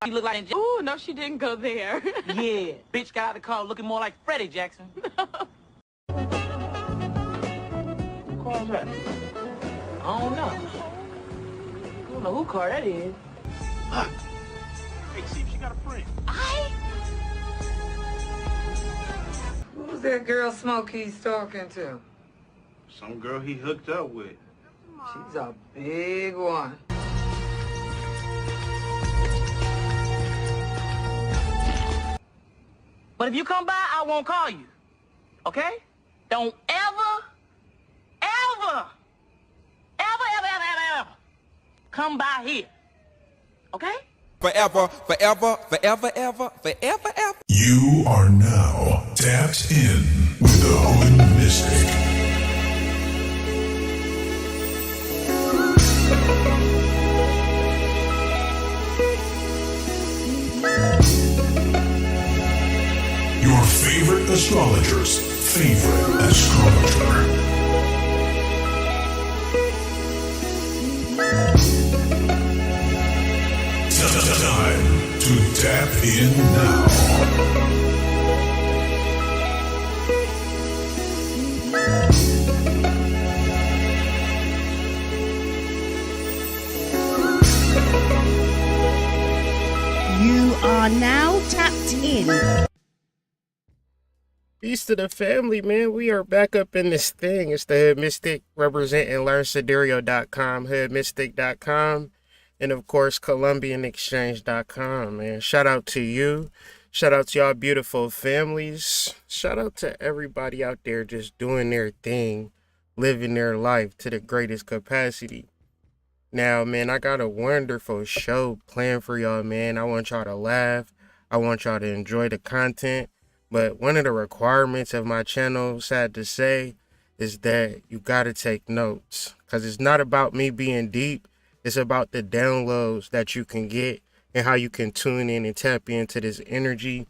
She look like... Oh, no, she didn't go there. Yeah, bitch got out of the car looking more like Freddie Jackson. Who car is that? I don't know. I don't know who car that is. Hey, see if she got a friend. Who's that girl Smokey's talking to? Some girl he hooked up with. She's a big one. But if you come by, I won't call you. Okay? Don't ever come by here. Okay? Forever, forever, forever, ever, forever, ever. You are now tapped in with the Hood Mystic. Your favorite astrologer's favorite astrologer. Time to tap in now. You are now tapped in. Peace to the family, man. We are back up in this thing. It's the Hood Mystic representing LearnSidereal.com, HoodMystic.com, and of course, ColumbianExchange.com, man. Shout out to you. Shout out to y'all beautiful families. Shout out to everybody out there just doing their thing, living their life to the greatest capacity. Now, man, I got a wonderful show planned for y'all, man. I want y'all to laugh. I want y'all to enjoy the content. But one of the requirements of my channel, sad to say, is that you got to take notes. Because it's not about me being deep. It's about the downloads that you can get and how you can tune in and tap into this energy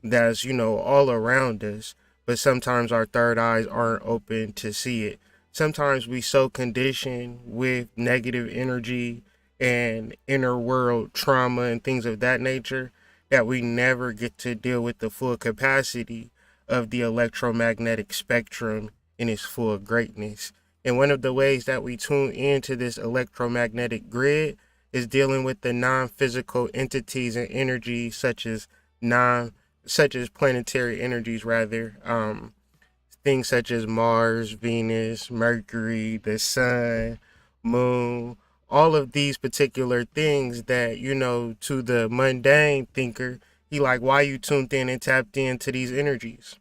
that's, all around us. But sometimes our third eyes aren't open to see it. Sometimes we so conditioned with negative energy and inner world trauma and things of that nature that we never get to deal with the full capacity of the electromagnetic spectrum in its full greatness. And one of the ways that we tune into this electromagnetic grid is dealing with the non-physical entities and energies such as planetary energies rather. Things such as Mars, Venus, Mercury, the sun, moon, all of these particular things that, to the mundane thinker, he like, why you tuned in and tapped into these energies?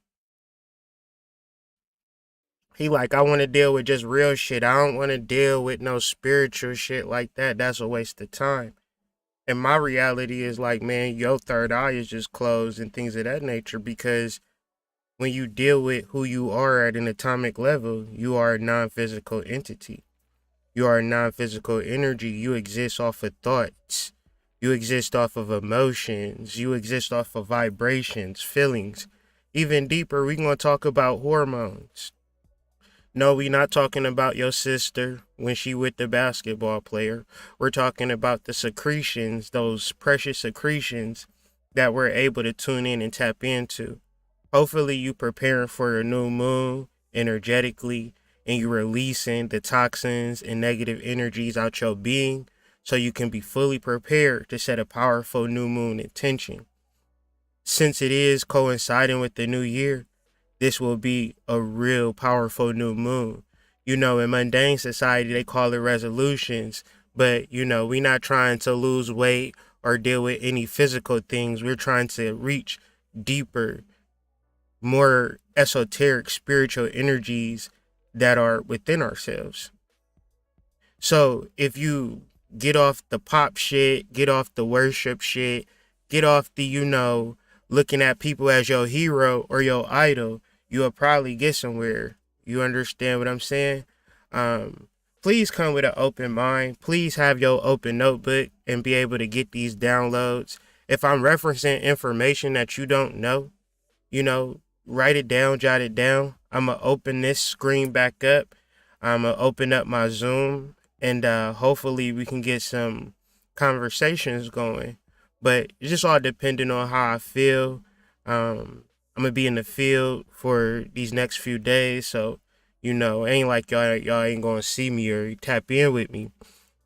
He like, I want to deal with just real shit. I don't want to deal with no spiritual shit like that. That's a waste of time. And my reality is like, man, your third eye is just closed and things of that nature, because when you deal with who you are at an atomic level, you are a non-physical entity. You are a non-physical energy. You exist off of thoughts. You exist off of emotions. You exist off of vibrations, feelings. Even deeper, we're going to talk about hormones. No, we're not talking about your sister when she with the basketball player. We're talking about the secretions, those precious secretions that we're able to tune in and tap into. Hopefully you preparing for a new moon energetically, and you're releasing the toxins and negative energies out your being so you can be fully prepared to set a powerful new moon intention. Since it is coinciding with the new year, this will be a real powerful new moon. In mundane society, they call it resolutions, but, we're not trying to lose weight or deal with any physical things. We're trying to reach deeper, more esoteric spiritual energies that are within ourselves. So if you get off the pop shit, get off the worship shit, get off the, looking at people as your hero or your idol, you will probably get somewhere. You understand what I'm saying? Please come with an open mind. Please have your open notebook and be able to get these downloads. If I'm referencing information that you don't know, write it down, jot it down. I'm going to open this screen back up. I'm going to open up my Zoom, and hopefully we can get some conversations going. But it's just all depending on how I feel. I'm gonna be in the field for these next few days, so it ain't like y'all ain't gonna see me or tap in with me.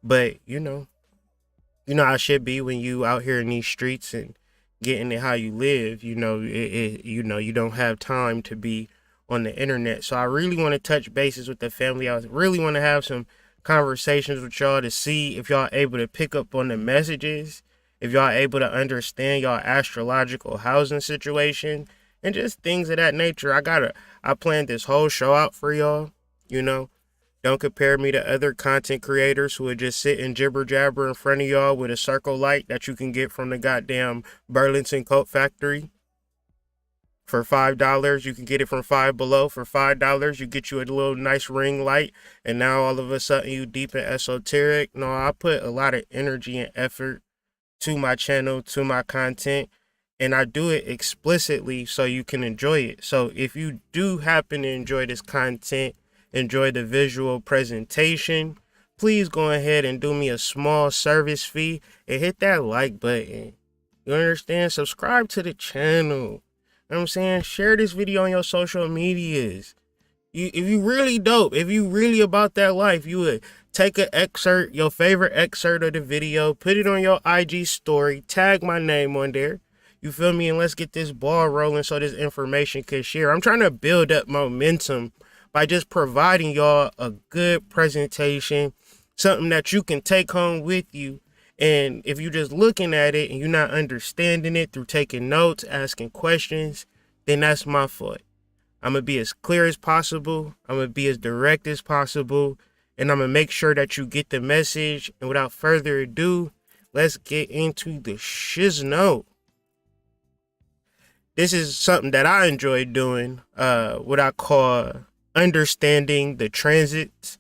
But how it should be when you out here in these streets and getting it how you live. You don't have time to be on the internet. So I really want to touch bases with the family. I really want to have some conversations with y'all to see if y'all able to pick up on the messages, if y'all able to understand y'all astrological housing situation, and just things of that nature. I planned this whole show out for y'all. Don't compare me to other content creators who would just sit and jibber jabber in front of y'all with a circle light that you can get from the goddamn Burlington Coat Factory for $5. You can get it from Five Below for $5. You get you a little nice ring light, and now all of a sudden you deep in esoteric. No, I put a lot of energy and effort to my channel, to my content, and I do it explicitly so you can enjoy it. So if you do happen to enjoy this content, enjoy the visual presentation, please go ahead and do me a small service fee and hit that like button. You understand? Subscribe to the channel. You know what I'm saying? Share this video on your social medias. If you really dope, if you really about that life, you would take an excerpt, your favorite excerpt of the video, put it on your IG story, tag my name on there. You feel me? And let's get this ball rolling so this information can share. I'm trying to build up momentum by just providing y'all a good presentation, something that you can take home with you. And if you're just looking at it and you're not understanding it through taking notes, asking questions, then that's my fault. I'm going to be as clear as possible. I'm going to be as direct as possible. And I'm going to make sure that you get the message. And without further ado, let's get into the shizno. This is something that I enjoy doing, what I call understanding the transits.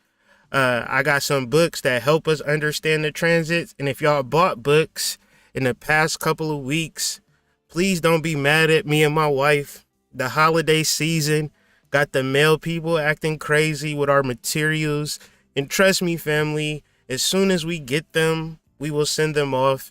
I got some books that help us understand the transits. And if y'all bought books in the past couple of weeks, please don't be mad at me and my wife. The holiday season got the mail people acting crazy with our materials. And trust me, family, as soon as we get them, we will send them off.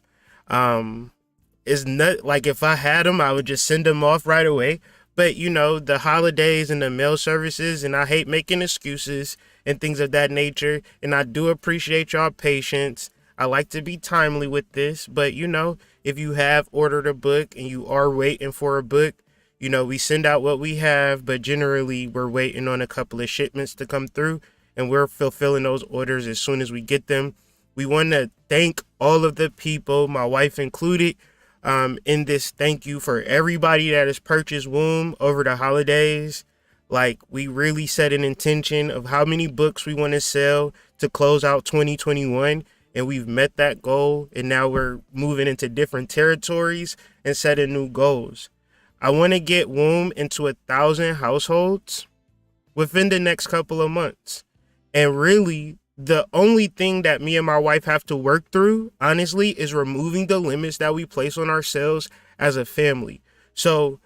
It's not like if I had them, I would just send them off right away. But, the holidays and the mail services, and I hate making excuses and things of that nature. And I do appreciate y'all patience. I like to be timely with this. But, if you have ordered a book and you are waiting for a book, we send out what we have. But generally, we're waiting on a couple of shipments to come through. And we're fulfilling those orders as soon as we get them. We want to thank all of the people, my wife included, in this thank you for everybody that has purchased Womb over the holidays. Like, we really set an intention of how many books we want to sell to close out 2021, and we've met that goal, and now we're moving into different territories and setting new goals. I want to get Womb into 1,000 households within the next couple of months. And really, the only thing that me and my wife have to work through, honestly, is removing the limits that we place on ourselves as a family. So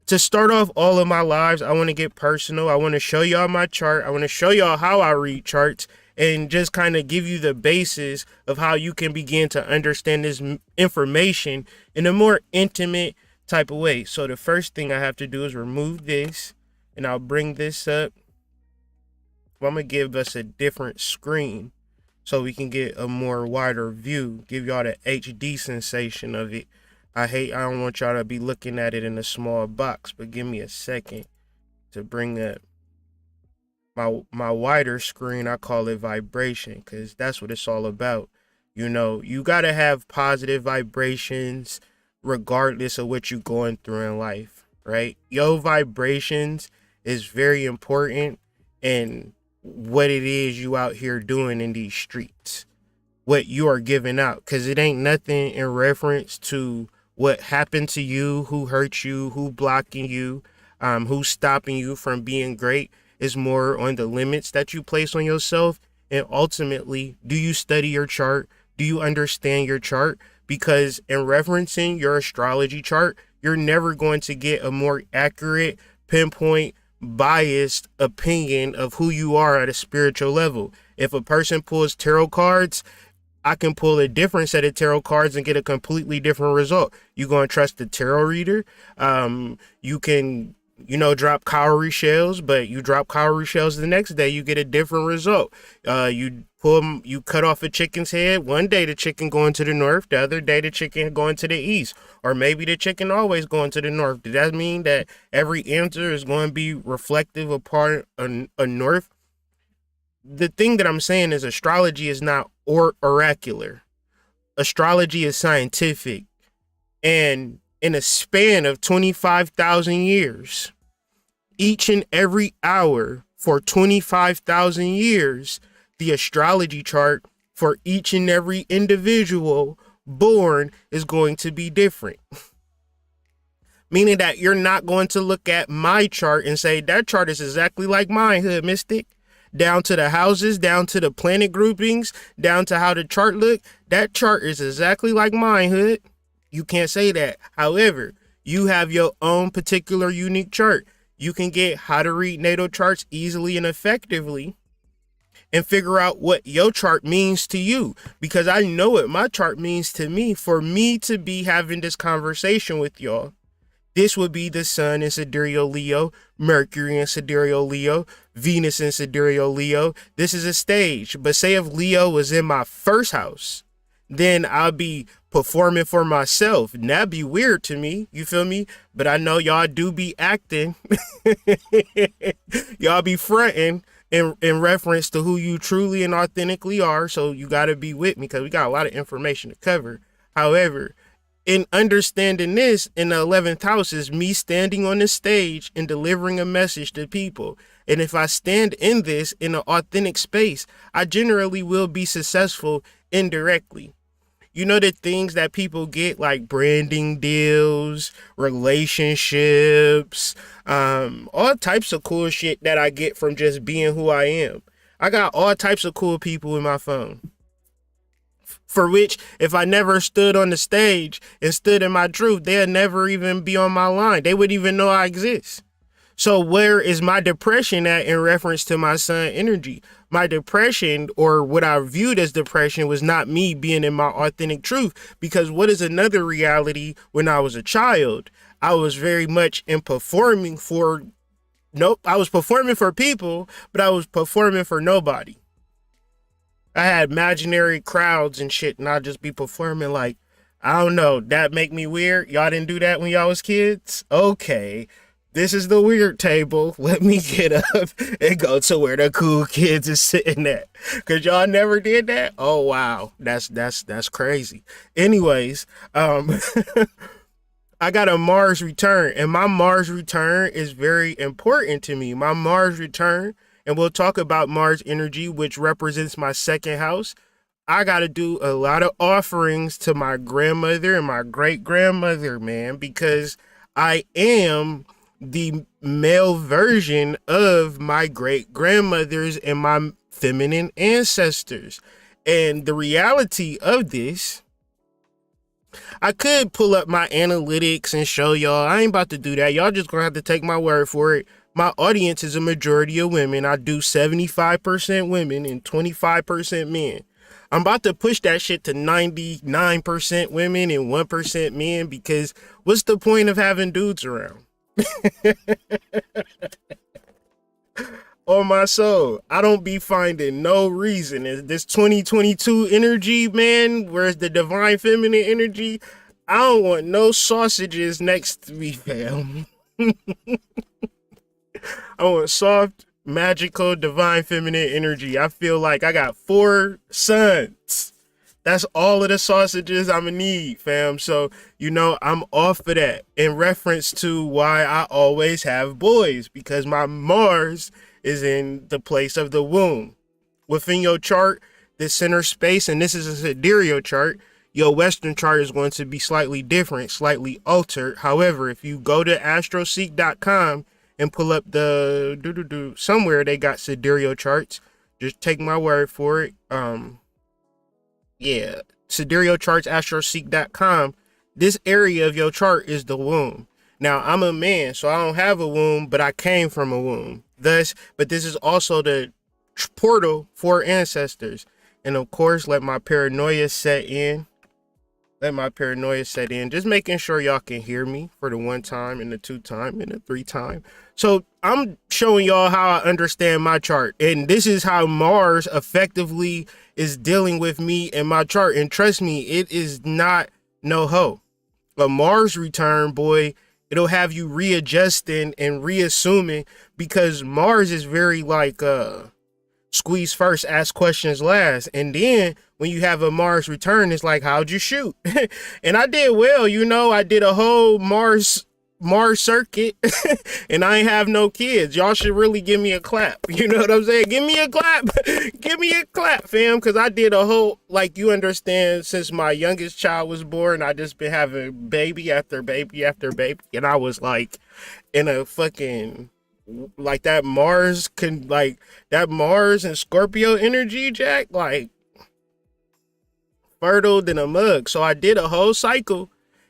to start off all of my lives, I want to get personal. I want to show y'all my chart. I want to show y'all how I read charts and just kind of give you the basis of how you can begin to understand this information in a more intimate type of way. So the first thing I have to do is remove this, and I'll bring this up. I'm going to give us a different screen so we can get a more wider view, give y'all the HD sensation of it. I don't want y'all to be looking at it in a small box, but give me a second to bring up my wider screen. I call it vibration because that's what it's all about. You got to have positive vibrations regardless of what you're going through in life, right? Your vibrations is very important, and what it is you out here doing in these streets, what you are giving out, because it ain't nothing in reference to what happened to you, who hurt you, who blocking you, who's stopping you from being great. Is more on the limits that you place on yourself. And ultimately, do you study your chart? Do you understand your chart? Because in referencing your astrology chart, you're never going to get a more accurate, pinpoint, biased opinion of who you are at a spiritual level. If a person pulls tarot cards, I can pull a different set of tarot cards and get a completely different result. You going to trust the tarot reader? You can, drop cowrie shells, but you drop cowrie shells the next day, you get a different result. You cut off a chicken's head. One day the chicken going to the north, the other day the chicken going to the east, or maybe the chicken always going to the north. Does that mean that every answer is going to be reflective upon a north? The thing that I'm saying is astrology is not oracular. Astrology is scientific. And in a span of 25,000 years, each and every hour for 25,000 years, the astrology chart for each and every individual born is going to be different. Meaning that you're not going to look at my chart and say, that chart is exactly like mine, Hood Mystic. Down to the houses, down to the planet groupings, down to how the chart look. That chart is exactly like mine, Hood. You can't say that. However, you have your own particular unique chart. You can get how to read natal charts easily and effectively and figure out what your chart means to you, because I know what my chart means to me. For me to be having this conversation with y'all, this would be the sun in sidereal Leo, Mercury in sidereal Leo, Venus in sidereal Leo. This is a stage. But say if Leo was in my first house, then I'll be performing for myself. And that'd be weird to me. You feel me? But I know y'all do be acting. Y'all be fronting in reference to who you truly and authentically are. So you got to be with me because we got a lot of information to cover. However, in understanding this, in the 11th house is me standing on the stage and delivering a message to people. And if I stand in this in an authentic space, I generally will be successful indirectly. You know, the things that people get, like branding deals, relationships, all types of cool shit that I get from just being who I am. I got all types of cool people in my phone. For which, if I never stood on the stage and stood in my truth, they'll never even be on my line. They wouldn't even know I exist. So where is my depression at in reference to my sun energy? My depression, or what I viewed as depression, was not me being in my authentic truth. Because what is another reality when I was a child? I was very much in performing for, I was performing for people, but I was performing for nobody. I had imaginary crowds and shit, and I'd just be performing like, I don't know, that make me weird? Y'all didn't do that when y'all was kids? Okay, this is the weird table. Let me get up and go to where the cool kids is sitting at. Cause y'all never did that? Oh wow, that's crazy. Anyways, I got a Mars return, and my Mars return is very important to me. My Mars return, and we'll talk about Mars energy, which represents my second house. I got to do a lot of offerings to my grandmother and my great-grandmother, man, because I am the male version of my great-grandmothers and my feminine ancestors. And the reality of this, I could pull up my analytics and show y'all. I ain't about to do that. Y'all just gonna have to take my word for it. My audience is a majority of women. I do 75% women and 25% men. I'm about to push that shit to 99% women and 1% men, because what's the point of having dudes around? On my soul, I don't be finding no reason. This 2022 energy, man, where's the divine feminine energy? I don't want no sausages next to me, fam. I want soft, magical, divine feminine energy. I feel like I got 4 sons. That's all of the sausages I'm gonna need, fam. So, I'm off of that in reference to why I always have boys, because my Mars is in the place of the womb. Within your chart, the center space, and this is a sidereal chart, your Western chart is going to be slightly different, slightly altered. However, if you go to astroseek.com and pull up somewhere they got sidereal charts, just take my word for it. Sidereal charts, astroseek.com. This area of your chart is the womb. Now, I'm a man, so I don't have a womb, but I came from a womb. But this is also the portal for ancestors. And of course, let my paranoia set in. Just making sure y'all can hear me for the 1 time and the 2 time and the 3 time. So I'm showing y'all how I understand my chart. And this is how Mars effectively is dealing with me and my chart. And trust me, it is not no ho. A Mars return, boy, it'll have you readjusting and reassuming, because Mars is very like squeeze first, ask questions last. And then when you have a Mars return, it's like, how'd you shoot? And I did well, you know. I did a whole Mars circuit and I ain't have no kids. Y'all should really give me a clap. You know what I'm saying? Give me a clap. Give me a clap, fam, because I did a whole, like, you understand, since my youngest child was born, I just been having baby after baby after baby. And I was like in a fucking, like, that Mars and Scorpio energy, Jack, like fertile than a mug. So I did a whole cycle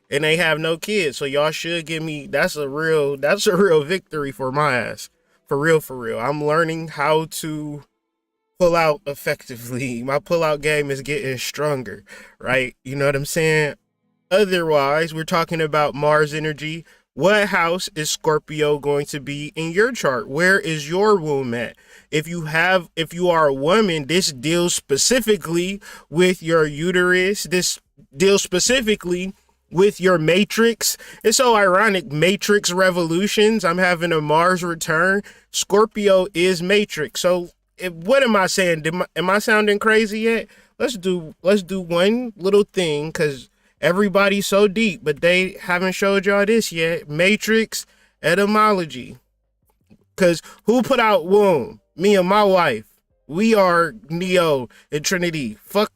and they have no kids. So y'all should give me, that's a real victory for my ass. For real. I'm learning how to pull out effectively. My pull-out game is getting stronger, right? You know what I'm saying? Otherwise, we're talking about Mars energy. What house is Scorpio going to be in your chart? Where is your womb at? If you are a woman, this deals specifically with your uterus. This deals specifically with your matrix. It's so ironic. Matrix revolutions. I'm having a Mars return. Scorpio is matrix. So what am I saying? Am I sounding crazy yet? Let's do one little thing, because everybody's so deep, but they haven't showed y'all this yet. Matrix etymology. Because who put out womb? Me and my wife. We are Neo and Trinity. Fuck.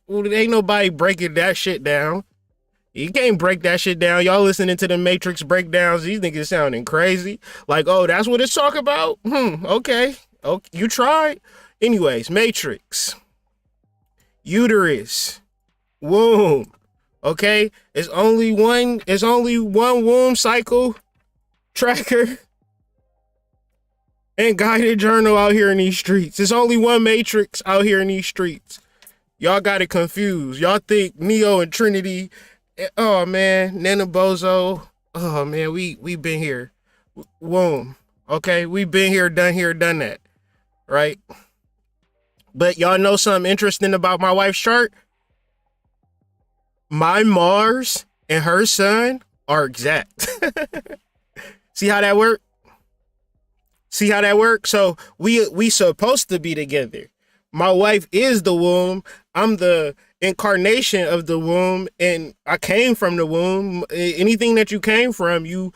Ain't nobody breaking that shit down. You can't break that shit down. Y'all listening to the Matrix breakdowns. These niggas sounding crazy. Like, oh, that's what it's talk about? Okay. You tried? Anyways, Matrix. Uterus. Womb. Okay, it's only one womb cycle tracker and guided journal out here in these streets. It's only one matrix out here in these streets. Y'all got it confused. Y'all think Neo and Trinity. Oh man, Nana Bozo. Oh man, we been here. Womb. Okay, we been here, done that. Right? But y'all know something interesting about my wife's chart? My Mars and her sun are exact. See how that work? So we supposed to be together. My wife is the womb. I'm the incarnation of the womb, and I came from the womb. Anything that you came from, you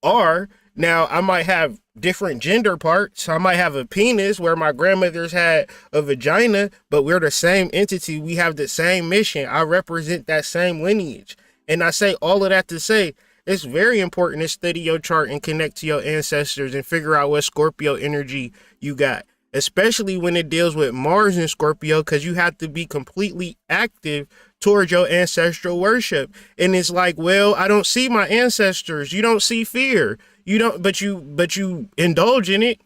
are. Now, I might have different gender parts. I might have a penis where my grandmother's had a vagina, but we're the same entity. We have the same mission. I represent that same lineage. And I say all of that to say, it's very important to study your chart and connect to your ancestors and figure out what Scorpio energy you got, especially when it deals with Mars and Scorpio, because you have to be completely active towards your ancestral worship. And it's like, well, I don't see my ancestors. You don't see fear. You don't, but you indulge in it.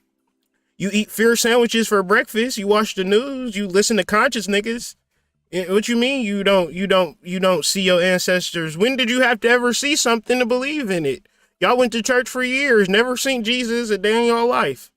You eat fear sandwiches for breakfast. You watch the news. You listen to conscious niggas. What you mean you don't see your ancestors? When did you have to ever see something to believe in it? Y'all went to church for years, never seen Jesus a day in your life,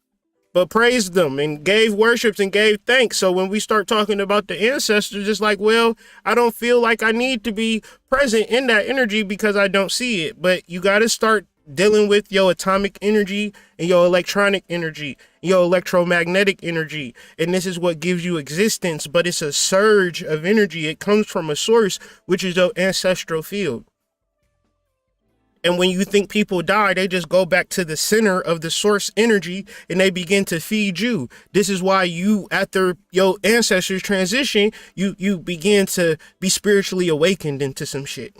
but praised them and gave worships and gave thanks. So when we start talking about the ancestors, it's like, well, I don't feel like I need to be present in that energy because I don't see it. But you got to start dealing with your atomic energy and your electronic energy, your electromagnetic energy. And this is what gives you existence, but it's a surge of energy. It comes from a source, which is your ancestral field. And when you think people die, they just go back to the center of the source energy and they begin to feed you. This is why you, after your ancestors transition, you begin to be spiritually awakened into some shit.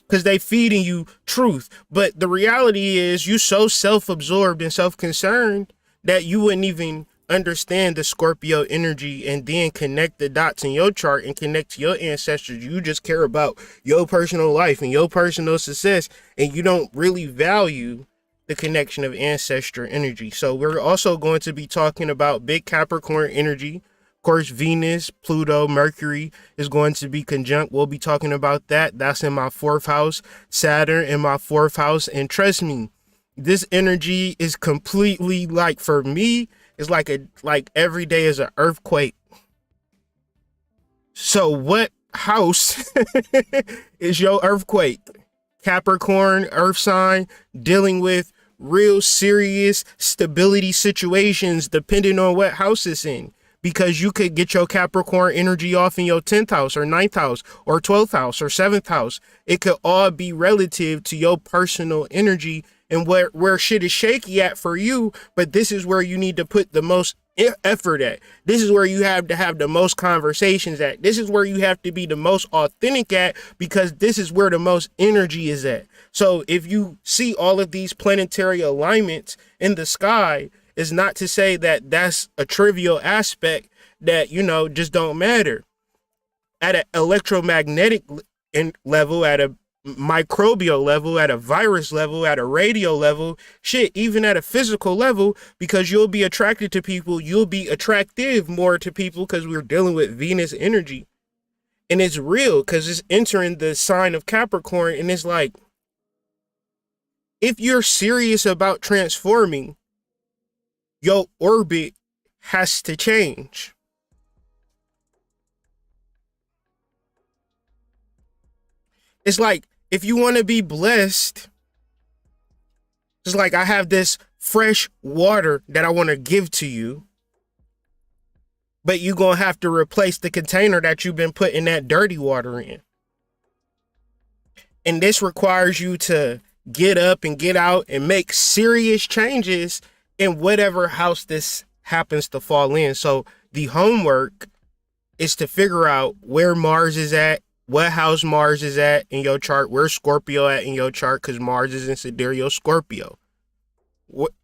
Because they feeding you truth. But the reality is you so self-absorbed and self-concerned that you wouldn't even understand the Scorpio energy and then connect the dots in your chart and connect to your ancestors. You just care about your personal life and your personal success, and you don't really value the connection of ancestor energy. So we're also going to be talking about big Capricorn energy, course, Venus, Pluto, Mercury is going to be conjunct. We'll be talking about that. That's in my 4th house. Saturn in my 4th house. And trust me, this energy is completely like, for me, it's like every day is an earthquake. So what house is your earthquake? Capricorn, earth sign, dealing with real serious stability situations depending on what house it's in. Because you could get your Capricorn energy off in your 10th house or 9th house or 12th house or 7th house. It could all be relative to your personal energy and where shit is shaky at for you. But this is where you need to put the most effort at. This is where you have to have the most conversations at. This is where you have to be the most authentic at, because this is where the most energy is at. So if you see all of these planetary alignments in the sky, it's not to say that that's a trivial aspect that, you know, just don't matter. At an electromagnetic level, at a microbial level, at a virus level, at a radio level, shit, even at a physical level, because you'll be attracted to people, you'll be attractive more to people because we're dealing with Venus energy. And it's real because it's entering the sign of Capricorn. And it's like, if you're serious about transforming, your orbit has to change. It's like, if you want to be blessed, it's like, I have this fresh water that I want to give to you, but you're going to have to replace the container that you've been putting that dirty water in. And this requires you to get up and get out and make serious changes in whatever house this happens to fall in. So the homework is to figure out where Mars is at, what house Mars is at in your chart, where's Scorpio at in your chart, because Mars is in sidereal Scorpio.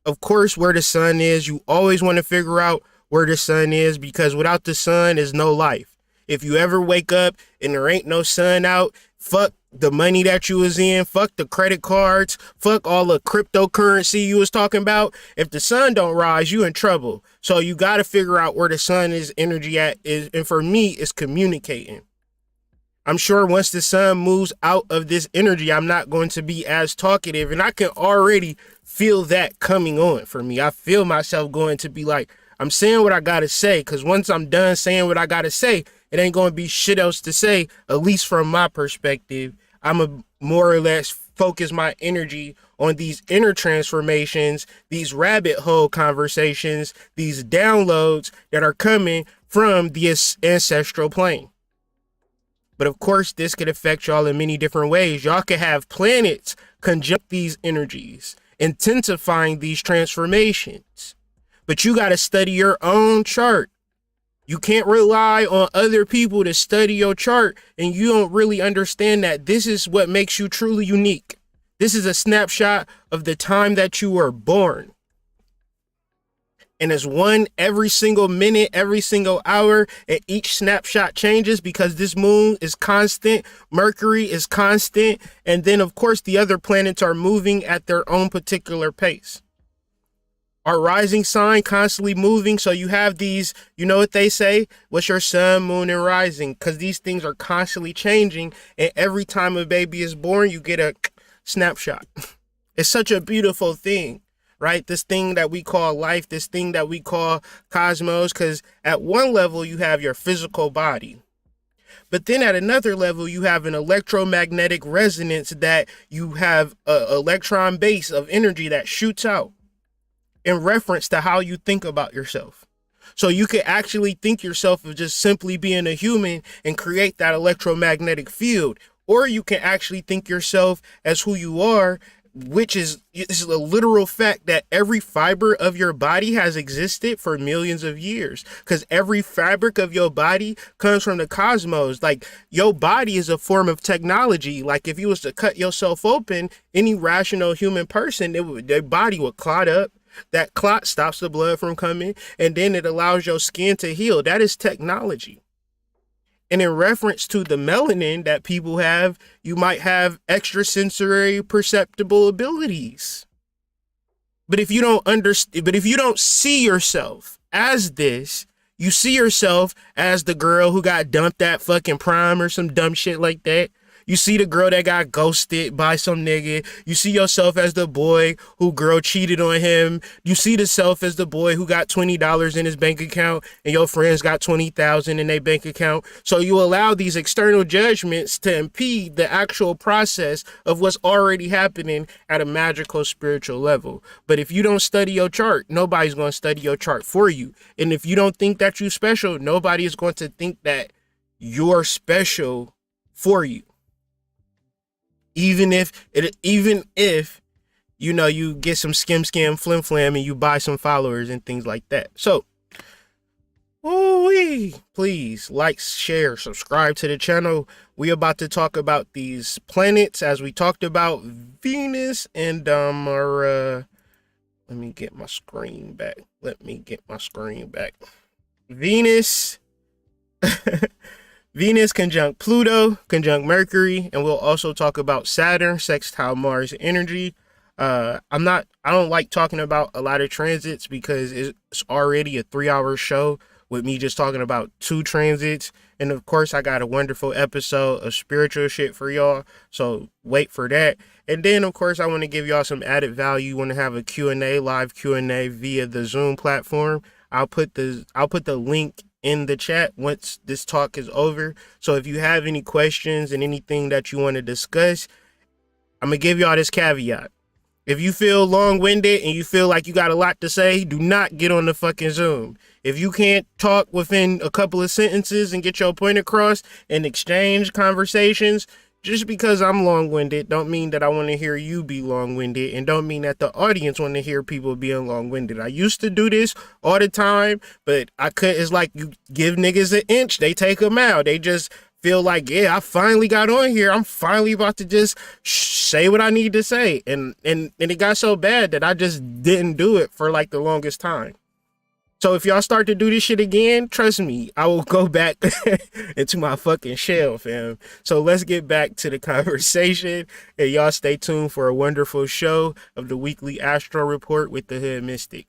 Of course, where the sun is, you always want to figure out where the sun is, because without the sun is no life. If you ever wake up and there ain't no sun out, fuck the money that you was in, fuck the credit cards, fuck all the cryptocurrency you was talking about. If the sun don't rise, you in trouble. So you got to figure out where the sun is energy at is, and for me, it's communicating. I'm sure once the sun moves out of this energy, I'm not going to be as talkative, and I can already feel that coming on for me. I feel myself going to be like, I'm saying what I got to say, because once I'm done saying what I got to say, it ain't going to be shit else to say, at least from my perspective. I'm a more or less focus my energy on these inner transformations, these rabbit hole conversations, these downloads that are coming from the ancestral plane. But of course, this could affect y'all in many different ways. Y'all could have planets conjunct these energies, intensifying these transformations. But you got to study your own chart. You can't rely on other people to study your chart, and you don't really understand that this is what makes you truly unique. This is a snapshot of the time that you were born. And it's one every single minute, every single hour, and each snapshot changes because this moon is constant, Mercury is constant, and then of course the other planets are moving at their own particular pace. Our rising sign constantly moving, so you have these, you know what they say? What's your sun, moon, and rising? Because these things are constantly changing, and every time a baby is born, you get a snapshot. It's such a beautiful thing, right? This thing that we call life, this thing that we call cosmos, because at one level, you have your physical body. But then at another level, you have an electromagnetic resonance that you have an electron base of energy that shoots out in reference to how you think about yourself. So you could actually think yourself of just simply being a human and create that electromagnetic field. Or you can actually think yourself as who you are, which is a literal fact that every fiber of your body has existed for millions of years, because every fabric of your body comes from the cosmos. Like, your body is a form of technology. Like, if you was to cut yourself open, any rational human person, their body would clot up. That clot stops the blood from coming, and then it allows your skin to heal. That is technology. And in reference to the melanin that people have, you might have extrasensory perceptible abilities. But if you don't see yourself as this, You see yourself as the girl who got dumped at fucking Prime or some dumb shit like that. You see the girl that got ghosted by some nigga. You see yourself as the boy who girl cheated on him. You see the self as the boy who got $20 in his bank account and your friends got $20,000 in their bank account. So you allow these external judgments to impede the actual process of what's already happening at a magical spiritual level. But if you don't study your chart, nobody's going to study your chart for you. And if you don't think that you're special, nobody is going to think that you're special for you. Even if you know you get some scam flim flam and you buy some followers and things like that. So please like, share, subscribe to the channel. We about to talk about these planets as we talked about Venus and let me get my screen back. Venus Venus conjunct Pluto, conjunct Mercury, and we'll also talk about Saturn, sextile Mars energy. I don't like talking about a lot of transits because it's already a 3-hour show with me just talking about 2 transits. And of course, I got a wonderful episode of spiritual shit for y'all, so wait for that. And then, of course, I want to give y'all some added value. You want to have a Q&A, live Q&A via the Zoom platform. I'll put the link in the chat once this talk is over. So if you have any questions and anything that you want to discuss, I'm gonna give y'all this caveat. If you feel long-winded and you feel like you got a lot to say, do not get on the fucking Zoom. If you can't talk within a couple of sentences and get your point across and exchange conversations, just because I'm long-winded don't mean that I want to hear you be long-winded, and don't mean that the audience want to hear people being long-winded. I used to do this all the time, but I could. It's like you give niggas an inch, they take them out. They just feel like, yeah, I finally got on here. I'm finally about to just say what I need to say. And it got so bad that I just didn't do it for like the longest time. So if y'all start to do this shit again, trust me, I will go back into my fucking shell, fam. So let's get back to the conversation, and y'all stay tuned for a wonderful show of the weekly Astro Report with the Hood Mystic.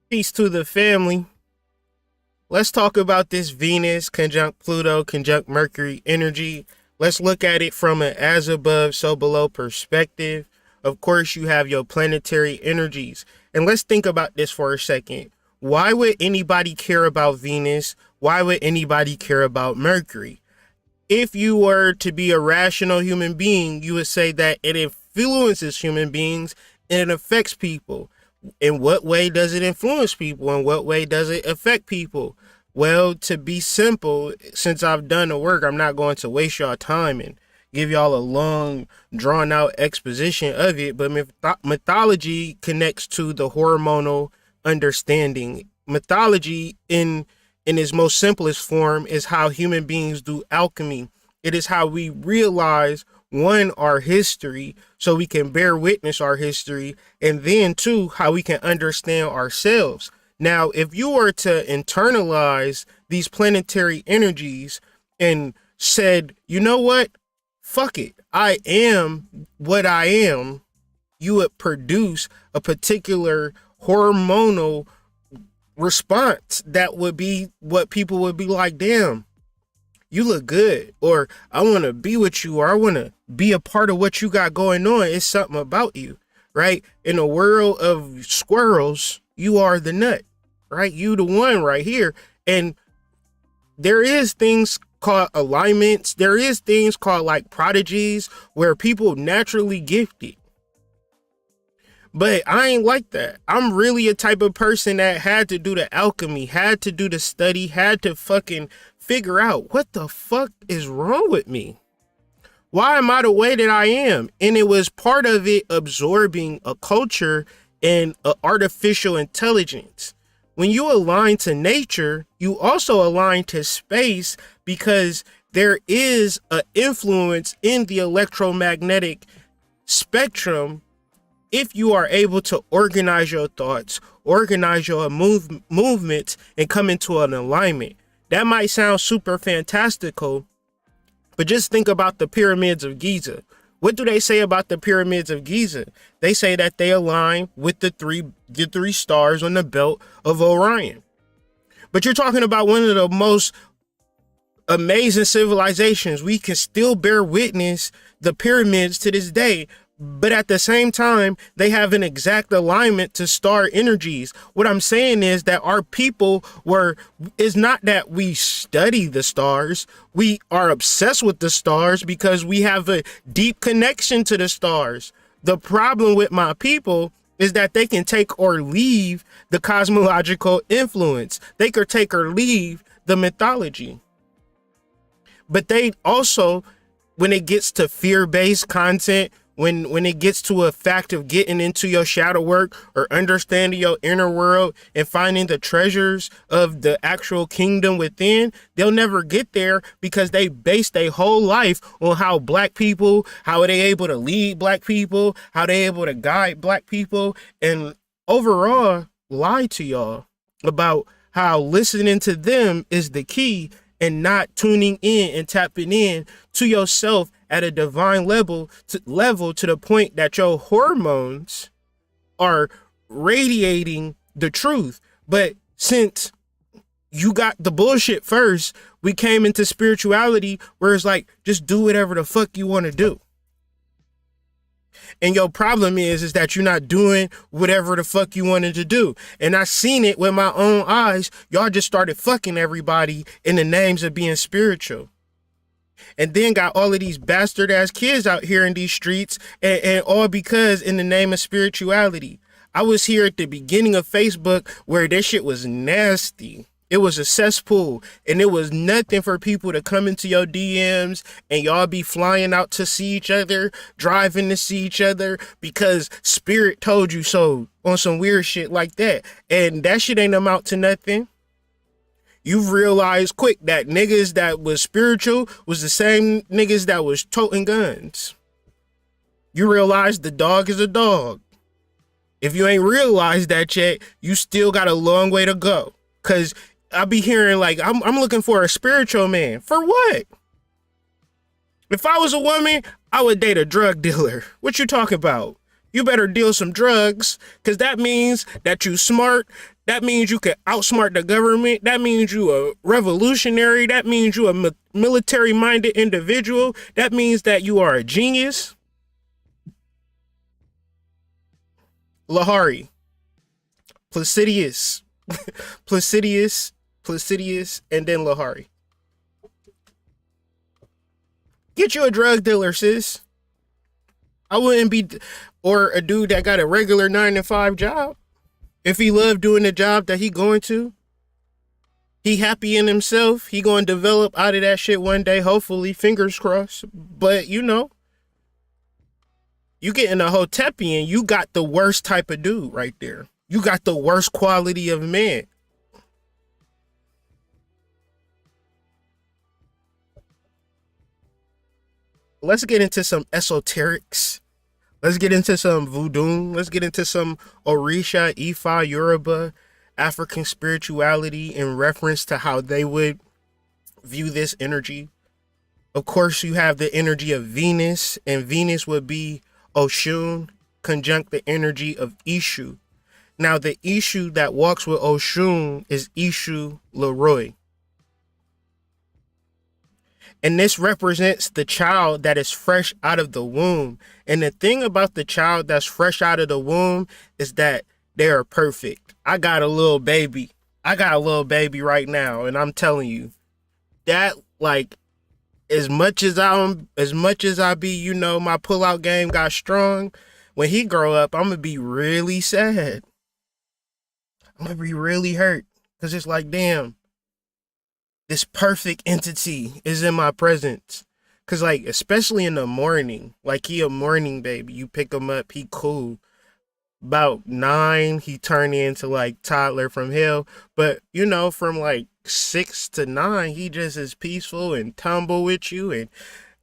Peace to the family. Let's talk about this Venus conjunct Pluto conjunct Mercury energy. Let's look at it from an as above, so below perspective. Of course, you have your planetary energies. And let's think about this for a second. Why would anybody care about Venus? Why would anybody care about Mercury? If you were to be a rational human being, you would say that it influences human beings and it affects people. In what way does it influence people? In what way does it affect people? Well, to be simple, since I've done the work, I'm not going to waste y'all time and give y'all a long, drawn-out exposition of it, but mythology connects to the hormonal understanding. Mythology, in its most simplest form, is how human beings do alchemy. It is how we realize, one, our history, so we can bear witness our history, and then two, how we can understand ourselves. Now, if you were to internalize these planetary energies and said, you know what, fuck it, I am what I am, you would produce a particular hormonal response that would be what people would be like, damn, you look good, or I want to be with you, or I want to be a part of what you got going on. It's something about you, right? In a world of squirrels, you are the nut, right? You the one right here. And there is things called alignments. There is things called like prodigies where people naturally gifted. But I ain't like that. I'm really a type of person that had to do the alchemy, had to do the study, had to fucking figure out what the fuck is wrong with me. Why am I the way that I am? And it was part of it absorbing a culture and an artificial intelligence. When you align to nature, you also align to space, because there is an influence in the electromagnetic spectrum if you are able to organize your thoughts, organize your movements, and come into an alignment. That might sound super fantastical, but just think about the pyramids of Giza. What do they say about the pyramids of Giza? They say that they align with the three stars on the belt of Orion. But you're talking about one of the most amazing civilizations. We can still bear witness the pyramids to this day. But at the same time, they have an exact alignment to star energies. What I'm saying is that our people is not that we study the stars. We are obsessed with the stars because we have a deep connection to the stars. The problem with my people is that they can take or leave the cosmological influence. They could take or leave the mythology. But they also, when it gets to fear-based content, when it gets to a fact of getting into your shadow work or understanding your inner world and finding the treasures of the actual kingdom within, they'll never get there because they base their whole life on how black people, how are they able to lead black people, how they able to guide black people, and overall lie to y'all about how listening to them is the key and not tuning in and tapping in to yourself at a divine level to the point that your hormones are radiating the truth. But since you got the bullshit first, we came into spirituality where it's like, just do whatever the fuck you want to do. And your problem is that you're not doing whatever the fuck you wanted to do. And I seen it with my own eyes. Y'all just started fucking everybody in the names of being spiritual. And then got all of these bastard ass kids out here in these streets, and all because in the name of spirituality. I was here at the beginning of Facebook where this shit was nasty. It was a cesspool, and it was nothing for people to come into your DMs and y'all be flying out to see each other, driving to see each other because spirit told you so on some weird shit like that. And that shit ain't amount to nothing. You've realized quick that niggas that was spiritual was the same niggas that was toting guns. You realize the dog is a dog. If you ain't realized that yet, you still got a long way to go. Cause I be hearing like, I'm looking for a spiritual man. For what? If I was a woman, I would date a drug dealer. What you talking about? You better deal some drugs, because that means that you smart. That means you can outsmart the government. That means you a revolutionary. That means you a military-minded individual. That means that you are a genius. Lahari. Placidius. Placidius, and then Lahari. Get you a drug dealer, sis. I wouldn't be, or a dude that got a regular 9-to-5 job. If he loved doing the job that he going to, he happy in himself, he going to develop out of that shit one day, hopefully, fingers crossed. But you know, you get in a Hotepian, you got the worst type of dude right there. You got the worst quality of man. Let's get into some esoterics. Let's get into some voodoo. Let's get into some Orisha, Ifa, Yoruba, African spirituality in reference to how they would view this energy. Of course, you have the energy of Venus, and Venus would be Oshun, conjunct the energy of Ishu. Now, the Ishu that walks with Oshun is Ishu Leroy. And this represents the child that is fresh out of the womb. And the thing about the child that's fresh out of the womb is that they are perfect. I got a little baby. I got a little baby right now. And I'm telling you that, like, as much as I be, you know, my pullout game got strong. When he grow up, I'm going to be really sad. I'm going to be really hurt. Because it's like, damn. This perfect entity is in my presence. Cause like, especially in the morning, like he a morning baby. You pick him up, he cool. About 9, he turned into like toddler from hell. But you know, from like 6 to 9, he just is peaceful and tumble with you and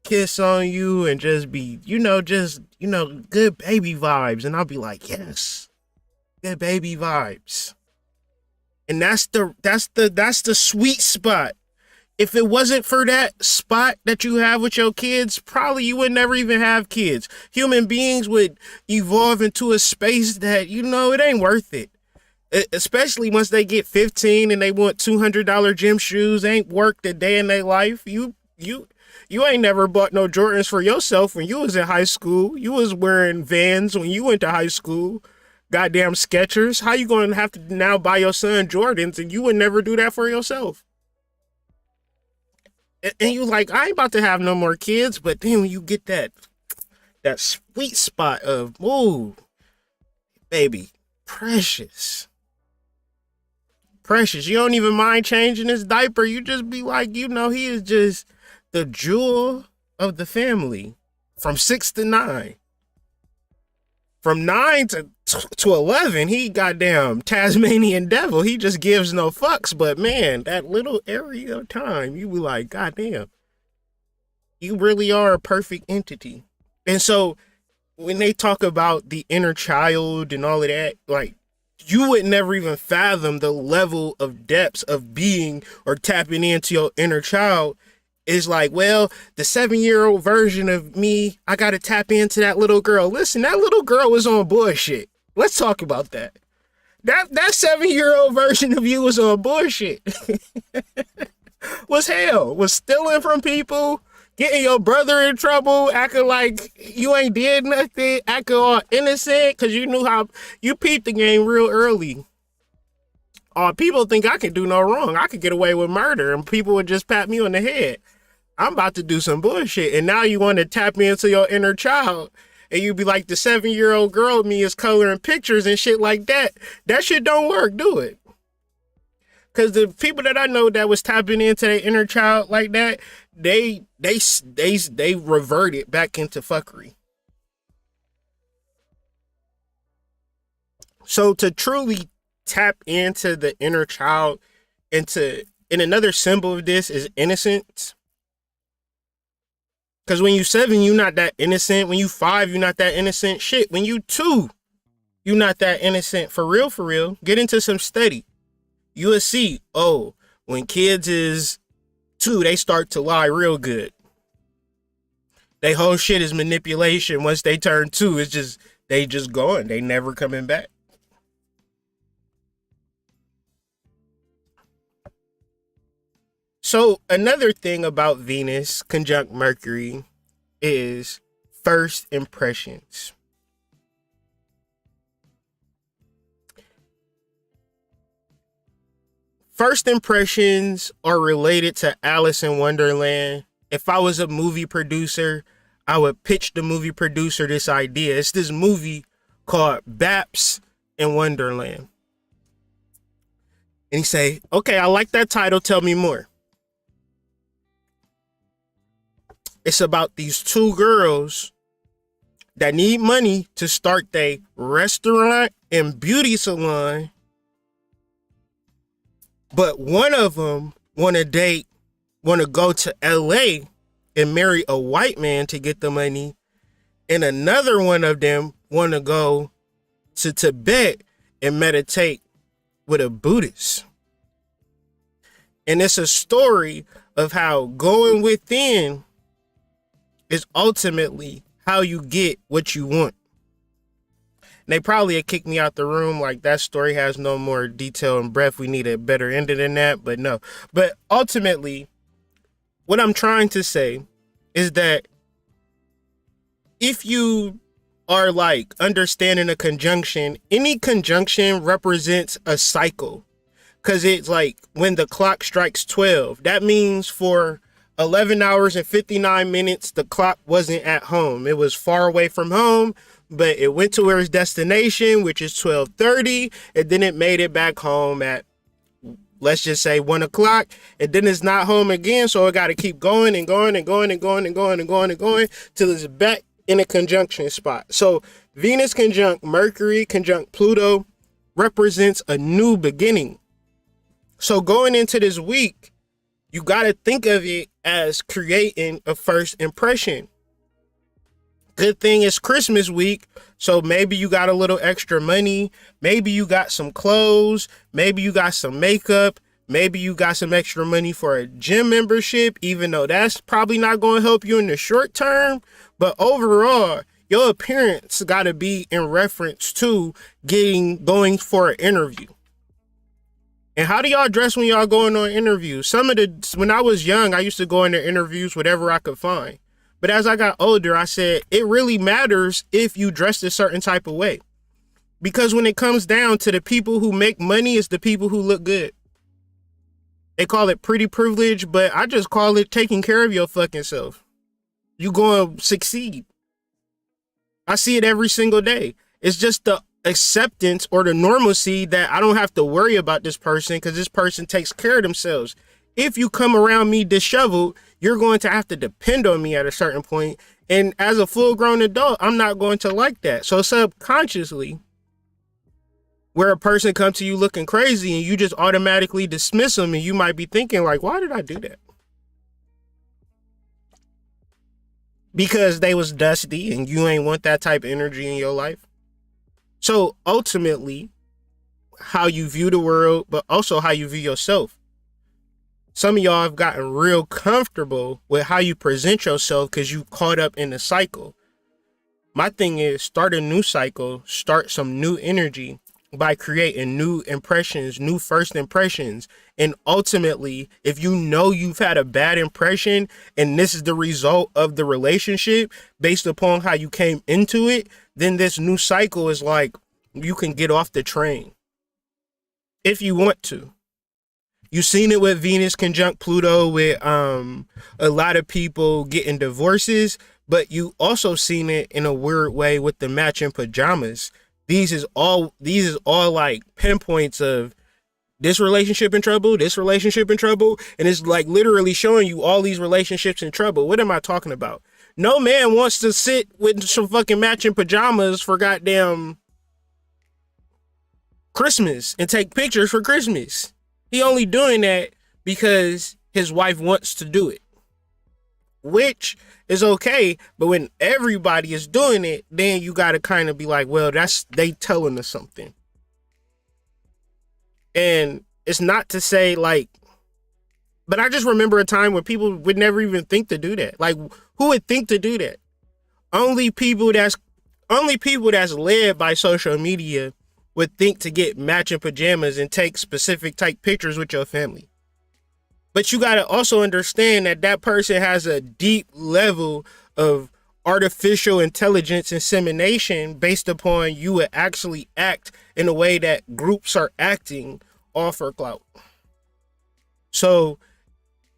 kiss on you and just be, good baby vibes. And I'll be like, yes, good baby vibes. And that's the sweet spot. If it wasn't for that spot that you have with your kids, probably you would never even have kids. Human beings would evolve into a space that, it ain't worth it. Especially once they get 15 and they want $200 gym shoes, ain't worked a day in their life. You ain't never bought no Jordans for yourself when you was in high school. You was wearing Vans when you went to high school. Goddamn Skechers. How you going to have to now buy your son Jordans and you would never do that for yourself? And you like, I ain't about to have no more kids, but then when you get that sweet spot of, ooh, baby, precious. You don't even mind changing his diaper. You just be like, he is just the jewel of the family from 6 to 9. From 9 to 11, he goddamn Tasmanian devil. He just gives no fucks. But man, that little area of time, you be like, goddamn, you really are a perfect entity. And so when they talk about the inner child and all of that, like, you would never even fathom the level of depths of being or tapping into your inner child. Is like, well, the 7-year-old version of me, I got to tap into that little girl. Listen, that little girl was on bullshit. Let's talk about that. That 7-year-old version of you was on bullshit. Was hell. Was stealing from people, getting your brother in trouble, acting like you ain't did nothing, acting all innocent because you knew how you peeped the game real early. People think I can do no wrong. I could get away with murder and people would just pat me on the head. I'm about to do some bullshit. And now you want to tap me into your inner child. And you be like, the 7-year-old girl me is coloring pictures and shit like that. That shit don't work, do it. Because the people that I know that was tapping into their inner child like that, they reverted back into fuckery. So to truly tap into the inner child, and another symbol of this is innocence. Because when you 7, you're not that innocent. When you 5, you're not that innocent. Shit, when you 2, you're not that innocent. For real. Get into some study. You will see, when kids is 2, they start to lie real good. They whole shit is manipulation. Once they turn 2, it's just, they just going. They never coming back. So another thing about Venus conjunct Mercury is first impressions. First impressions are related to Alice in Wonderland. If I was a movie producer, I would pitch the movie producer this idea. It's this movie called Baps in Wonderland. And he say, okay, I like that title. Tell me more. It's about these 2 girls that need money to start their restaurant and beauty salon. But one of them want to go to LA and marry a white man to get the money. And another one of them want to go to Tibet and meditate with a Buddhist. And it's a story of how going within is ultimately how you get what you want. And they probably had kicked me out the room like that story has no more detail and breadth. We need a better ending than that, but no. But ultimately, what I'm trying to say is that if you are like understanding a conjunction, any conjunction represents a cycle. Because it's like when the clock strikes 12, that means for 11 hours and 59 minutes, the clock wasn't at home. It was far away from home, but it went to its destination, which is 12:30, and then it made it back home at let's just say 1 o'clock, and then it's not home again. So it got to keep going and going and going and going and going and going and going till it's back in a conjunction spot. So Venus conjunct Mercury conjunct Pluto represents a new beginning. So going into this week, you got to think of it as creating a first impression. Good thing it's Christmas week, so maybe you got a little extra money, maybe you got some clothes, maybe you got some makeup, maybe you got some extra money for a gym membership, even though that's probably not going to help you in the short term. But overall, your appearance got to be in reference to going for an interview. And how do y'all dress when y'all going on interviews? When I was young, I used to go into interviews whatever I could find. But as I got older, I said, it really matters if you dress a certain type of way. Because when it comes down to the people who make money, it's the people who look good. They call it pretty privilege, but I just call it taking care of your fucking self. You going to succeed. I see it every single day. It's just the acceptance or the normalcy that I don't have to worry about this person because this person takes care of themselves. If you come around me disheveled, you're going to have to depend on me at a certain point. And as a full-grown adult, I'm not going to like that. So subconsciously, where a person comes to you looking crazy and you just automatically dismiss them, and you might be thinking like, why did I do that? Because they was dusty and you ain't want that type of energy in your life. So ultimately, how you view the world, but also how you view yourself. Some of y'all have gotten real comfortable with how you present yourself because you caught up in the cycle. My thing is start a new cycle, start some new energy by creating new impressions, new first impressions. And ultimately, if you know you've had a bad impression and this is the result of the relationship based upon how you came into it, then this new cycle is like you can get off the train if you want to. You've seen it with Venus conjunct Pluto with a lot of people getting divorces, but you also seen it in a weird way with the matching pajamas. These is all like pinpoints of this relationship in trouble, this relationship in trouble, and it's like literally showing you all these relationships in trouble. What am I talking about? No man wants to sit with some fucking matching pajamas for goddamn Christmas and take pictures for Christmas. He only doing that because his wife wants to do it, which is okay. But when everybody is doing it, then you got to kind of be like, well, they telling us something. And it's not to say like, but I just remember a time when people would never even think to do that. Like, who would think to do that? Only people that's led by social media would think to get matching pajamas and take specific type pictures with your family. But you got to also understand that person has a deep level of artificial intelligence insemination based upon you would actually act in a way that groups are acting all for clout. So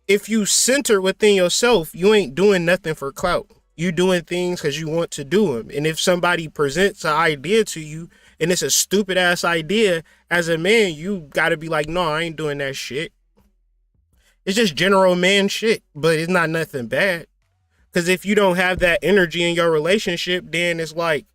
if you center within yourself, you ain't doing nothing for clout. You doing things because you want to do them. And if somebody presents an idea to you and it's a stupid ass idea, as a man, you got to be like, no, I ain't doing that shit. It's just general man shit, but it's not nothing bad. Because if you don't have that energy in your relationship, then it's like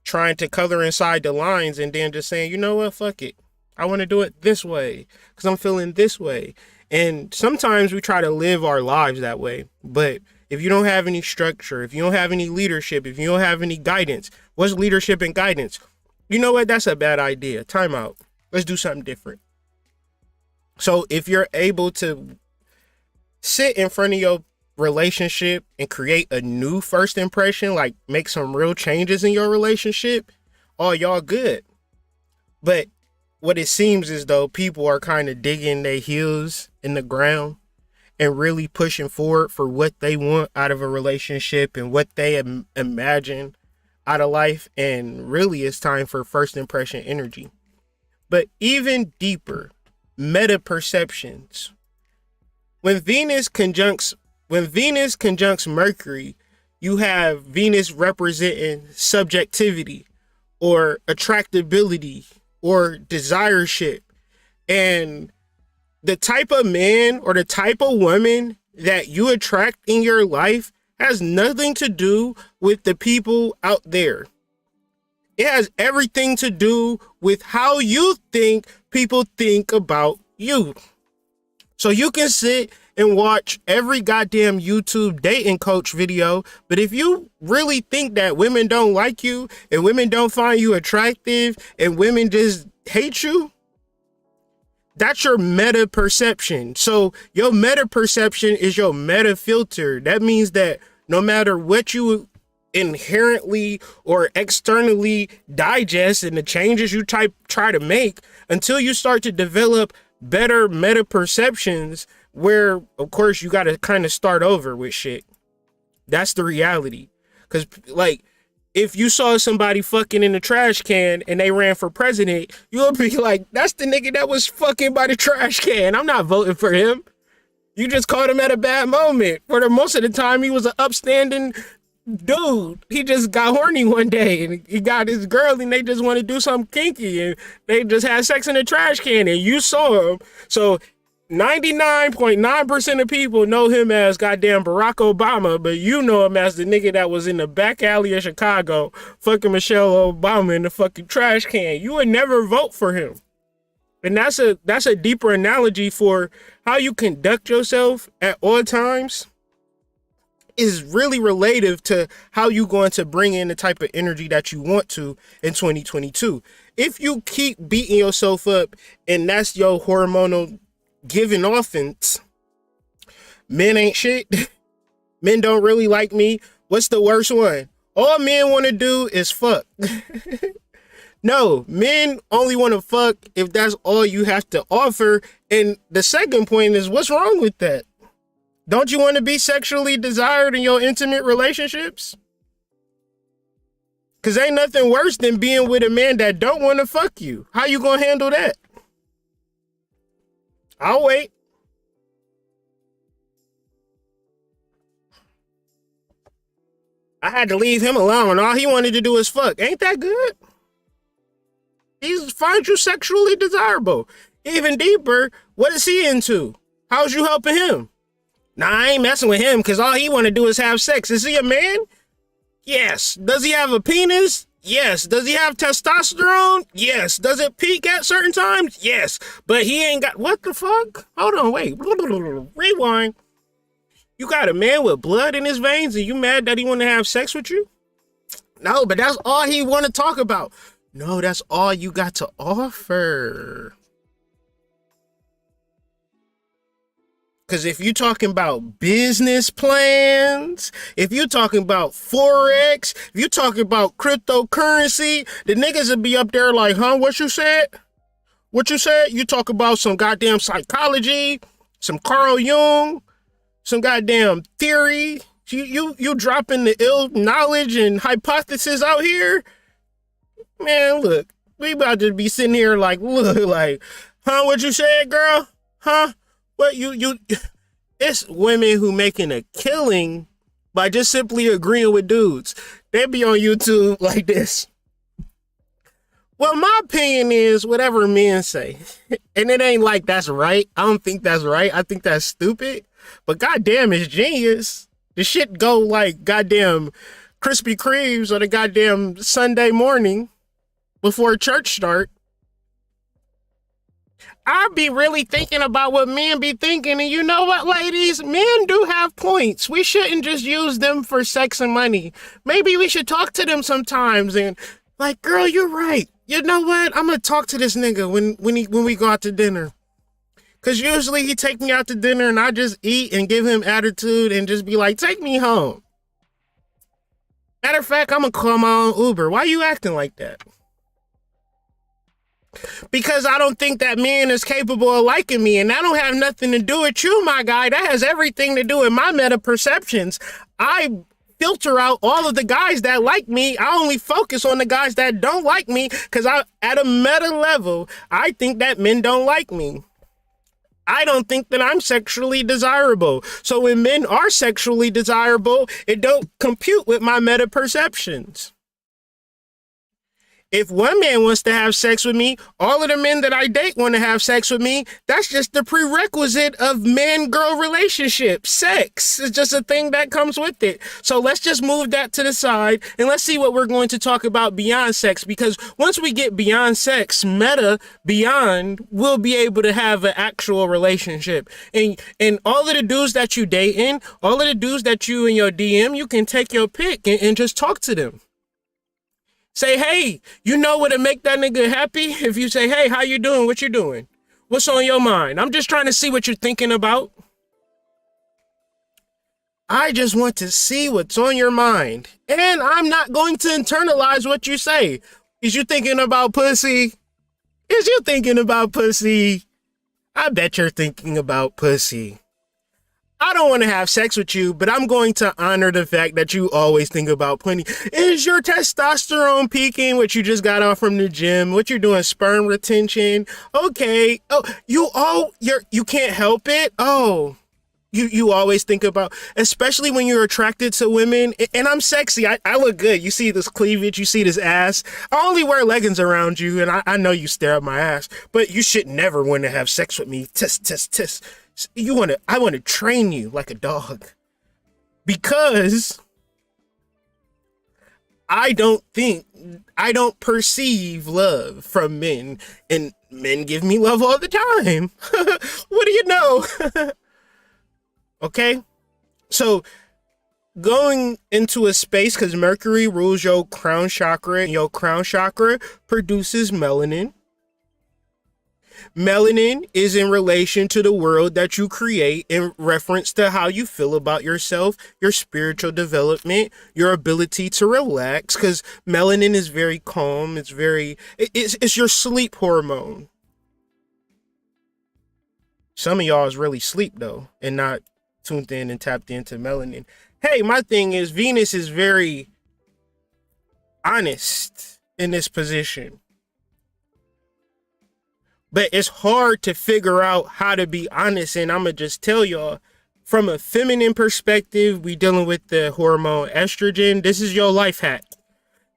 trying to color inside the lines and then just saying, you know what, fuck it. I want to do it this way because I'm feeling this way. And sometimes we try to live our lives that way. But if you don't have any structure, if you don't have any leadership, if you don't have any guidance, what's leadership and guidance? You know what? That's a bad idea. Time out. Let's do something different. So if you're able to sit in front of your relationship and create a new first impression, like make some real changes in your relationship, all y'all good. But what it seems is though people are kind of digging their heels in the ground and really pushing forward for what they want out of a relationship and what they imagine out of life. And really it's time for first impression energy. But even deeper, meta perceptions. When Venus conjuncts Mercury, you have Venus representing subjectivity or attractability or desireship. And the type of man or the type of woman that you attract in your life has nothing to do with the people out there. It has everything to do with how you think people think about you. So you can sit and watch every goddamn YouTube dating coach video, but if you really think that women don't like you and women don't find you attractive and women just hate you, that's your meta perception. So your meta perception is your meta filter. That means that no matter what you inherently or externally digest and the changes you try to make, until you start to develop better meta perceptions, where of course you got to kind of start over with shit. That's the reality. Because like, if you saw somebody fucking in the trash can and they ran for president, you'll be like, that's the nigga that was fucking by the trash can. I'm not voting for him. You just caught him at a bad moment. For the most of the time, he was an upstanding dude. He just got horny one day and he got his girl and they just want to do something kinky and they just had sex in the trash can and you saw him. So 99.9% of people know him as goddamn Barack Obama, but you know him as the nigga that was in the back alley of Chicago fucking Michelle Obama in the fucking trash can. You would never vote for him. And that's a deeper analogy for how you conduct yourself at all times is really relative to how you're going to bring in the type of energy that you want to in 2022. If you keep beating yourself up and that's your hormonal giving offense, men ain't shit, men don't really like me, what's the worst one? All men want to do is fuck. No, men only want to fuck if that's all you have to offer. And the second point is, what's wrong with that? Don't you want to be sexually desired in your intimate relationships? Because ain't nothing worse than being with a man that don't want to fuck you. How you gonna handle that? I'll wait. I had to leave him alone. All he wanted to do is fuck. Ain't that good? He finds you sexually desirable. Even deeper, what is he into? How's you helping him? Nah, I ain't messing with him because all he want to do is have sex. Is he a man? Yes. Does he have a penis? Yes. Does he have testosterone? Yes. Does it peak at certain times? Yes. But he ain't got... What the fuck? Hold on, wait. Rewind. You got a man with blood in his veins and you mad that he want to have sex with you? No, but that's all he want to talk about. No, that's all you got to offer. Because if you're talking about business plans, if you're talking about Forex, if you're talking about cryptocurrency, the niggas will be up there like, huh, what you said? What you said? You talk about some goddamn psychology, some Carl Jung, some goddamn theory. You dropping the ill knowledge and hypothesis out here? Man, look, we about to be sitting here like, look, like, huh, what you said, girl? Huh? What it's women who making a killing by just simply agreeing with dudes. They be on YouTube like this. Well, my opinion is whatever men say. And it ain't like that's right. I don't think that's right. I think that's stupid. But goddamn, it's genius. The shit go like goddamn Krispy Kremes on a goddamn Sunday morning before church start. I be really thinking about what men be thinking, and you know what, ladies? Men do have points. We shouldn't just use them for sex and money. Maybe we should talk to them sometimes and like, girl, you're right. You know what? I'm gonna talk to this nigga when we go out to dinner. Cause usually he take me out to dinner and I just eat and give him attitude and just be like, take me home. Matter of fact, I'm gonna call my own Uber. Why you acting like that? Because I don't think that man is capable of liking me, and that don't have nothing to do with you, my guy. That has everything to do with my meta perceptions. I filter out all of the guys that like me. I only focus on the guys that don't like me because at a meta level, I think that men don't like me. I don't think that I'm sexually desirable. So when men are sexually desirable, it don't compute with my meta perceptions. If one man wants to have sex with me, all of the men that I date want to have sex with me. That's just the prerequisite of man-girl relationship. Sex is just a thing that comes with it. So let's just move that to the side and let's see what we're going to talk about beyond sex, because once we get beyond sex, beyond, we'll be able to have an actual relationship. And all of the dudes that you dating, all of the dudes that you in your DM, you can take your pick and just talk to them. Say, hey, you know what'll make that nigga happy? If you say, hey, how you doing? What you doing? What's on your mind? I'm just trying to see what you're thinking about. I just want to see what's on your mind. And I'm not going to internalize what you say. Is you thinking about pussy? Is you thinking about pussy? I bet you're thinking about pussy. I don't want to have sex with you, but I'm going to honor the fact that you always think about plenty. Is your testosterone peaking? What you just got off from the gym? What you're doing? Sperm retention? Okay. Oh, you can't help it. Oh, you always think about, especially when you're attracted to women. And I'm sexy. I look good. You see this cleavage. You see this ass. I only wear leggings around you, and I know you stare at my ass. But you should never want to have sex with me. Tisk. I want to train you like a dog, because I don't perceive love from men, and men give me love all the time. What do you know? Okay. So going into a space, because Mercury rules your crown chakra, and your crown chakra produces melanin. Melanin is in relation to the world that you create in reference to how you feel about yourself, your spiritual development, your ability to relax, because melanin is very calm. It's your sleep hormone. Some of y'all is really sleep though and not tuned in and tapped into melanin. Hey, my thing is Venus is very honest in this position. But it's hard to figure out how to be honest. And I'm going to just tell y'all, from a feminine perspective, we dealing with the hormone estrogen. This is your life hack.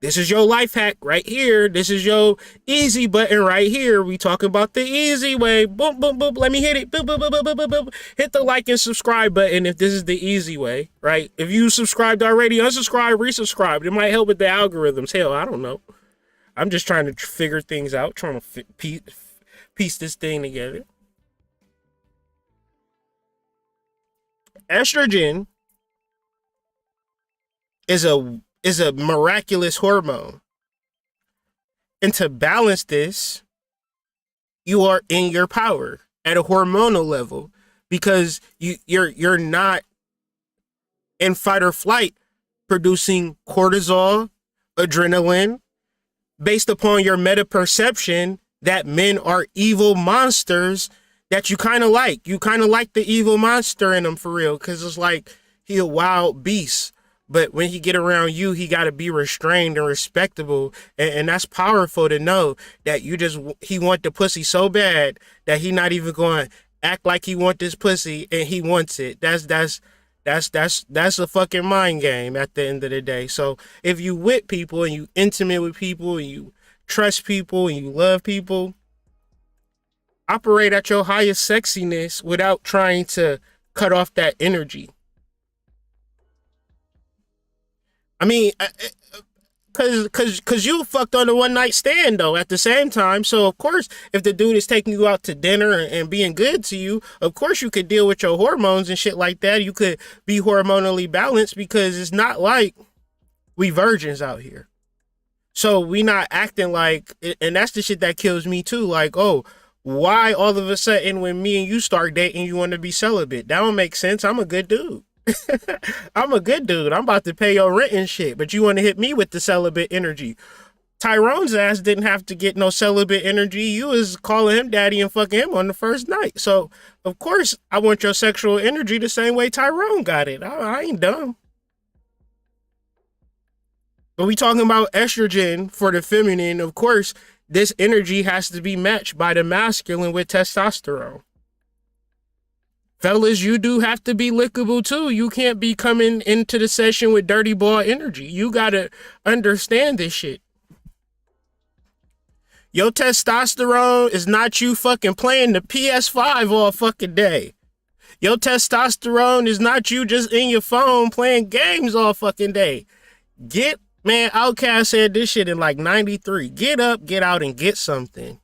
This is your life hack right here. This is your easy button right here. We talking about the easy way. Boom, boom, boom. Let me hit it. Boom, boom, boom, boom, boom, boom, boom. Hit the like and subscribe button if this is the easy way, right? If you subscribed already, unsubscribe, resubscribe. It might help with the algorithms. Hell, I don't know. I'm just trying to figure things out, trying to piece this thing together. Estrogen is a miraculous hormone. And to balance this, you are in your power at a hormonal level, because you're not in fight or flight producing cortisol, adrenaline, based upon your meta perception that men are evil monsters that you kind of like. You kind of like the evil monster in them for real, because it's like he a wild beast. But when he get around you, he got to be restrained and respectable. And that's powerful to know that he want the pussy so bad that he not even going to act like he want this pussy, and he wants it. That's a fucking mind game at the end of the day. So if you with people and you intimate with people and you trust people and you love people, operate at your highest sexiness without trying to cut off that energy. I mean, cause you fucked on a one night stand though at the same time. So of course, if the dude is taking you out to dinner and being good to you, of course you could deal with your hormones and shit like that. You could be hormonally balanced, because it's not like we virgins out here. So we not acting like, and that's the shit that kills me too. Like, oh, why all of a sudden when me and you start dating, you want to be celibate? That don't make sense. I'm a good dude. I'm a good dude. I'm about to pay your rent and shit, but you want to hit me with the celibate energy. Tyrone's ass didn't have to get no celibate energy. You was calling him daddy and fucking him on the first night. So of course I want your sexual energy the same way Tyrone got it. I ain't dumb. But we talking about estrogen for the feminine. Of course, this energy has to be matched by the masculine with testosterone. Fellas, you do have to be lickable too. You can't be coming into the session with dirty ball energy. You gotta understand this shit. Your testosterone is not you fucking playing the PS5 all fucking day. Your testosterone is not you just in your phone playing games all fucking day. Man, Outkast said this shit in like 93. Get up, get out, and get something.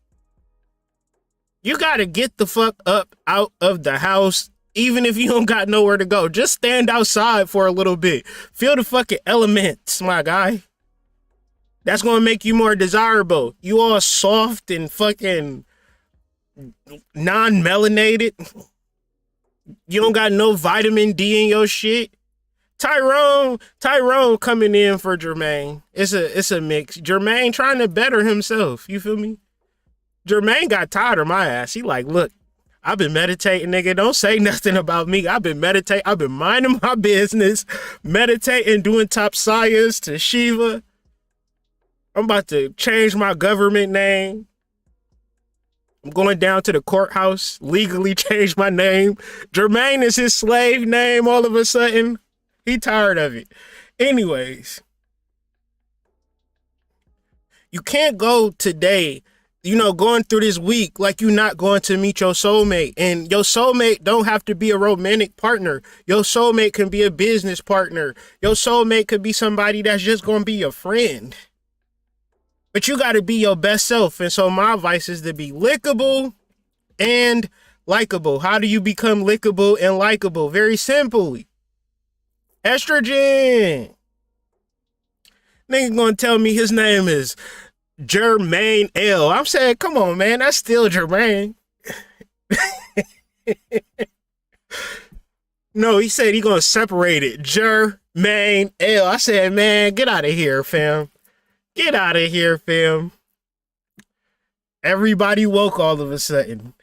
You gotta get the fuck up out of the house, even if you don't got nowhere to go. Just stand outside for a little bit. Feel the fucking elements, my guy. That's gonna make you more desirable. You all soft and fucking non-melanated. You don't got no vitamin D in your shit. Tyrone coming in for Jermaine. It's a mix. Jermaine trying to better himself. You feel me? Jermaine got tired of my ass. He like, look, I've been meditating, nigga. Don't say nothing about me. I've been meditating. I've been minding my business, meditating, doing top science to Shiva. I'm about to change my government name. I'm going down to the courthouse, legally change my name. Jermaine is his slave name all of a sudden. He tired of it. Anyways, you can't go today, going through this week like you're not going to meet your soulmate. And your soulmate don't have to be a romantic partner. Your soulmate can be a business partner. Your soulmate could be somebody that's just going to be your friend. But you got to be your best self. And so my advice is to be lickable and likable. How do you become lickable and likable? Very simply. Estrogen. Nigga gonna tell me his name is Jermaine L. I'm saying, come on, man. That's still Jermaine. No, he said he gonna separate it. Jermaine L. I said, man, get out of here, fam. Get out of here, fam. Everybody woke all of a sudden.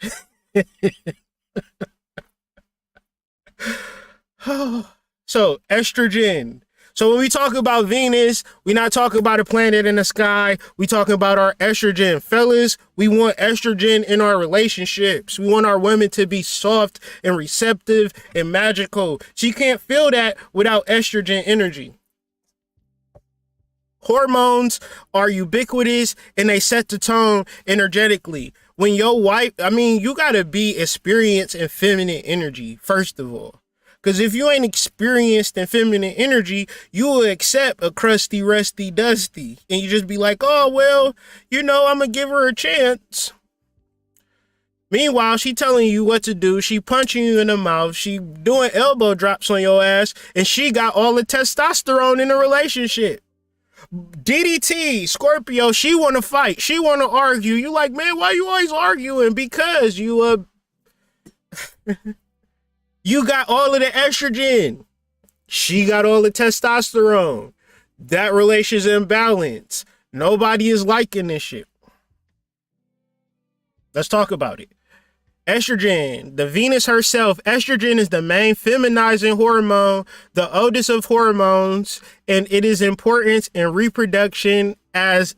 So, estrogen. So when we talk about Venus, we're not talking about a planet in the sky. We talking about our estrogen. Fellas, we want estrogen in our relationships. We want our women to be soft and receptive and magical. She can't feel that without estrogen energy. Hormones are ubiquitous and they set the tone energetically. When your wife, you gotta be experienced in feminine energy, first of all. Because if you ain't experienced in feminine energy, you will accept a crusty, rusty, dusty. And you just be like, oh, well, I'm going to give her a chance. Meanwhile, she telling you what to do. She punching you in the mouth. She doing elbow drops on your ass. And she got all the testosterone in the relationship. DDT, Scorpio, she want to fight. She want to argue. You like, man, why you always arguing? Because you you got all of the estrogen. She got all the testosterone. That relation's in balance. Nobody is liking this shit. Let's talk about it. Estrogen, the Venus herself. Estrogen is the main feminizing hormone, the oldest of hormones, and it is important in reproduction as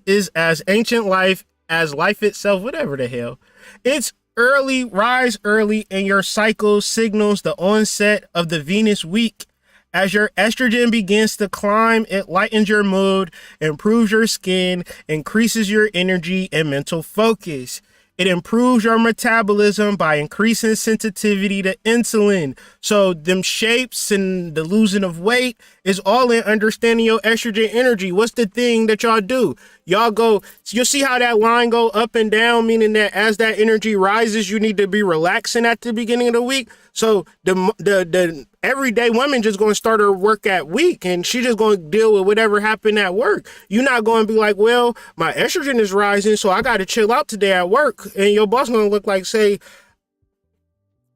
ancient life, as life itself, whatever the hell. It's rise early, and your cycle signals the onset of the Venus week. As your estrogen begins to climb, it lightens your mood, improves your skin, increases your energy and mental focus. It improves your metabolism by increasing sensitivity to insulin. So them shapes and the losing of weight is all in understanding your estrogen energy. What's the thing that y'all do? You'll see how that line go up and down, meaning that as that energy rises, you need to be relaxing at the beginning of the week. So the everyday woman just going to start her work at week, and she just going to deal with whatever happened at work. You're not going to be like, well, my estrogen is rising, so I got to chill out today at work. And your boss going to look like, say,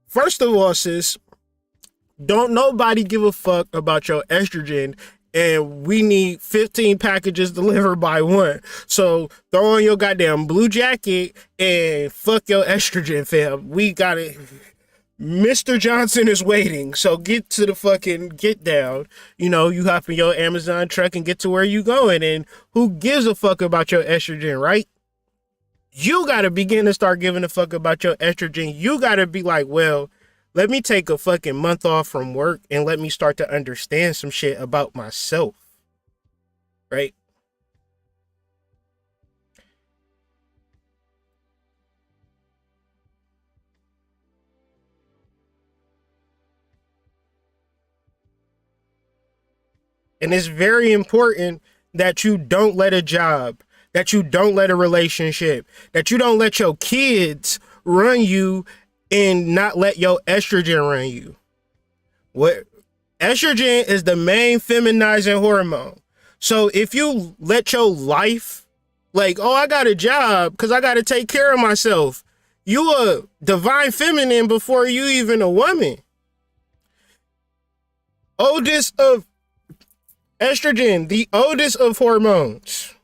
first of all, sis, don't nobody give a fuck about your estrogen, and we need 15 packages delivered by 1. So throw on your goddamn blue jacket and fuck your estrogen, fam. We got it. Mr. Johnson is waiting, so get down. You hop in your Amazon truck and get to where you going, and who gives a fuck about your estrogen, right? You got to begin to start giving a fuck about your estrogen. You got to be like, well, let me take a fucking month off from work and let me start to understand some shit about myself, right? And it's very important that you don't let a job, that you don't let a relationship, that you don't let your kids run you and not let your estrogen run you. What estrogen is the main feminizing hormone. So if you let your life, like, oh, I got a job because I got to take care of myself. You a divine feminine before you even a woman. Oldest of estrogen, the oldest of hormones.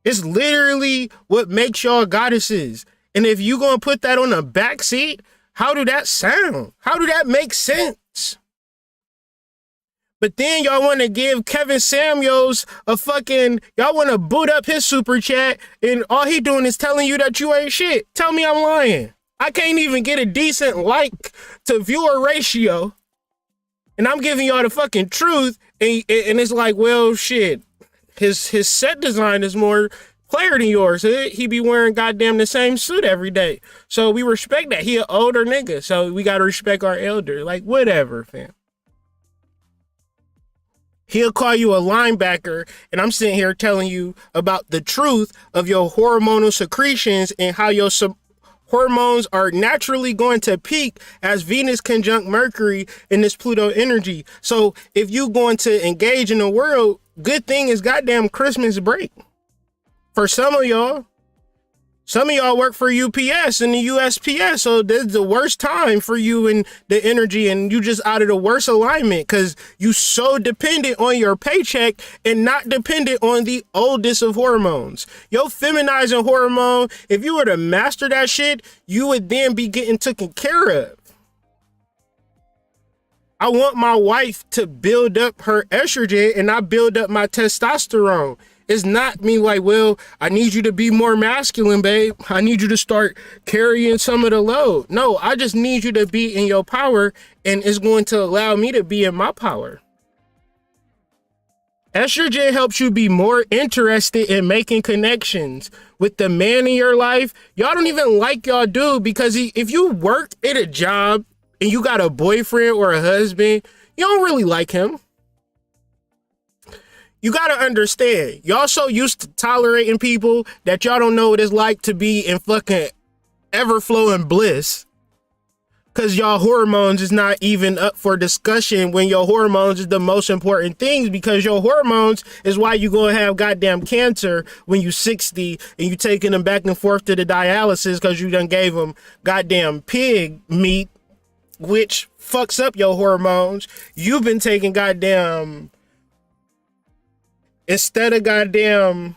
It's literally what makes y'all goddesses. And if you gonna put that on the back seat, how do that sound? How do that make sense? But then y'all want to give Kevin Samuels a fucking, y'all want to boot up his super chat and all he doing is telling you that you ain't shit. Tell me I'm lying. I can't even get a decent like to viewer ratio. And I'm giving y'all the fucking truth. And it's like, well, shit. His set design is more player than yours. He be wearing goddamn the same suit every day. So we respect that. He an older nigga. So we got to respect our elder. Like, whatever, fam. He'll call you a linebacker, and I'm sitting here telling you about the truth of your hormonal secretions and how your hormones are naturally going to peak as Venus conjunct Mercury in this Pluto energy. So if you going to engage in the world, good thing is goddamn Christmas break. For some of y'all work for UPS and the USPS, so this is the worst time for you and the energy, and you just out of the worst alignment because you so dependent on your paycheck and not dependent on the oldest of hormones. Your feminizing hormone, if you were to master that shit, you would then be getting taken care of. I want my wife to build up her estrogen and I build up my testosterone. It's not me like, well, I need you to be more masculine, babe. I need you to start carrying some of the load. No, I just need you to be in your power, and it's going to allow me to be in my power. Estrogen helps you be more interested in making connections with the man in your life. Y'all don't even like y'all dude because if you work at a job and you got a boyfriend or a husband, you don't really like him. You got to understand, y'all so used to tolerating people that y'all don't know what it's like to be in fucking ever-flowing bliss. Because y'all hormones is not even up for discussion when your hormones is the most important things, because your hormones is why you going to have goddamn cancer when you 60 and you taking them back and forth to the dialysis because you done gave them goddamn pig meat, which fucks up your hormones. You've been taking goddamn... Instead of goddamn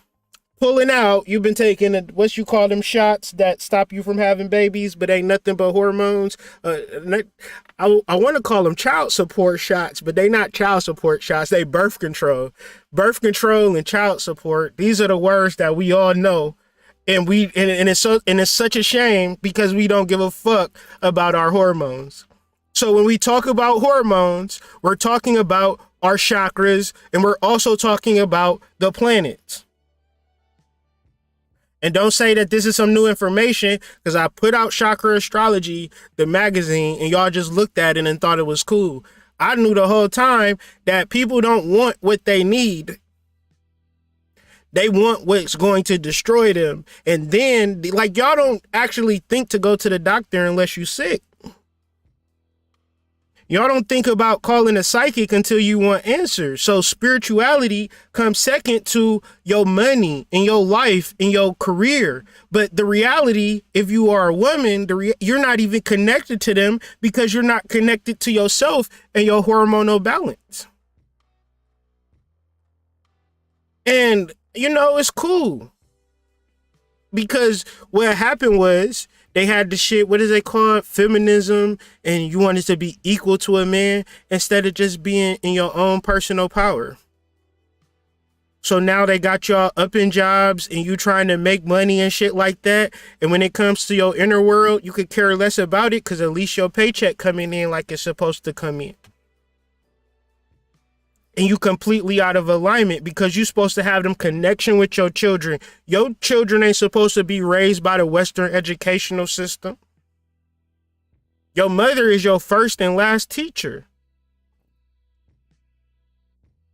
pulling out, you've been taking what you call them shots that stop you from having babies, but ain't nothing but hormones. I want to call them child support shots, but they not child support shots. They birth control. Birth control and child support. These are the words that we all know. And it's such a shame because we don't give a fuck about our hormones. So when we talk about hormones, we're talking about our chakras, and we're also talking about the planets. And don't say that this is some new information, because I put out Chakra Astrology, the magazine, and y'all just looked at it and thought it was cool. I knew the whole time that people don't want what they need. They want what's going to destroy them. And then, like, y'all don't actually think to go to the doctor unless you're sick. Y'all don't think about calling a psychic until you want answers. So spirituality comes second to your money and your life and your career. But the reality, if you are a woman, you're not even connected to them because you're not connected to yourself and your hormonal balance. And, you know, it's cool. Because what happened was, they had the shit, what is it called? Feminism, and you wanted to be equal to a man instead of just being in your own personal power. So now they got y'all up in jobs and you trying to make money and shit like that. And when it comes to your inner world, you could care less about it because at least your paycheck coming in like it's supposed to come in. And you completely out of alignment because you're supposed to have them connection with your children. Your children ain't supposed to be raised by the Western educational system. Your mother is your first and last teacher.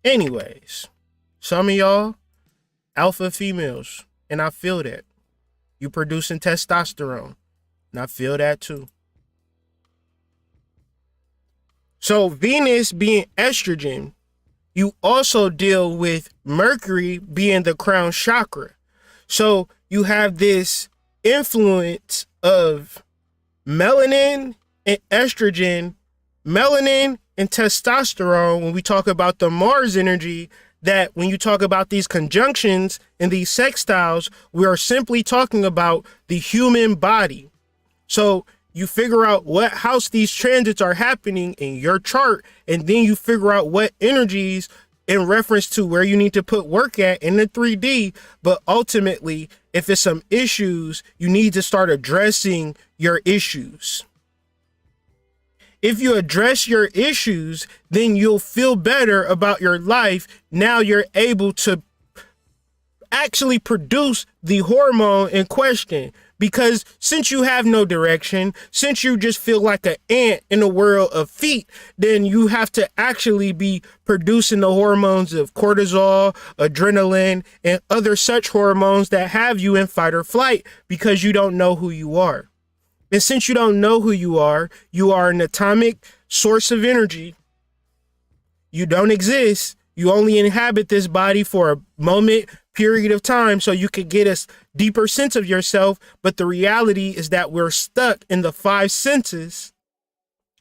Anyways, some of y'all alpha females, and I feel that. You producing testosterone, and I feel that too. So Venus being estrogen, you also deal with Mercury being the crown chakra. So you have this influence of melanin and estrogen, melanin and testosterone when we talk about the Mars energy, that when you talk about these conjunctions and these sextiles, we are simply talking about the human body. So you figure out what house these transits are happening in your chart, and then you figure out what energies in reference to where you need to put work at in the 3D. But ultimately, if it's some issues, you need to start addressing your issues. If you address your issues, then you'll feel better about your life. Now you're able to actually produce the hormone in question. Because since you have no direction, since you just feel like an ant in a world of feet, then you have to actually be producing the hormones of cortisol, adrenaline, and other such hormones that have you in fight or flight because you don't know who you are. And since you don't know who you are an atomic source of energy. You don't exist. You only inhabit this body for a moment, period of time, so you could get a deeper sense of yourself. But the reality is that we're stuck in the five senses,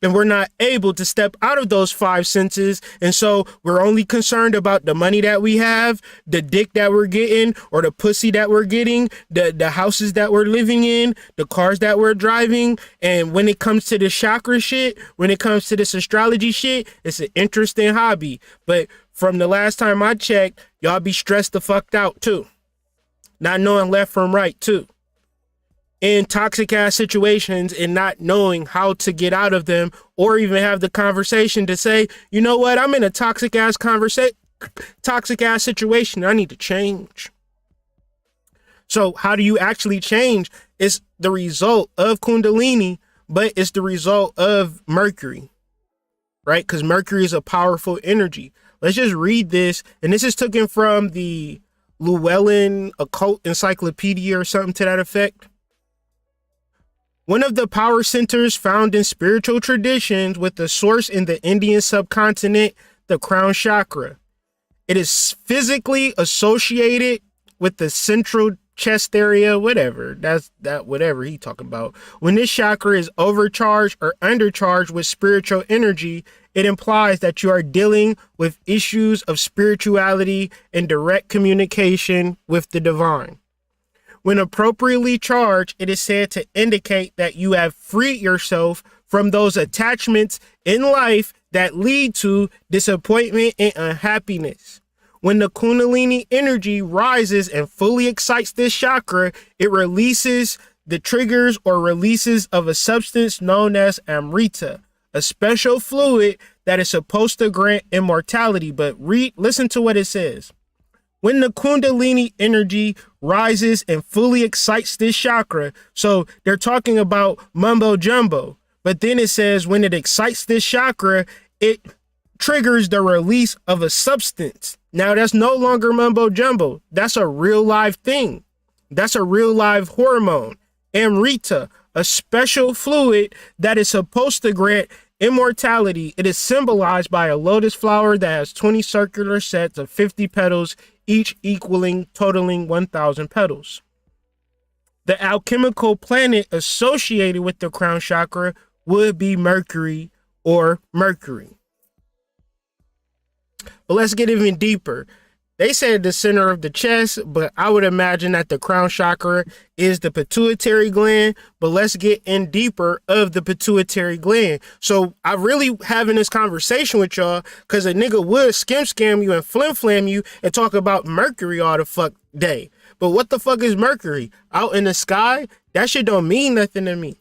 and we're not able to step out of those five senses. And so we're only concerned about the money that we have, the dick that we're getting, or the pussy that we're getting, the houses that we're living in, the cars that we're driving. And when it comes to the chakra shit, when it comes to this astrology shit, it's an interesting hobby. But from the last time I checked, y'all be stressed the fuck out too. Not knowing left from right too. In toxic ass situations and not knowing how to get out of them, or even have the conversation to say, you know what, I'm in a toxic ass situation. I need to change. So how do you actually change? It's the result of Kundalini, but it's the result of Mercury, right? Because Mercury is a powerful energy. Let's just read this. And this is taken from the Llewellyn Occult Encyclopedia or something to that effect. One of the power centers found in spiritual traditions with the source in the Indian subcontinent, the crown chakra. It is physically associated with the central chest area, whatever he talking about. When this chakra is overcharged or undercharged with spiritual energy, it implies that you are dealing with issues of spirituality and direct communication with the divine. When appropriately charged, it is said to indicate that you have freed yourself from those attachments in life that lead to disappointment and unhappiness. When the Kundalini energy rises and fully excites this chakra, it releases the triggers or releases of a substance known as Amrita, a special fluid that is supposed to grant immortality. But listen to what it says. When the Kundalini energy rises and fully excites this chakra, so they're talking about mumbo jumbo, but then it says when it excites this chakra, it triggers the release of a substance. Now that's no longer mumbo jumbo. That's a real live thing. That's a real live hormone. Amrita, a special fluid that is supposed to grant immortality. It is symbolized by a lotus flower that has 20 circular sets of 50 petals, each totaling 1,000 petals. The alchemical planet associated with the crown chakra would be Mercury or Mercury. But let's get even deeper. They said the center of the chest, but I would imagine that the crown chakra is the pituitary gland. But let's get in deeper of the pituitary gland. So I'm really having this conversation with y'all because a nigga would scam you and flim you and talk about Mercury all the fuck day. But what the fuck is Mercury? Out in the sky? That shit don't mean nothing to me.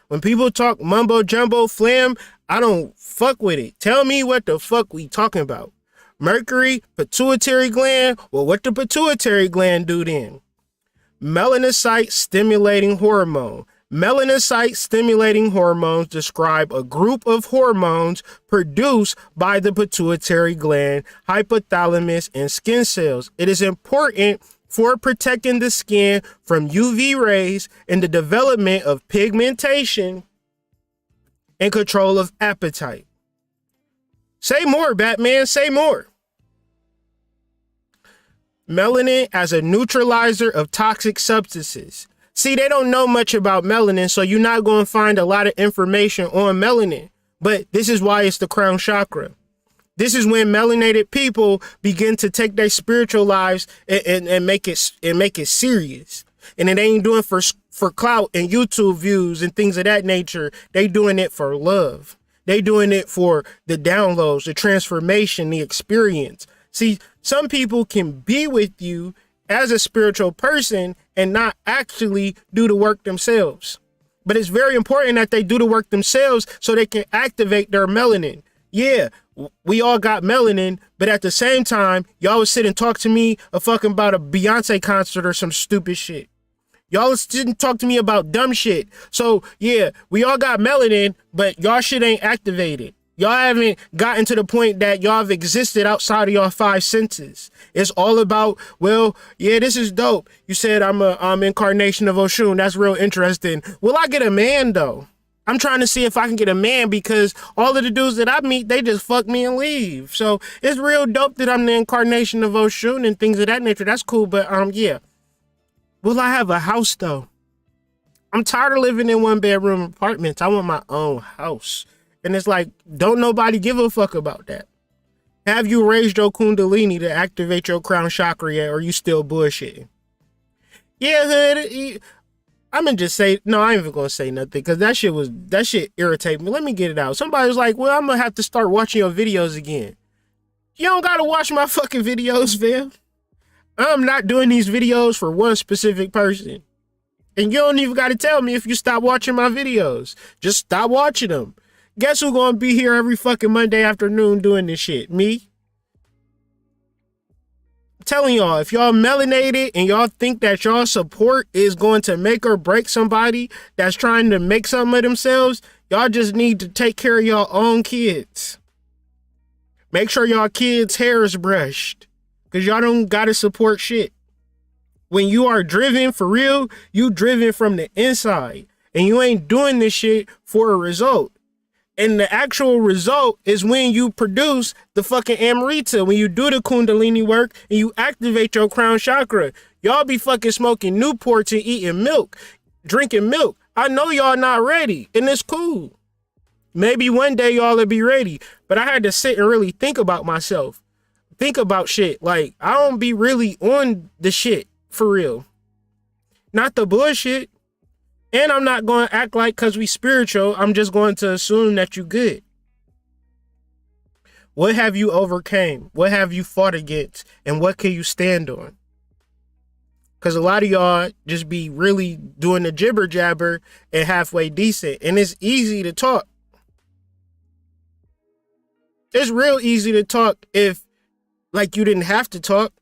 When people talk mumbo jumbo flam, I don't fuck with it. Tell me what the fuck we talking about. Mercury, pituitary gland. Well, what the pituitary gland do then? Melanocyte stimulating hormone. Melanocyte-stimulating hormones describe a group of hormones produced by the pituitary gland, hypothalamus, and skin cells. It is important for protecting the skin from UV rays and the development of pigmentation and control of appetite. Say more, Batman, say more. Melanin as a neutralizer of toxic substances. See, they don't know much about melanin, so you're not going to find a lot of information on melanin. But this is why it's the crown chakra. This is when melanated people begin to take their spiritual lives and make it serious. And it ain't doing for clout and YouTube views and things of that nature. They doing it for love. They doing it for the downloads, the transformation, the experience. See, some people can be with you as a spiritual person and not actually do the work themselves. But it's very important that they do the work themselves so they can activate their melanin. Yeah, we all got melanin, but at the same time, y'all would sit and talk to me about a Beyonce concert or some stupid shit. Y'all didn't talk to me about dumb shit. So yeah, we all got melanin, but y'all shit ain't activated. Y'all haven't gotten to the point that y'all have existed outside of your five senses. It's all about, well, yeah, this is dope. You said I'm incarnation of Oshun. That's real interesting. Will I get a man though? I'm trying to see if I can get a man because all of the dudes that I meet, they just fuck me and leave. So it's real dope that I'm the incarnation of Oshun and things of that nature. That's cool. But yeah. Will I have a house though? I'm tired of living in 1-bedroom apartments. I want my own house. And it's like, don't nobody give a fuck about that. Have you raised your kundalini to activate your crown chakra yet, or are you still bullshitting? Yeah, hood. I'm gonna just say, no, I ain't even gonna say nothing because that shit irritated me. Let me get it out. Somebody was like, well, I'm gonna have to start watching your videos again. You don't gotta watch my fucking videos, fam. I'm not doing these videos for one specific person. And you don't even gotta tell me if you stop watching my videos. Just stop watching them. Guess who's gonna be here every fucking Monday afternoon doing this shit? Me. I'm telling y'all, if y'all melanated and y'all think that y'all support is going to make or break somebody that's trying to make something of themselves, y'all just need to take care of y'all own kids. Make sure y'all kids' hair is brushed. Cause y'all don't gotta support shit. When you are driven for real, you driven from the inside. And you ain't doing this shit for a result. And the actual result is when you produce the fucking Amrita, when you do the Kundalini work and you activate your crown chakra. Y'all be fucking smoking Newports and eating milk, drinking milk. I know y'all not ready, and it's cool. Maybe one day y'all will be ready, but I had to sit and really think about myself. Think about shit. Like, I don't be really on the shit for real. Not the bullshit. And I'm not going to act like because we spiritual, I'm just going to assume that you good. What have you overcame? What have you fought against? And what can you stand on? Because a lot of y'all just be really doing the jibber jabber and halfway decent. And it's easy to talk. It's real easy to talk if like you didn't have to talk.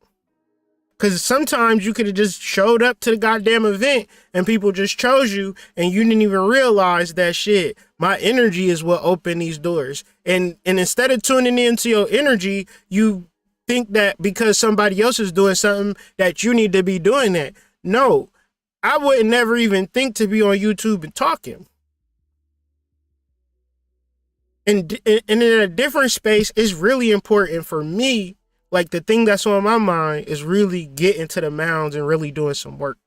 Because sometimes you could have just showed up to the goddamn event and people just chose you and you didn't even realize that shit. My energy is what opened these doors. And instead of tuning into your energy, you think that because somebody else is doing something that you need to be doing that. No, I would never even think to be on YouTube and talking. And in a different space, it's really important for me. Like, the thing that's on my mind is really getting to the mounds and really doing some work.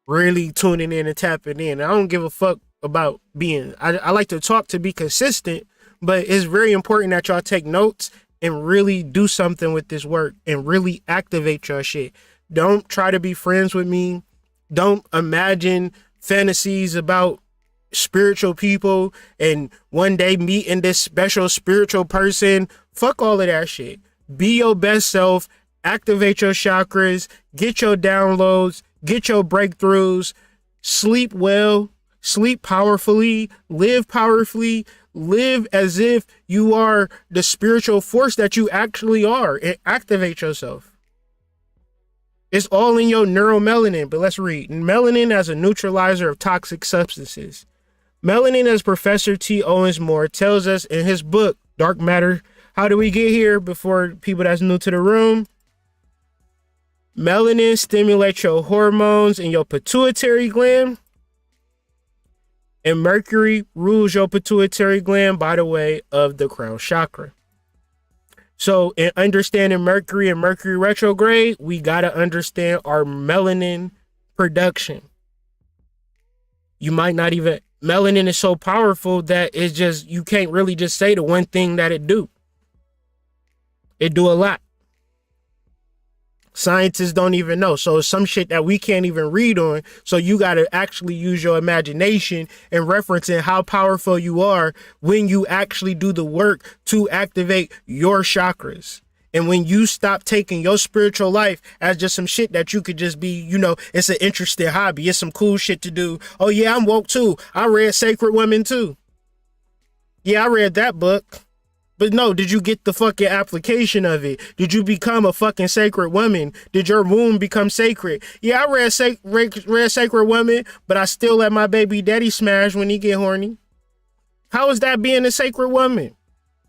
Really tuning in and tapping in. I don't give a fuck about I like to talk to be consistent, but it's very important that y'all take notes and really do something with this work and really activate your shit. Don't try to be friends with me. Don't imagine fantasies about spiritual people and one day meeting this special spiritual person. Fuck all of that shit. Be your best self, activate your chakras, get your downloads, get your breakthroughs, sleep well, sleep powerfully, live as if you are the spiritual force that you actually are, and activate yourself. It's all in your neuromelanin. But let's read. Melanin as a neutralizer of toxic substances. Melanin, as Professor T. Owens Moore tells us in his book, Dark Matter. How do we get here? Before people that's new to the room. Melanin stimulates your hormones in your pituitary gland. And Mercury rules your pituitary gland by the way of the crown chakra. So in understanding Mercury and Mercury retrograde, we got to understand our melanin production. You might not even, melanin is so powerful that it's just, you can't really just say the one thing that it do. It do a lot. Scientists don't even know. So it's some shit that we can't even read on. So you got to actually use your imagination and referencing how powerful you are when you actually do the work to activate your chakras. And when you stop taking your spiritual life as just some shit that you could just be, you know, it's an interesting hobby. It's some cool shit to do. Oh yeah, I'm woke too. I read Sacred Women too. Yeah, I read that book. But no, did you get the fucking application of it? Did you become a fucking sacred woman? Did your womb become sacred? Yeah, I read Sacred Woman, but I still let my baby daddy smash when he get horny. How is that being a sacred woman?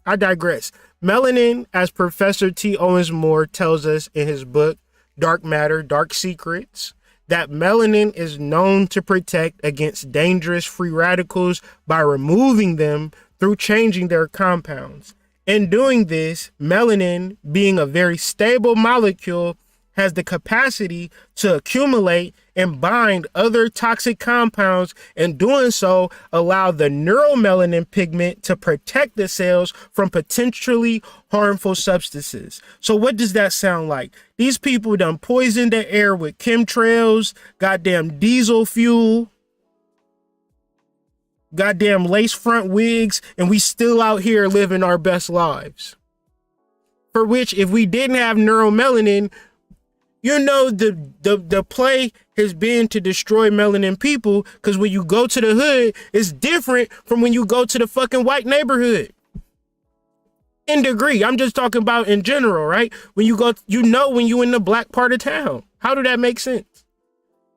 I digress. Melanin, as Professor T. Owens Moore tells us in his book, Dark Matter, Dark Secrets, that melanin is known to protect against dangerous free radicals by removing them through changing their compounds. In doing this, melanin, being a very stable molecule, has the capacity to accumulate and bind other toxic compounds, and doing so allow the neuromelanin pigment to protect the cells from potentially harmful substances. So what does that sound like? These people done poisoned the air with chemtrails, goddamn diesel fuel, goddamn lace front wigs, and we still out here living our best lives. For which, if we didn't have neuromelanin, you know, the play has been to destroy melanin people, because when you go to the hood, it's different from when you go to the fucking white neighborhood. In degree, I'm just talking about in general, right? When you go, you know, when you in the black part of town. How do that make sense?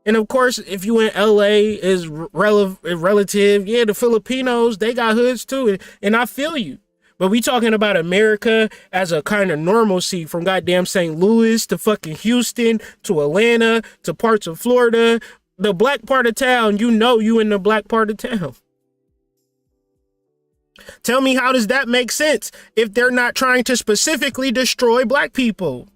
And of course, if you in LA is relative, yeah, the Filipinos, they got hoods too. And I feel you. But we talking about America as a kind of normalcy, from goddamn St. Louis to fucking Houston to Atlanta to parts of Florida. The black part of town, you know you in the black part of town. Tell me, how does that make sense if they're not trying to specifically destroy black people?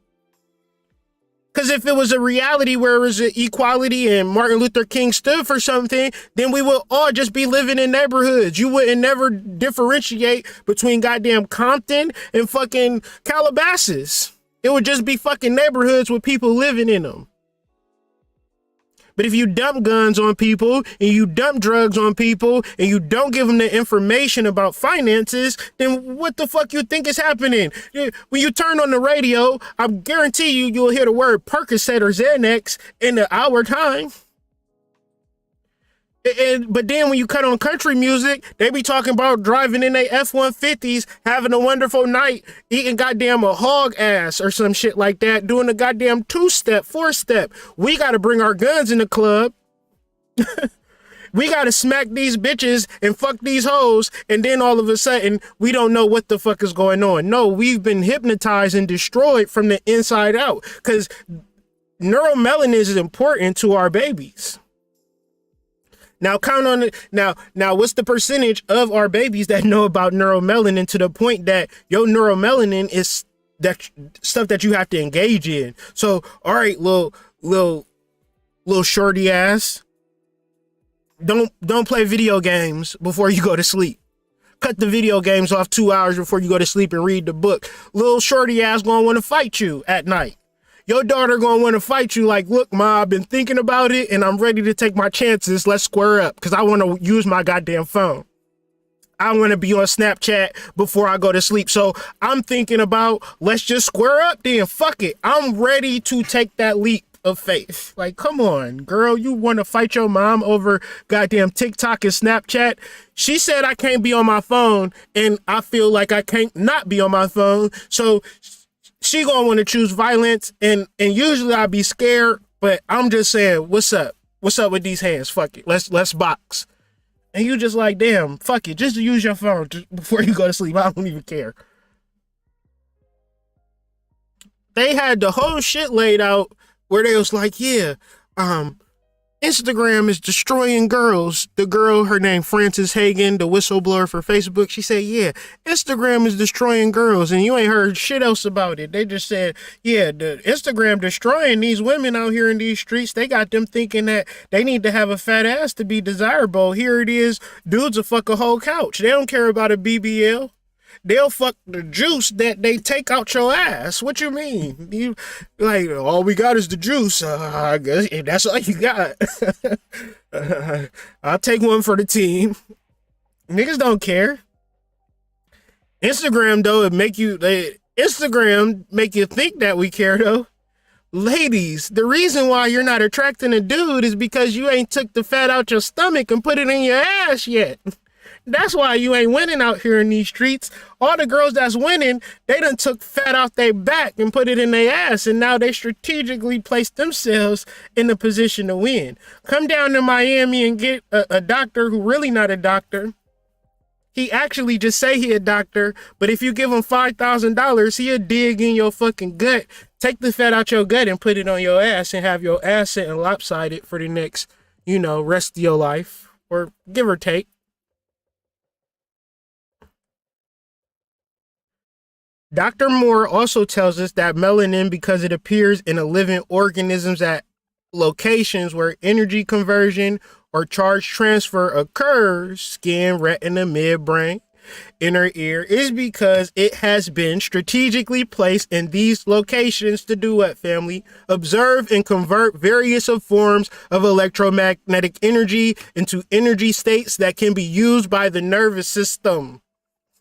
Because if it was a reality where it was equality and Martin Luther King stood for something, then we would all just be living in neighborhoods. You wouldn't never differentiate between goddamn Compton and fucking Calabasas. It would just be fucking neighborhoods with people living in them. But if you dump guns on people and you dump drugs on people and you don't give them the information about finances, then what the fuck you think is happening? When you turn on the radio, I guarantee you'll hear the word Percocet or Xanax in an hour time. But then when you cut on country music, they be talking about driving in their F-150s, having a wonderful night, eating goddamn a hog ass or some shit like that, doing a goddamn 2-step, 4-step. We got to bring our guns in the club. We got to smack these bitches and fuck these hoes. And then all of a sudden, we don't know what the fuck is going on. No, we've been hypnotized and destroyed from the inside out, because neuromelanin is important to our babies. Now count on it. Now what's the percentage of our babies that know about neuromelanin to the point that your neuromelanin is that stuff that you have to engage in? So, all right, little shorty ass, don't play video games before you go to sleep. Cut the video games off 2 hours before you go to sleep and read the book. Little shorty ass gonna want to fight you at night. Your daughter gonna want to fight you like, look, Ma, I've been thinking about it and I'm ready to take my chances. Let's square up, because I want to use my goddamn phone. I want to be on Snapchat before I go to sleep. So I'm thinking about, let's just square up then. Fuck it. I'm ready to take that leap of faith. Like, come on, girl, you want to fight your mom over goddamn TikTok and Snapchat? She said I can't be on my phone, and I feel like I can't not be on my phone. So she gonna want to choose violence, and usually I'd be scared, but I'm just saying, what's up with these hands? Fuck it, let's box. And you just like, damn, fuck it, just use your phone before you go to sleep. I don't even care. They had the whole shit laid out where they was like, yeah, Instagram is destroying girls. The girl, her name Frances Hagen, the whistleblower for Facebook, she said, yeah, Instagram is destroying girls, and you ain't heard shit else about it. They just said, yeah, the Instagram destroying these women out here in these streets. They got them thinking that they need to have a fat ass to be desirable. Here it is, dudes will fuck a whole couch. They don't care about a BBL. They'll fuck the juice that they take out your ass. What you mean? You like, all we got is the juice. I guess if that's all you got. I'll take one for the team. Niggas don't care. Instagram though, Instagram make you think that we care though. Ladies, the reason why you're not attracting a dude is because you ain't took the fat out your stomach and put it in your ass yet. That's why you ain't winning out here in these streets. All the girls that's winning, they done took fat out their back and put it in their ass, and now they strategically placed themselves in the position to win. Come down to Miami and get a doctor who really not a doctor. He actually just say he a doctor, but if you give him $5,000, he'll dig in your fucking gut, take the fat out your gut and put it on your ass and have your ass sitting lopsided for the next, rest of your life, or give or take. Dr. Moore also tells us that melanin, because it appears in a living organisms at locations where energy conversion or charge transfer occurs, skin, retina, midbrain, inner ear, is because it has been strategically placed in these locations to do what, family? Observe and convert various forms of electromagnetic energy into energy states that can be used by the nervous system.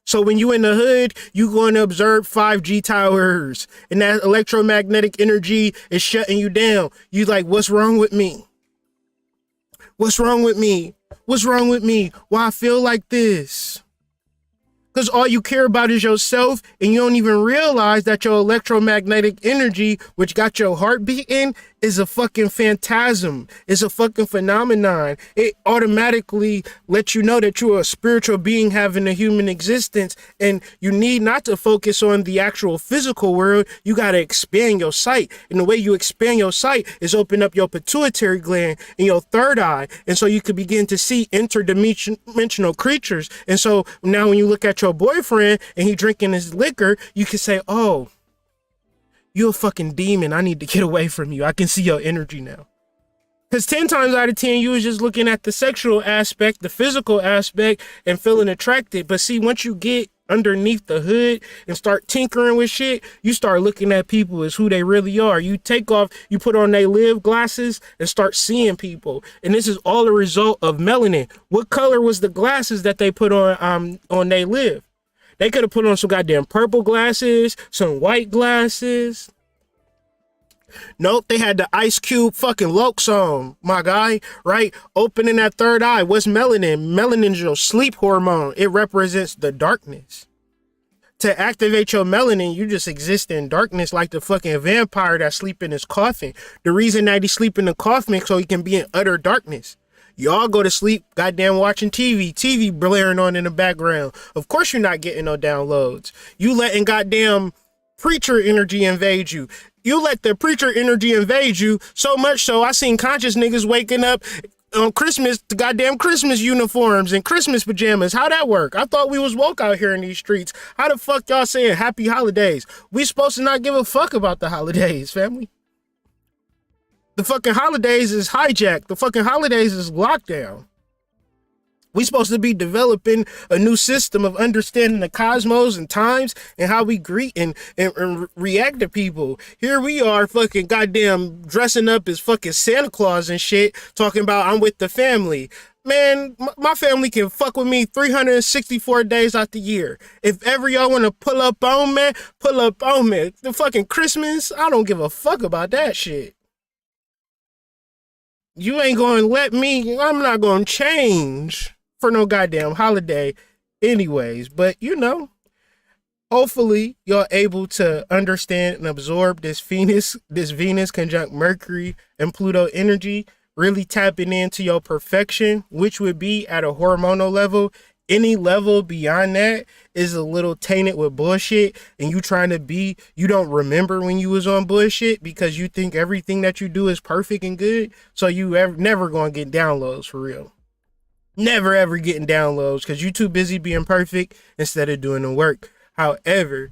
So when you in the hood, you going to observe 5G towers, and that electromagnetic energy is shutting you down. You like, what's wrong with me? What's wrong with me? What's wrong with me? Why I feel like this? Because all you care about is yourself, and you don't even realize that your electromagnetic energy, which got your heart beating, is a fucking phantasm. It's a fucking phenomenon. It automatically lets you know that you're a spiritual being having a human existence, and you need not to focus on the actual physical world. You got to expand your sight. And the way you expand your sight is open up your pituitary gland and your third eye. And so you could begin to see interdimensional creatures. And so now when you look at your boyfriend and he drinking his liquor, you can say, oh, you're a fucking demon. I need to get away from you. I can see your energy now. Because 10 times out of 10, you was just looking at the sexual aspect, the physical aspect, and feeling attracted. But see, once you get underneath the hood and start tinkering with shit, you start looking at people as who they really are. You take off, you put on they live glasses and start seeing people. And this is all a result of melanin. What color was the glasses that they put on they live? They could have put on some goddamn purple glasses, some white glasses. Nope, they had the Ice Cube fucking Lokes on, my guy, right? Opening that third eye. What's melanin? Melanin is your sleep hormone. It represents the darkness. To activate your melanin, you just exist in darkness like the fucking vampire that sleep in his coffin. The reason that he sleep in the coffin so he can be in utter darkness. Y'all go to sleep goddamn watching TV blaring on in the background. Of course you're not getting no downloads. You letting goddamn preacher energy invade you. You let the preacher energy invade you so much so I seen conscious niggas waking up on Christmas to goddamn Christmas uniforms and Christmas pajamas. How that work? I thought we was woke out here in these streets. How the fuck y'all saying happy holidays? We supposed to not give a fuck about the holidays, family. The fucking holidays is hijacked. The fucking holidays is lockdown. We supposed to be developing a new system of understanding the cosmos and times and how we greet and react to people. Here we are fucking goddamn dressing up as fucking Santa Claus and shit, talking about I'm with the family. Man, my family can fuck with me 364 days out the year. If ever y'all want to pull up on me, pull up on me. The fucking Christmas, I don't give a fuck about that shit. You ain't going to let me, I'm not going to change for no goddamn holiday anyways. But, hopefully you're able to understand and absorb this Venus conjunct Mercury and Pluto energy, really tapping into your perfection, which would be at a hormonal level. Any level beyond that is a little tainted with bullshit, and you don't remember when you was on bullshit because you think everything that you do is perfect and good. So you never gonna get downloads for real. Never ever getting downloads because you too busy being perfect instead of doing the work. However,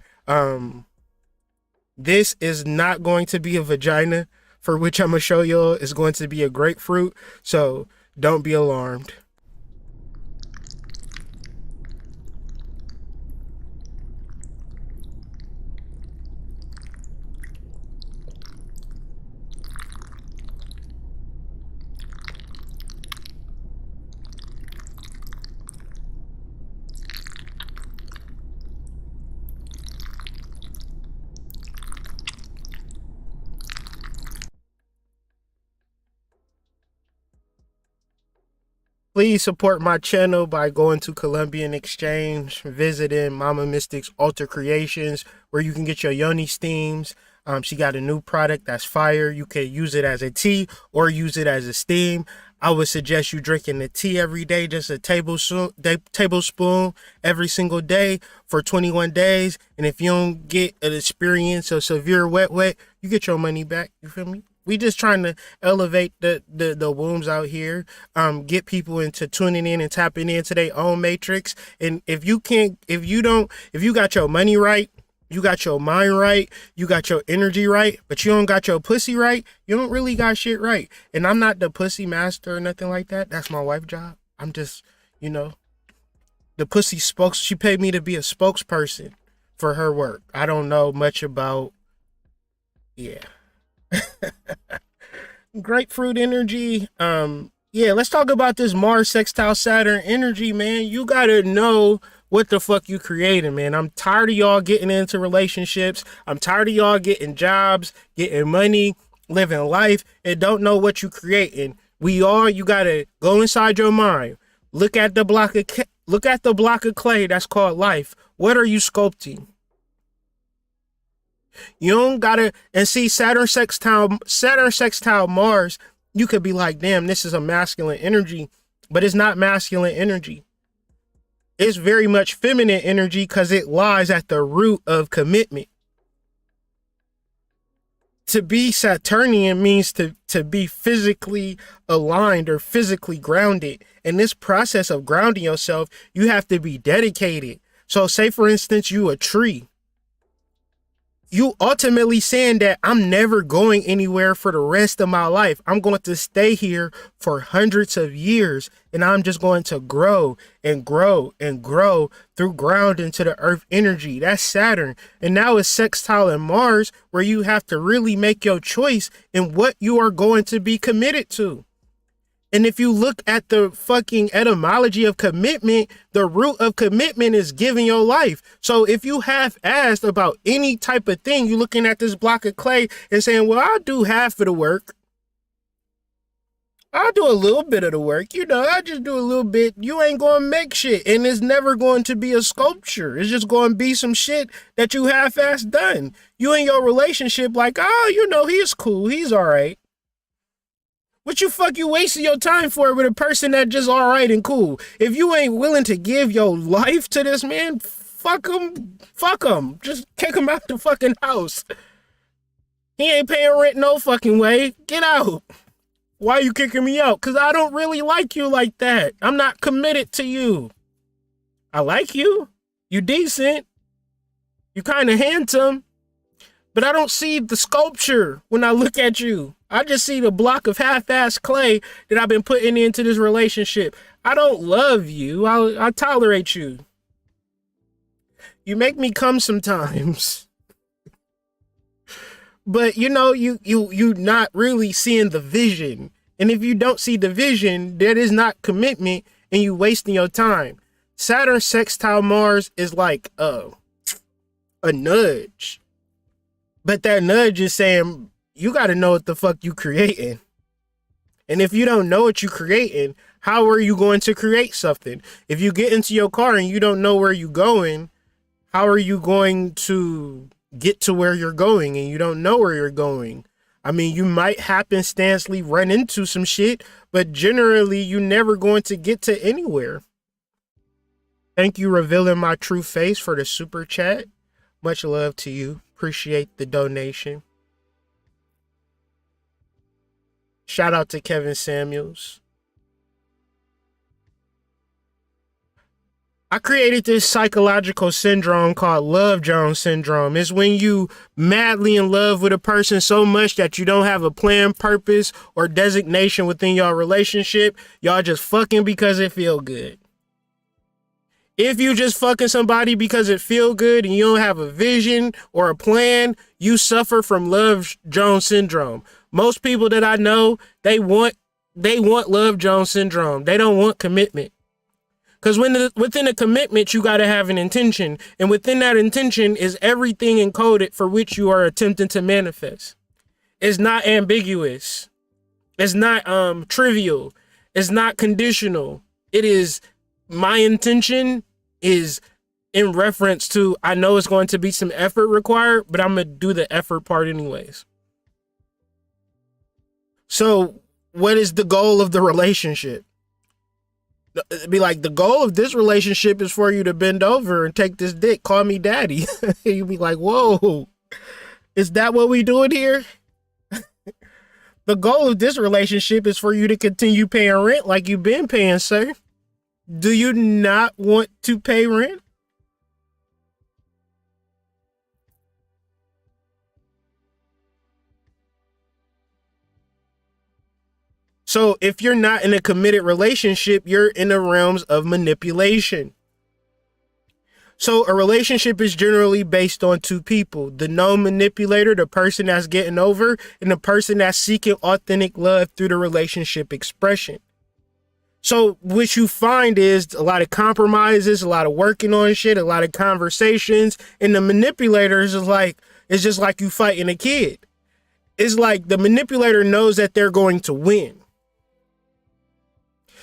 this is not going to be a vagina, for which I'm gonna show y'all. It's going to be a grapefruit, so don't be alarmed. Please support my channel by going to Columbian Exchange, visiting Mama Mystic's Altar Creations, where you can get your yoni steams. She got a new product that's fire. You can use it as a tea or use it as a steam. I would suggest you drinking the tea every day, just a tablespoon every single day for 21 days. And if you don't get an experience of severe wet, you get your money back. You feel me? We just trying to elevate the wombs out here, get people into tuning in and tapping into their own matrix. And if you got your money right, you got your mind right, you got your energy right, but you don't got your pussy right, you don't really got shit right. And I'm not the pussy master or nothing like that. That's my wife's job. I'm just, the pussy she paid me to be a spokesperson for her work. I don't know much about, grapefruit energy. Let's talk about this Mars sextile Saturn energy, man. You gotta know what the fuck you creating, man. I'm tired of y'all getting into relationships. I'm tired of y'all getting jobs, getting money, living life, and don't know what you creating. You gotta go inside your mind. Look at the block of clay that's called life. What are you sculpting? You don't gotta, and see Saturn sextile Mars, you could be like, damn, this is a masculine energy, but it's not masculine energy. It's very much feminine energy because it lies at the root of commitment. To be Saturnian means to be physically aligned or physically grounded. In this process of grounding yourself, you have to be dedicated. So say, for instance, you a tree. You ultimately saying that I'm never going anywhere for the rest of my life. I'm going to stay here for hundreds of years, and I'm just going to grow and grow and grow through grounding to the earth energy. That's Saturn. And now it's sextile in Mars, where you have to really make your choice in what you are going to be committed to. And if you look at the fucking etymology of commitment, the root of commitment is giving your life. So if you have asked about any type of thing, you're looking at this block of clay and saying, well, I'll do half of the work. I'll do a little bit of the work. I just do a little bit. You ain't going to make shit. And it's never going to be a sculpture. It's just going to be some shit that you half-assed done. You in your relationship like, he's cool. He's all right. What you wasting your time for with a person that just all right and cool? If you ain't willing to give your life to this man, fuck him. Just kick him out the fucking house. He ain't paying rent no fucking way. Get out. Why are you kicking me out? Because I don't really like you like that. I'm not committed to you. I like you. You decent. You kind of handsome. But I don't see the sculpture when I look at you. I just see the block of half-assed clay that I've been putting into this relationship. I don't love you. I tolerate you. You make me come sometimes. But you not really seeing the vision. And if you don't see the vision, that is not commitment, and you wasting your time. Saturn sextile Mars is like a nudge. But that nudge is saying, you got to know what the fuck you creating. And if you don't know what you creating, how are you going to create something? If you get into your car and you don't know where you going, how are you going to get to where you're going and you don't know where you're going? I mean, you might happenstancely run into some shit, but generally you're never going to get to anywhere. Thank you, Revealing My True Face, for the super chat. Much love to you. Appreciate the donation. Shout out to Kevin Samuels. I created this psychological syndrome called Love Jones syndrome. It's when you madly in love with a person so much that you don't have a plan, purpose, or designation within your relationship. Y'all just fucking because it feel good. If you just fucking somebody because it feel good and you don't have a vision or a plan, you suffer from Love Jones syndrome. Most people that I know, they want Love Jones syndrome. They don't want commitment. Because within a commitment, you got to have an intention. And within that intention is everything encoded for which you are attempting to manifest. It's not ambiguous. It's not trivial. It's not conditional. It is, my intention is in reference to, I know it's going to be some effort required, but I'm going to do the effort part anyways. So what is the goal of the relationship? It'd be like, the goal of this relationship is for you to bend over and take this dick, call me daddy. You'd be like, whoa, is that what we doing here? The goal of this relationship is for you to continue paying rent like you've been paying, sir. Do you not want to pay rent? So if you're not in a committed relationship, you're in the realms of manipulation. So a relationship is generally based on two people: the known manipulator, the person that's getting over, and the person that's seeking authentic love through the relationship expression. So what you find is a lot of compromises, a lot of working on shit, a lot of conversations, and the manipulator is it's just like you fighting a kid. It's like the manipulator knows that they're going to win.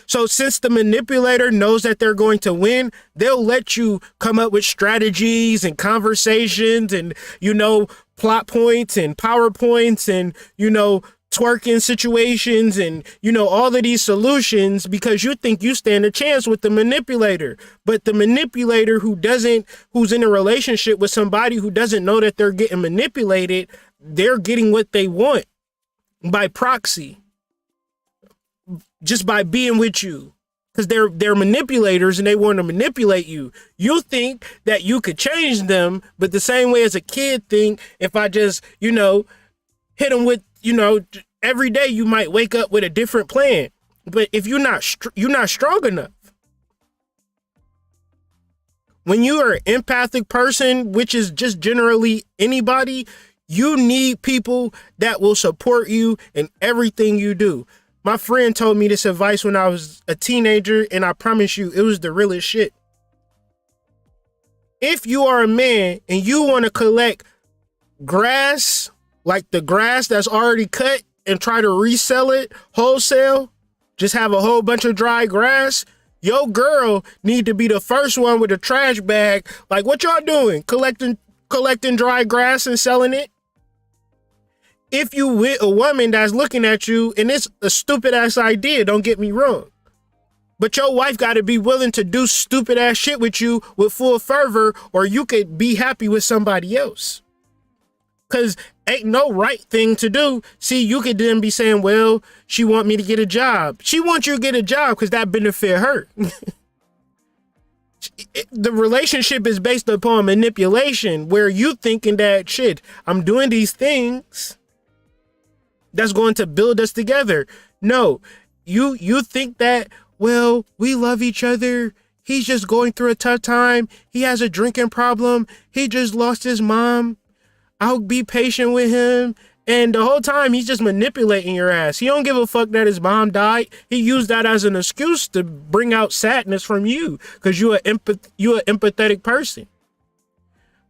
So since the manipulator knows that they're going to win, they'll let you come up with strategies and conversations and, plot points and PowerPoints and, twerking situations and, all of these solutions because you think you stand a chance with the manipulator. But the manipulator who's in a relationship with somebody who doesn't know that they're getting manipulated, they're getting what they want by proxy. Just by being with you, because they're manipulators and they want to manipulate you. You think that you could change them, but the same way as a kid think, if I just, hit them with, every day you might wake up with a different plan. But if you're not strong enough. When you are an empathic person, which is just generally anybody, you need people that will support you in everything you do. My friend told me this advice when I was a teenager, and I promise you, it was the realest shit. If you are a man and you want to collect grass, like the grass that's already cut, and try to resell it wholesale, just have a whole bunch of dry grass, your girl need to be the first one with a trash bag. Like, what y'all doing? Collecting dry grass and selling it? If you with a woman that's looking at you, and it's a stupid ass idea, don't get me wrong, but your wife got to be willing to do stupid ass shit with you with full fervor, or you could be happy with somebody else. Cause ain't no right thing to do. See, you could then be saying, well, she want me to get a job. She wants you to get a job because that benefit her. The relationship is based upon manipulation, where you thinking that shit, I'm doing these things that's going to build us together. No, you think that, well, we love each other. He's just going through a tough time. He has a drinking problem. He just lost his mom. I'll be patient with him. And the whole time he's just manipulating your ass. He don't give a fuck that his mom died. He used that as an excuse to bring out sadness from you because you're an empathetic person.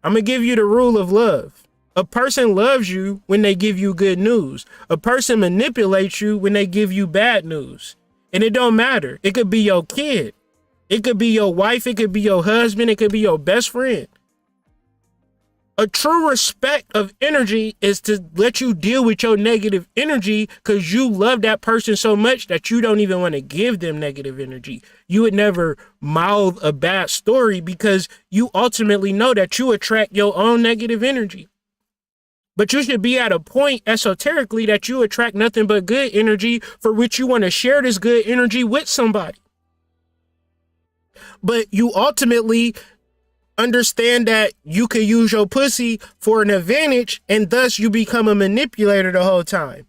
I'm going to give you the rule of love. A person loves you when they give you good news. A person manipulates you when they give you bad news. And it don't matter. It could be your kid. It could be your wife. It could be your husband. It could be your best friend. A true respect of energy is to let you deal with your negative energy because you love that person so much that you don't even want to give them negative energy. You would never mouth a bad story because you ultimately know that you attract your own negative energy. But you should be at a point esoterically that you attract nothing but good energy for which you want to share this good energy with somebody. But you ultimately understand that you could use your pussy for an advantage and thus you become a manipulator the whole time.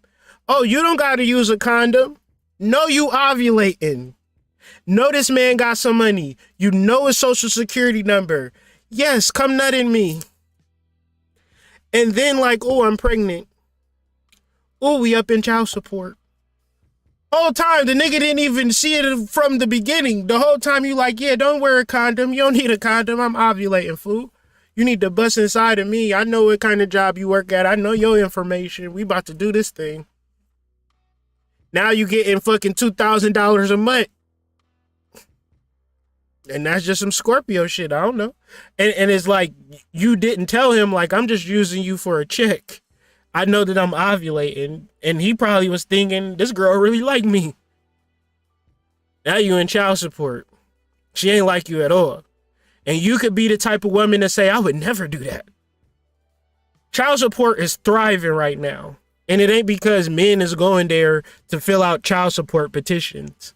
Oh, you don't got to use a condom. No, you ovulating. No, this man got some money. You know his social security number. Yes, come nut in me. And then like, oh, I'm pregnant. Oh, we up in child support. Whole time, the nigga didn't even see it from the beginning. The whole time you like, yeah, don't wear a condom. You don't need a condom. I'm ovulating, fool. You need to bust inside of me. I know what kind of job you work at. I know your information. We about to do this thing. Now you getting fucking $2,000 a month. And that's just some Scorpio shit. I don't know. And it's like, you didn't tell him, like, I'm just using you for a check. I know that I'm ovulating, and he probably was thinking, this girl really like me. Now you in child support. She ain't like you at all. And you could be the type of woman to say, I would never do that. Child support is thriving right now. And it ain't because men is going there to fill out child support petitions.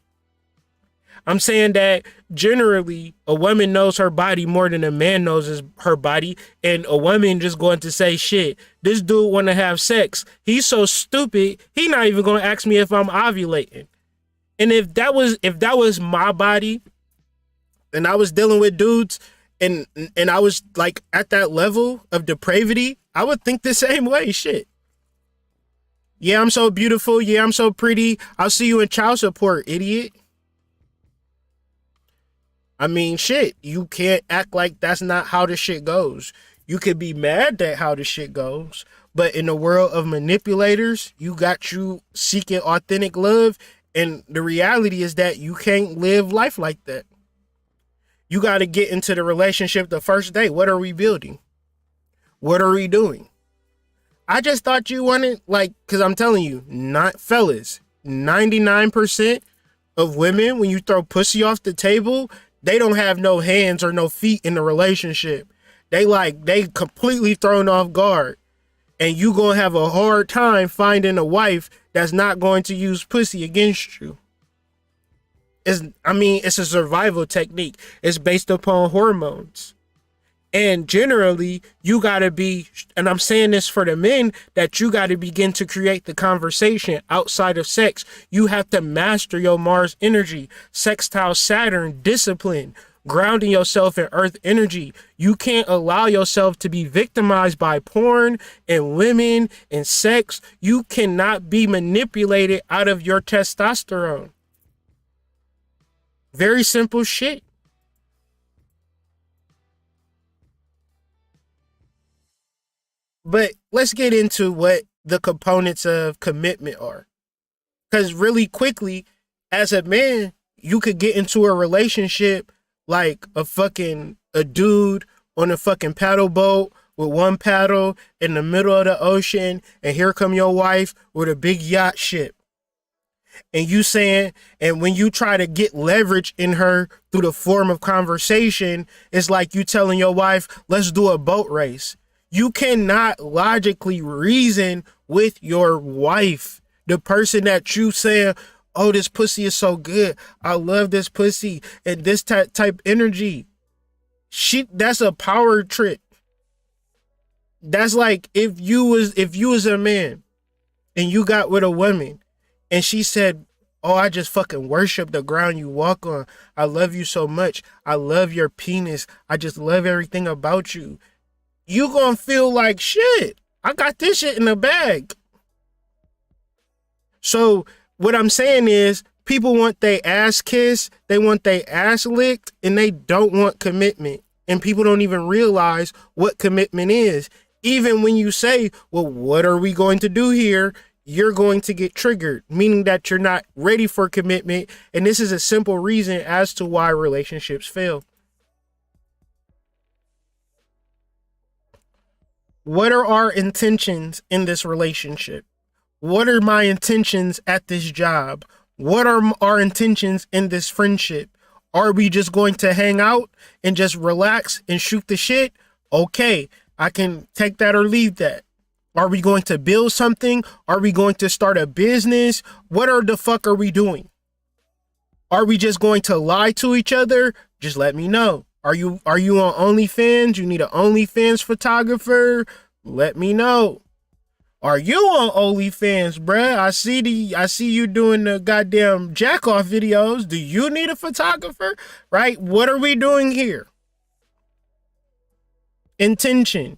I'm saying that generally a woman knows her body more than a man knows her body, and a woman just going to say, shit, this dude want to have sex. He's so stupid. He not even going to ask me if I'm ovulating. And if that was my body and I was dealing with dudes and I was like at that level of depravity, I would think the same way. Shit. Yeah, I'm so beautiful. Yeah, I'm so pretty. I'll see you in child support, idiot. I mean, shit, you can't act like that's not how the shit goes. You could be mad at how the shit goes, but in the world of manipulators, you got you seeking authentic love, and the reality is that you can't live life like that. You got to get into the relationship the first day. What are we building? What are we doing? I just thought you wanted, like, because I'm telling you, not fellas, 99% of women, when you throw pussy off the table, they don't have no hands or no feet in the relationship. They completely thrown off guard. And you gonna have a hard time finding a wife that's not going to use pussy against you. It's a survival technique. It's based upon hormones. And generally, you gotta be, and I'm saying this for the men, that you gotta begin to create the conversation outside of sex. You have to master your Mars energy, sextile Saturn, discipline, grounding yourself in earth energy. You can't allow yourself to be victimized by porn and women and sex. You cannot be manipulated out of your testosterone. Very simple shit. But let's get into what the components of commitment are. Because really quickly, as a man, you could get into a relationship like a dude on a fucking paddle boat with one paddle in the middle of the ocean, and here come your wife with a big yacht ship. And you saying, and when you try to get leverage in her through the form of conversation, it's like you telling your wife, let's do a boat race. You cannot logically reason with your wife, the person that you say, oh, this pussy is so good. I love this pussy and this type energy. That's a power trip. That's like if you was a man and you got with a woman and she said, oh, I just fucking worship the ground you walk on. I love you so much. I love your penis. I just love everything about you. You gonna feel like, shit, I got this shit in the bag. So what I'm saying is people want their ass kissed, they want their ass licked, and they don't want commitment. And people don't even realize what commitment is. Even when you say, well, what are we going to do here? You're going to get triggered, meaning that you're not ready for commitment. And this is a simple reason as to why relationships fail. What are our intentions in this relationship? What are my intentions at this job? What are our intentions in this friendship? Are we just going to hang out and just relax and shoot the shit? Okay, I can take that or leave that. Are we going to build something? Are we going to start a business? What the fuck are we doing? Are we just going to lie to each other? Just let me know. Are you on OnlyFans? You need an OnlyFans photographer? Let me know. Are you on OnlyFans, bruh? I see you doing the goddamn jack off videos. Do you need a photographer? Right? What are we doing here? Intention.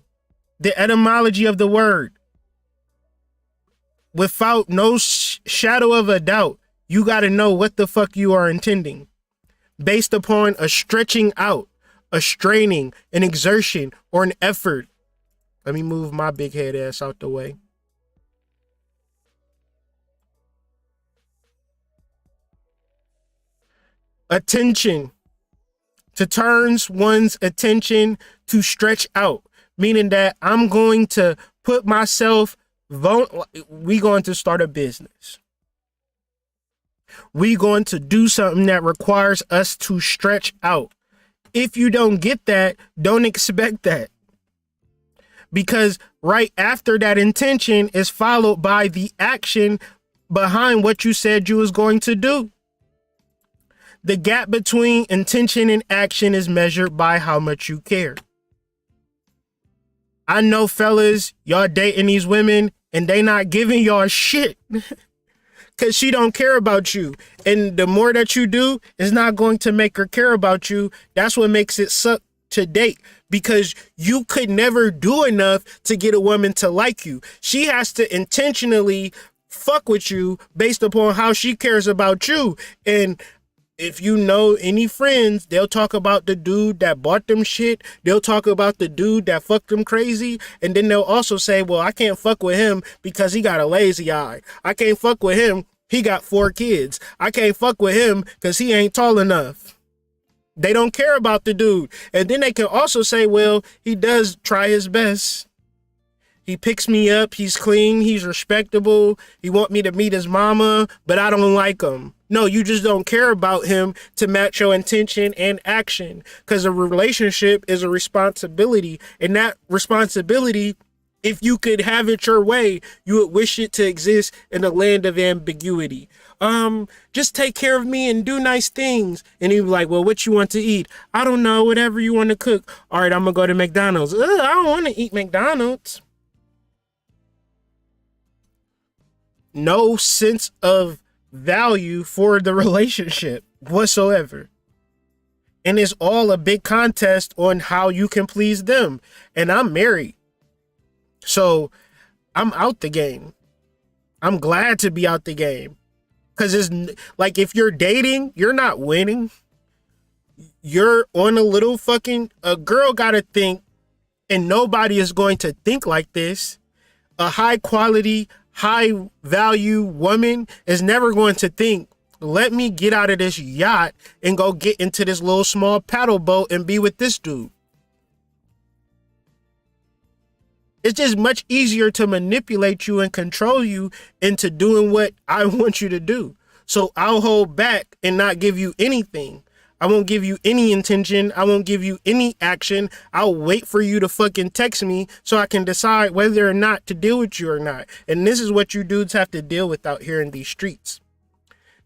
The etymology of the word. Without no shadow of a doubt, you got to know what the fuck you are intending. Based upon a stretching out, a straining, an exertion, or an effort. Let me move my big head ass out the way. Attention. To turns one's attention to stretch out. Meaning that I'm going to put myself, we going to start a business. We going to do something that requires us to stretch out. If you don't get that, don't expect that. Because right after that intention is followed by the action behind what you said you was going to do. The gap between intention and action is measured by how much you care. I know fellas, y'all dating these women and they not giving y'all shit because she don't care about you. And the more that you do, it's not going to make her care about you. That's what makes it suck to date, because you could never do enough to get a woman to like you. She has to intentionally fuck with you based upon how she cares about you. And if you know any friends, they'll talk about the dude that bought them shit. They'll talk about the dude that fucked them crazy. And then they'll also say, well, I can't fuck with him because he got a lazy eye. I can't fuck with him. He got 4 kids. I can't fuck with him because he ain't tall enough. They don't care about the dude. And then they can also say, well, he does try his best. He picks me up. He's clean. He's respectable. He want me to meet his mama, but I don't like him. No, you just don't care about him to match your intention and action, because a relationship is a responsibility. And that responsibility, if you could have it your way, you would wish it to exist in a land of ambiguity. Just take care of me and do nice things. And he'd be like, well, what you want to eat? I don't know, whatever you want to cook. All right, I'm gonna go to McDonald's. I don't want to eat McDonald's. No sense of value for the relationship whatsoever. And it's all a big contest on how you can please them. And I'm married, so I'm out the game. I'm glad to be out the game, because it's like, if you're dating, you're not winning. You're on a little fucking, a girl gotta think, and nobody is going to think like this. A high quality, high value woman is never going to think, let me get out of this yacht and go get into this little small paddle boat and be with this dude. It's just much easier to manipulate you and control you into doing what I want you to do. So I'll hold back and not give you anything. I won't give you any intention. I won't give you any action. I'll wait for you to fucking text me so I can decide whether or not to deal with you or not. And this is what you dudes have to deal with out here in these streets.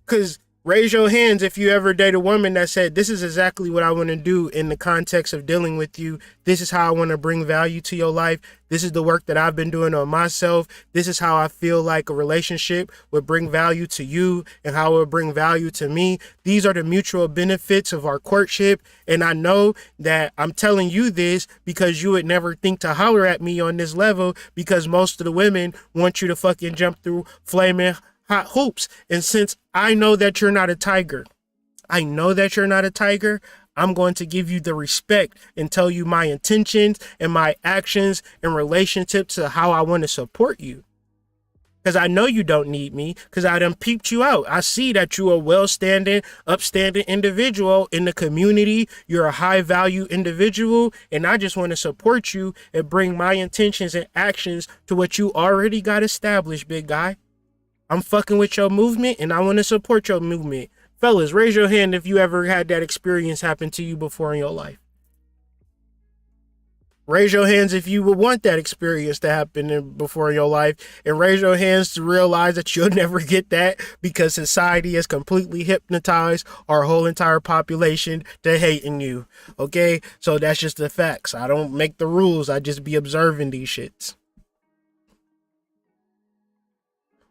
Because raise your hands if you ever date a woman that said, this is exactly what I want to do in the context of dealing with you. This is how I want to bring value to your life. This is the work that I've been doing on myself. This is how I feel like a relationship would bring value to you and how it would bring value to me. These are the mutual benefits of our courtship. And I know that I'm telling you this because you would never think to holler at me on this level, because most of the women want you to fucking jump through flaming hot hoops. And since I know that you're not a tiger, I'm going to give you the respect and tell you my intentions and my actions in relationship to how I want to support you. Because I know you don't need me, because I done peeped you out. I see that you are a well-standing, upstanding individual in the community. You're a high-value individual, and I just want to support you and bring my intentions and actions to what you already got established, big guy. I'm fucking with your movement, and I want to support your movement. Fellas, raise your hand if you ever had that experience happen to you before in your life. Raise your hands if you would want that experience to happen before in your life, and raise your hands to realize that you'll never get that because society has completely hypnotized our whole entire population to hating you. Okay, so that's just the facts. I don't make the rules. I just be observing these shits.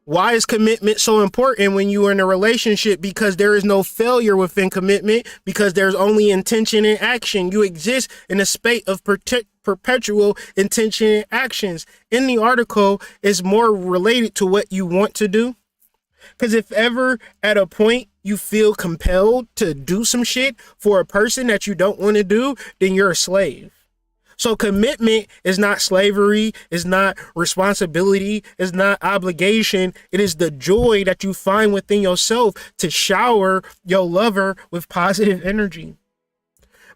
Why is commitment so important when you are in a relationship? Because there is no failure within commitment, because there's only intention and action. You exist in a state of perpetual intention and actions. In the article, is more related to what you want to do. Because if ever at a point you feel compelled to do some shit for a person that you don't want to do, then you're a slave. So commitment is not slavery, is not responsibility, is not obligation. It is the joy that you find within yourself to shower your lover with positive energy.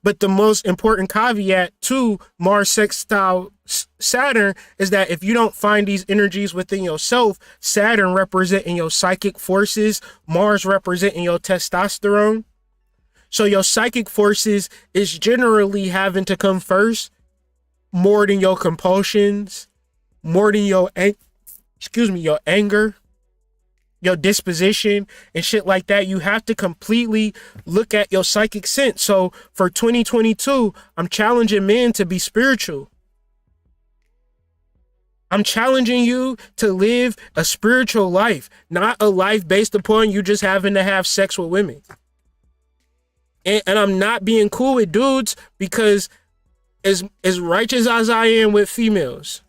But the most important caveat to Mars sextile Saturn is that if you don't find these energies within yourself, Saturn representing your psychic forces, Mars representing your testosterone. So your psychic forces is generally having to come first, more than your compulsions, more than your anger, your disposition and shit like that. You have to completely look at your psychic sense. So for 2022, I'm challenging men to be spiritual. I'm challenging you to live a spiritual life, not a life based upon you just having to have sex with women. And I'm not being cool with dudes because as righteous as I am with females,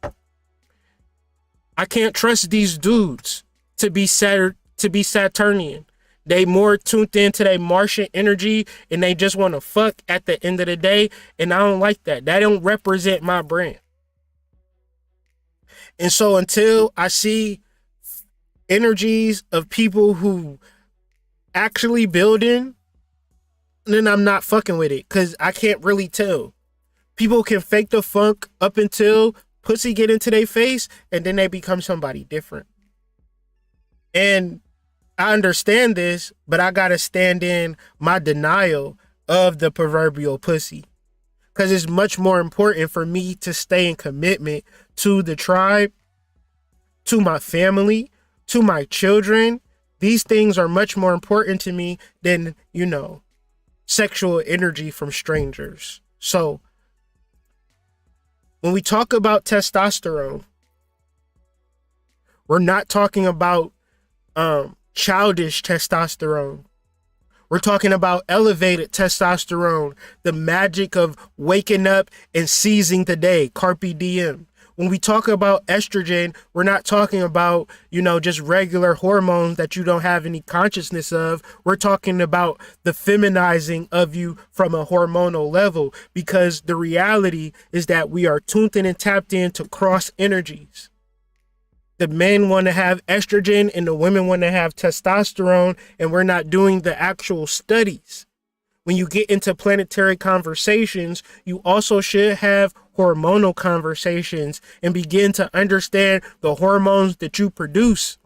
I can't trust these dudes to be Saturnian. They more tuned into their Martian energy and they just want to fuck at the end of the day. And I don't like that. That don't represent my brand. And so until I see energies of people who actually building, then I'm not fucking with it, because I can't really tell. People can fake the funk up until pussy get into their face and then they become somebody different. And I understand this, but I gotta stand in my denial of the proverbial pussy, because it's much more important for me to stay in commitment to the tribe, to my family, to my children. These things are much more important to me than, sexual energy from strangers. So when we talk about testosterone, we're not talking about childish testosterone. We're talking about elevated testosterone, the magic of waking up and seizing the day, carpe diem. When we talk about estrogen, we're not talking about, just regular hormones that you don't have any consciousness of. We're talking about the feminizing of you from a hormonal level, because the reality is that we are tuned in and tapped into cross energies. The men want to have estrogen and the women want to have testosterone, and we're not doing the actual studies. When you get into planetary conversations, you also should have hormonal conversations and begin to understand the hormones that you produce.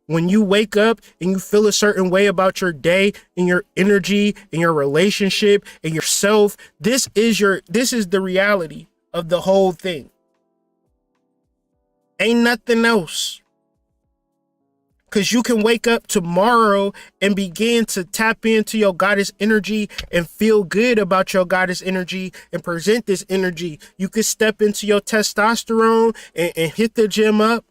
When you wake up and you feel a certain way about your day and your energy and your relationship and yourself, this is the reality of the whole thing. Ain't nothing else. Because you can wake up tomorrow and begin to tap into your goddess energy and feel good about your goddess energy and present this energy. You can step into your testosterone and hit the gym up.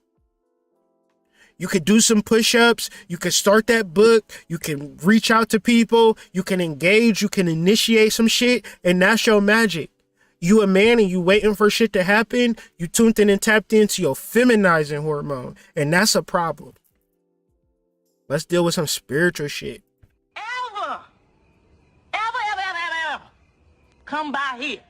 You could do some push-ups. You can start that book. You can reach out to people. You can engage. You can initiate some shit. And that's your magic. You a man and you waiting for shit to happen. You tuned in and tapped into your feminizing hormone. And that's a problem. Let's deal with some spiritual shit. Ever come by here.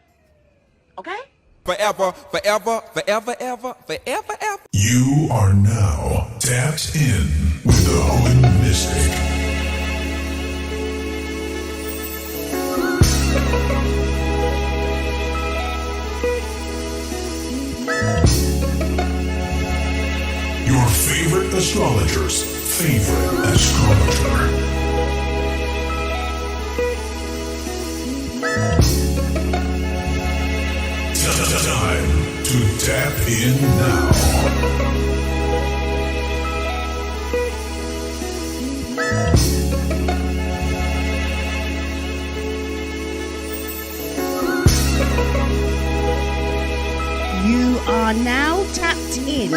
Okay? Forever, forever, forever, ever, forever, ever. You are now Tapped in with the Hood Mystic. Your favorite astrologer's favorite astrologer. Time to tap in now. You are now tapped in.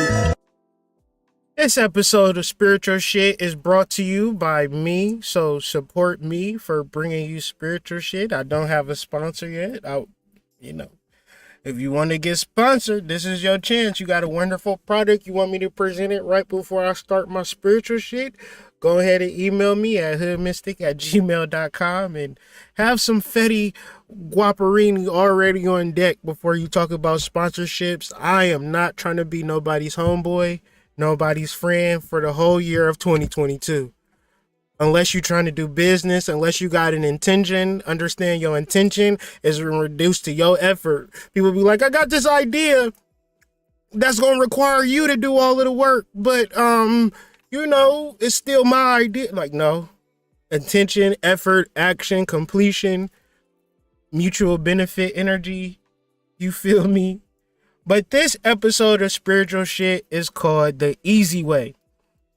This episode of Spiritual Shit is brought to you by me, so support me for bringing you spiritual shit. I don't have a sponsor yet. If you want to get sponsored, this is your chance. You got a wonderful product. You want me to present it right before I start my spiritual shit? Go ahead and email me at hoodmystic@gmail.com and have some Fetty Guaparini already on deck before you talk about sponsorships. I am not trying to be nobody's homeboy, nobody's friend for the whole year of 2022. Unless you're trying to do business, unless you got an intention, understand your intention is reduced to your effort. People be like, I got this idea that's going to require you to do all of the work, but, it's still my idea. Like, no. Intention, effort, action, completion, mutual benefit, energy. You feel me? But this episode of Spiritual Shit is called The Easy Way.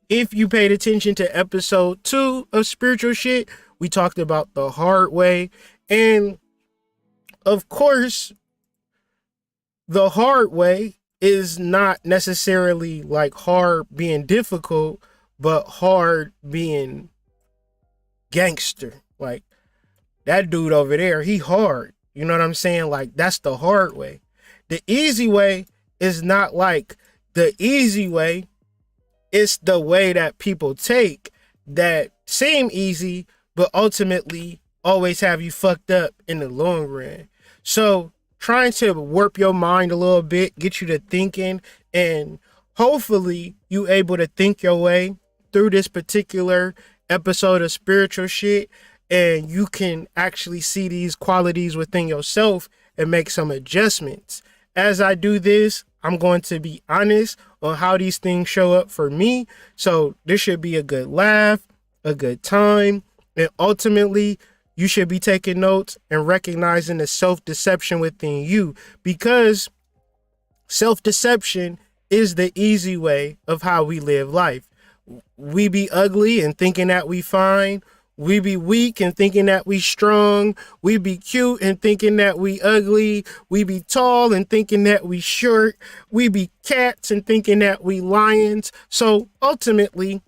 If you paid attention to episode 2 of Spiritual Shit, we talked about the hard way. And of course, the hard way is not necessarily like hard being difficult, but hard being gangster. Like that dude over there, he hard. You know what I'm saying? Like that's the hard way. The easy way is not like the easy way. It's the way that people take that seem easy, but ultimately always have you fucked up in the long run. So trying to warp your mind a little bit, get you to thinking, and hopefully you able to think your way through this particular episode of Spiritual Shit, and you can actually see these qualities within yourself and make some adjustments. As I do this, I'm going to be honest on how these things show up for me. So this should be a good laugh, a good time. And ultimately, you should be taking notes and recognizing the self-deception within you, because self-deception is the easy way of how we live life. We be ugly and thinking that we fine. We be weak and thinking that we strong. We be cute and thinking that we ugly. We be tall and thinking that we short. We be cats and thinking that we lions. So ultimately,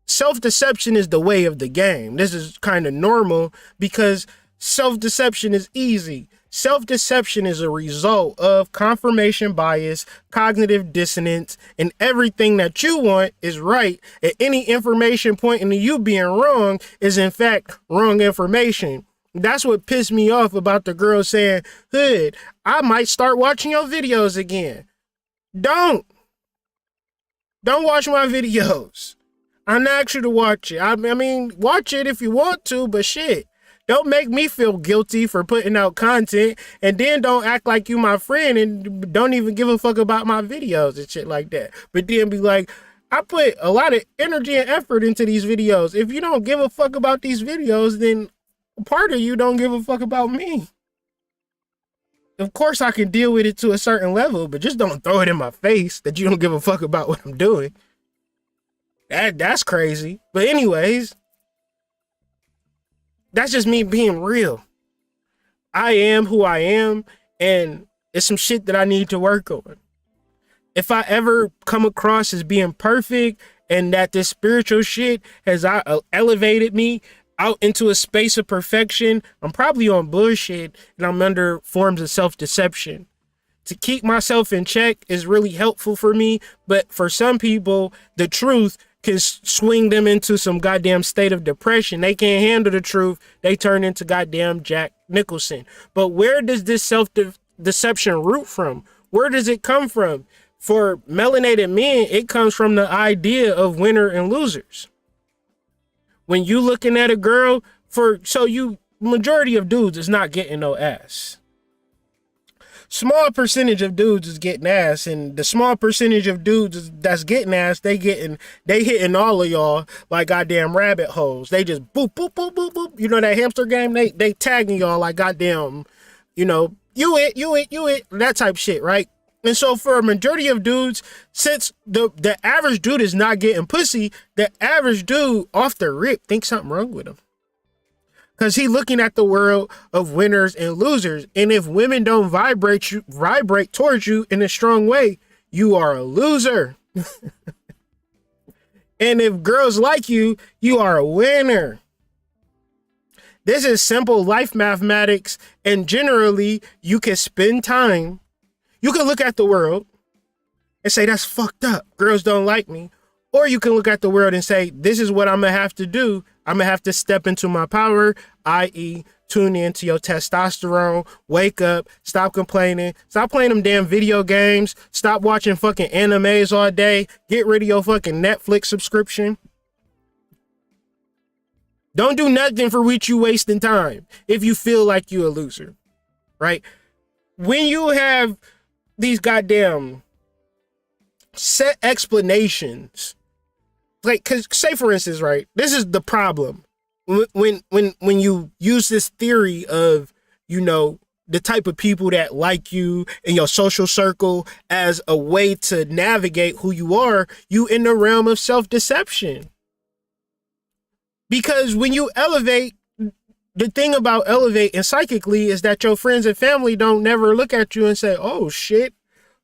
self-deception is the way of the game. This is kind of normal because self-deception is easy. Self-deception is a result of confirmation bias, cognitive dissonance, and everything that you want is right. And any information pointing to you being wrong is in fact wrong information. That's what pissed me off about the girl saying, Hood, I might start watching your videos again. Don't watch my videos. I asked you to watch it. I mean, watch it if you want to, but shit. Don't make me feel guilty for putting out content, and then don't act like you my friend and don't even give a fuck about my videos and shit like that. But then be like, I put a lot of energy and effort into these videos. If you don't give a fuck about these videos, then part of you don't give a fuck about me. Of course I can deal with it to a certain level, but just don't throw it in my face that you don't give a fuck about what I'm doing. That's crazy. But anyways, that's just me being real. I am who I am, and it's some shit that I need to work on. If I ever come across as being perfect and that this spiritual shit has elevated me out into a space of perfection, I'm probably on bullshit and I'm under forms of self-deception. To keep myself in check is really helpful for me, but for some people, the truth can swing them into some goddamn state of depression. They can't handle the truth. They turn into goddamn Jack Nicholson. But where does this self-deception root from? Where does it come from? for melanated men, it comes from the idea of winner and losers. When you looking at a girl majority of dudes is not getting no ass. Small percentage of dudes is getting ass, and the small percentage of dudes that's getting ass, they hitting all of y'all like goddamn rabbit holes. They just boop, boop, boop, boop, boop. You know that hamster game? They tagging y'all like goddamn, you it, that type shit, right? And so for a majority of dudes, since the average dude is not getting pussy, the average dude off the rip thinks something wrong with him. Because he looking at the world of winners and losers. And if women don't vibrate towards you in a strong way, you are a loser. And if girls like you, you are a winner. This is simple life mathematics. And generally, you can spend time. You can look at the world and say, that's fucked up. Girls don't like me. Or you can look at the world and say, this is what I'm going to have to do. I'm going to have to step into my power, i.e. tune into your testosterone, wake up, stop complaining, stop playing them damn video games, stop watching fucking animes all day, get rid of your fucking Netflix subscription. Don't do nothing for which you wasting time if you feel like you a loser, right? When you have these goddamn set explanations, like, cause say for instance, right, this is the problem when you use this theory of, the type of people that like you in your social circle as a way to navigate who you are, you in the realm of self-deception. Because when you elevate, the thing about elevating psychically is that your friends and family don't never look at you and say, oh shit,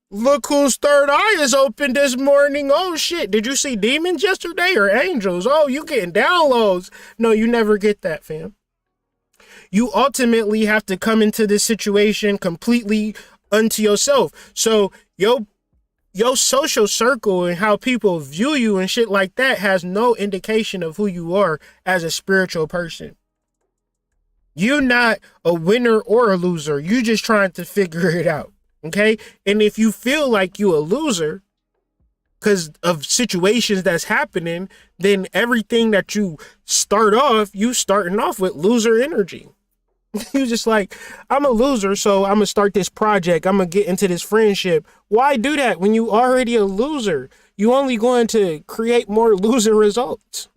look whose third eye is open this morning. Oh shit, did you see demons yesterday or angels? Oh, you getting downloads. No, you never get that, fam. You ultimately have to come into this situation completely unto yourself. So your social circle and how people view you and shit like that has no indication of who you are as a spiritual person. You're not a winner or a loser. You're just trying to figure it out. Okay. And if you feel like you a loser because of situations that's happening, then everything that you starting off with loser energy. You just like, I'm a loser, so I'm gonna start this project. I'm gonna get into this friendship. Why do that when you already a loser? You only going to create more loser results.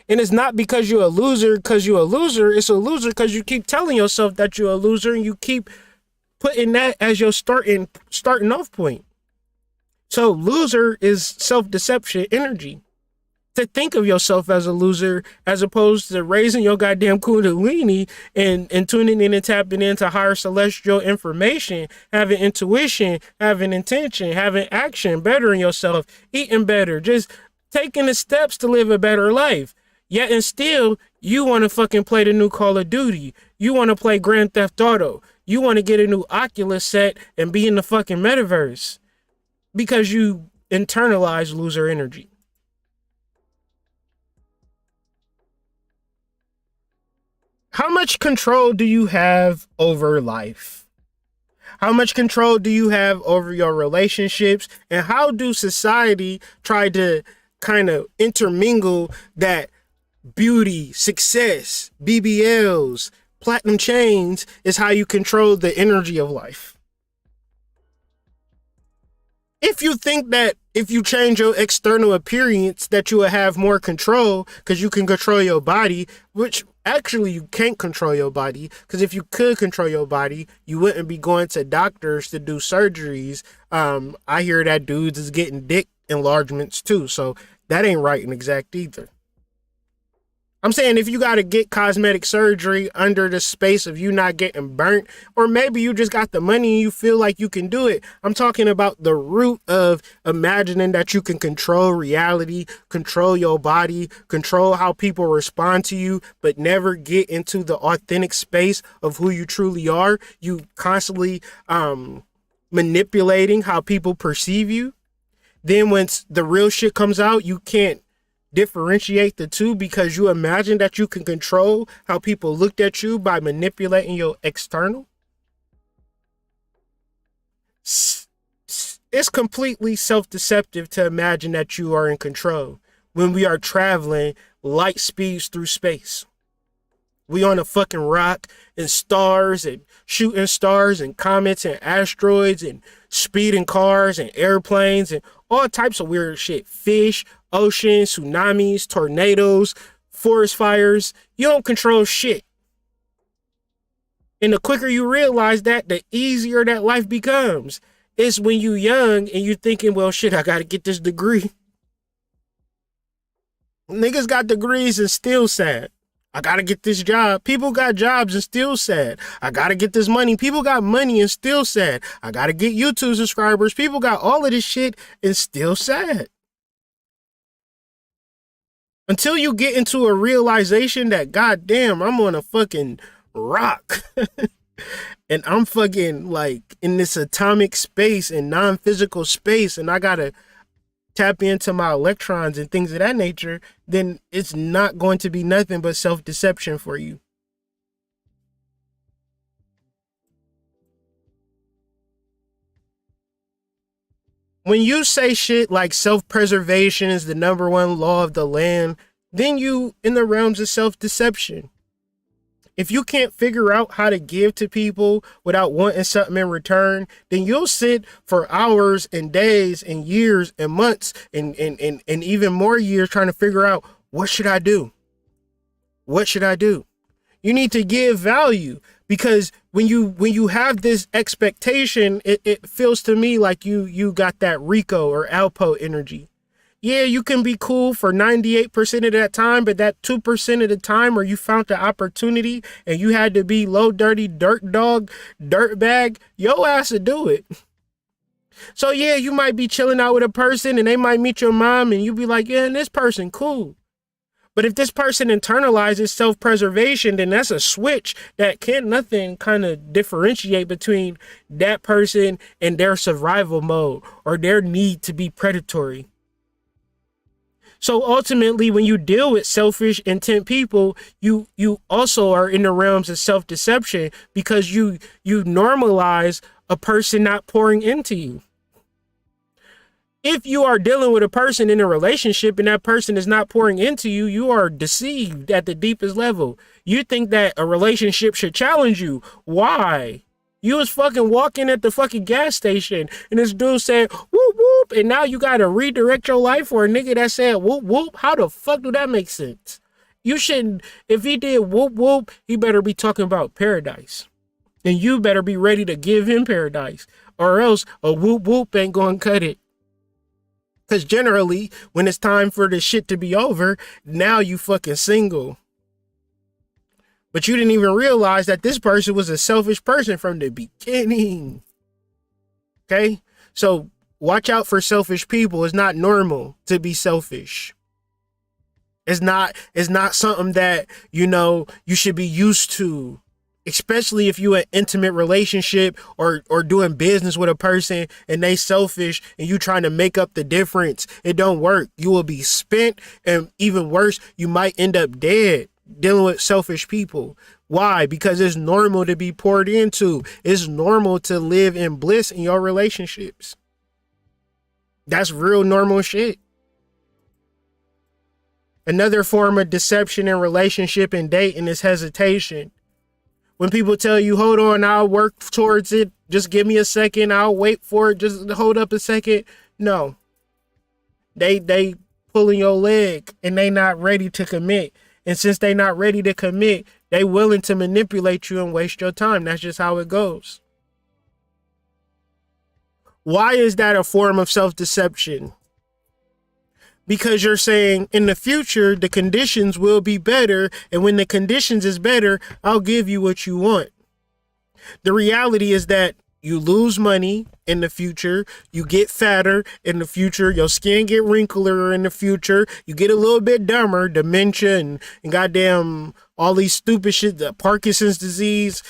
And it's not because you're a loser because you're a loser. It's a loser because you keep telling yourself that you're a loser and you keep putting that as your starting off point. So loser is self-deception energy. To think of yourself as a loser as opposed to raising your goddamn kundalini and tuning in and tapping into higher celestial information, having intuition, having intention, having action, bettering yourself, eating better, just taking the steps to live a better life. Yet and still, you want to fucking play the new Call of Duty. You want to play Grand Theft Auto. You want to get a new Oculus set and be in the fucking metaverse because you internalize loser energy. How much control do you have over life? How much control do you have over your relationships? And how do society try to kind of intermingle that beauty, success, BBLs, platinum chains is how you control the energy of life? If you think that if you change your external appearance that you will have more control because you can control your body, which actually you can't control your body, because if you could control your body, you wouldn't be going to doctors to do surgeries. I hear that dudes is getting dick enlargements too, so that ain't right and exact either. I'm saying if you got to get cosmetic surgery under the space of you not getting burnt, or maybe you just got the money and you feel like you can do it. I'm talking about the root of imagining that you can control reality, control your body, control how people respond to you, but never get into the authentic space of who you truly are. You constantly manipulating how people perceive you. Then when the real shit comes out, you can't differentiate the two because you imagine that you can control how people looked at you by manipulating your external. It's completely self-deceptive to imagine that you are in control when we are traveling light speeds through space. We on a fucking rock and stars and shooting stars and comets and asteroids and speeding cars and airplanes and all types of weird shit. Fish, oceans, tsunamis, tornadoes, forest fires. You don't control shit. And the quicker you realize that, the easier that life becomes. It's when you young and you thinking, well, shit, I gotta get this degree. Niggas got degrees and still sad. I gotta get this job. People got jobs and still sad. I gotta get this money. People got money and still sad. I gotta get YouTube subscribers. People got all of this shit and still sad. Until you get into a realization that, goddamn, I'm on a fucking rock. And I'm fucking like in this atomic space and non-physical space, and I gotta tap into my electrons and things of that nature, then it's not going to be nothing but self-deception for you. When you say shit like self-preservation is the number one law of the land, then you in the realms of self-deception. If you can't figure out how to give to people without wanting something in return, then you'll sit for hours and days and years and months and even more years trying to figure out, what should I do? What should I do? You need to give value, because when you have this expectation, it feels to me like you got that Rico or Alpo energy. Yeah, you can be cool for 98% of that time, but that 2% of the time where you found the opportunity and you had to be low, dirty, dirt dog, dirt bag, your ass to do it. So yeah, you might be chilling out with a person and they might meet your mom and you be like, yeah, and this person, cool. But if this person internalizes self-preservation, then that's a switch that can't nothing kind of differentiate between that person and their survival mode or their need to be predatory. So ultimately, when you deal with selfish intent people, you also are in the realms of self-deception, because you normalize a person not pouring into you. If you are dealing with a person in a relationship and that person is not pouring into you, you are deceived at the deepest level. You think that a relationship should challenge you. Why? You was fucking walking at the fucking gas station and this dude said, whoop, whoop. And now you got to redirect your life for a nigga that said, whoop, whoop. How the fuck do that make sense? You shouldn't. If he did whoop, whoop, he better be talking about paradise. And you better be ready to give him paradise, or else a whoop, whoop ain't going to cut it. Because generally, when it's time for the shit to be over, now you fucking single. But you didn't even realize that this person was a selfish person from the beginning. Okay? So watch out for selfish people. It's not normal to be selfish. It's not something that, you should be used to. Especially if you in an intimate relationship or doing business with a person and they selfish and you trying to make up the difference. It don't work. You will be spent, and even worse, you might end up dead dealing with selfish people. Why? Because it's normal to be poured into. It's normal to live in bliss in your relationships. That's real normal shit. Another form of deception in relationship and dating is hesitation. When people tell you, hold on, I'll work towards it. Just give me a second. I'll wait for it. Just hold up a second. No. They pulling your leg and they not ready to commit. And since they not ready to commit, they willing to manipulate you and waste your time. That's just how it goes. Why is that a form of self-deception? Because you're saying in the future, the conditions will be better. And when the conditions is better, I'll give you what you want. The reality is that you lose money in the future. You get fatter in the future. Your skin get wrinklier in the future. You get a little bit dumber, dementia and goddamn all these stupid shit, the Parkinson's disease.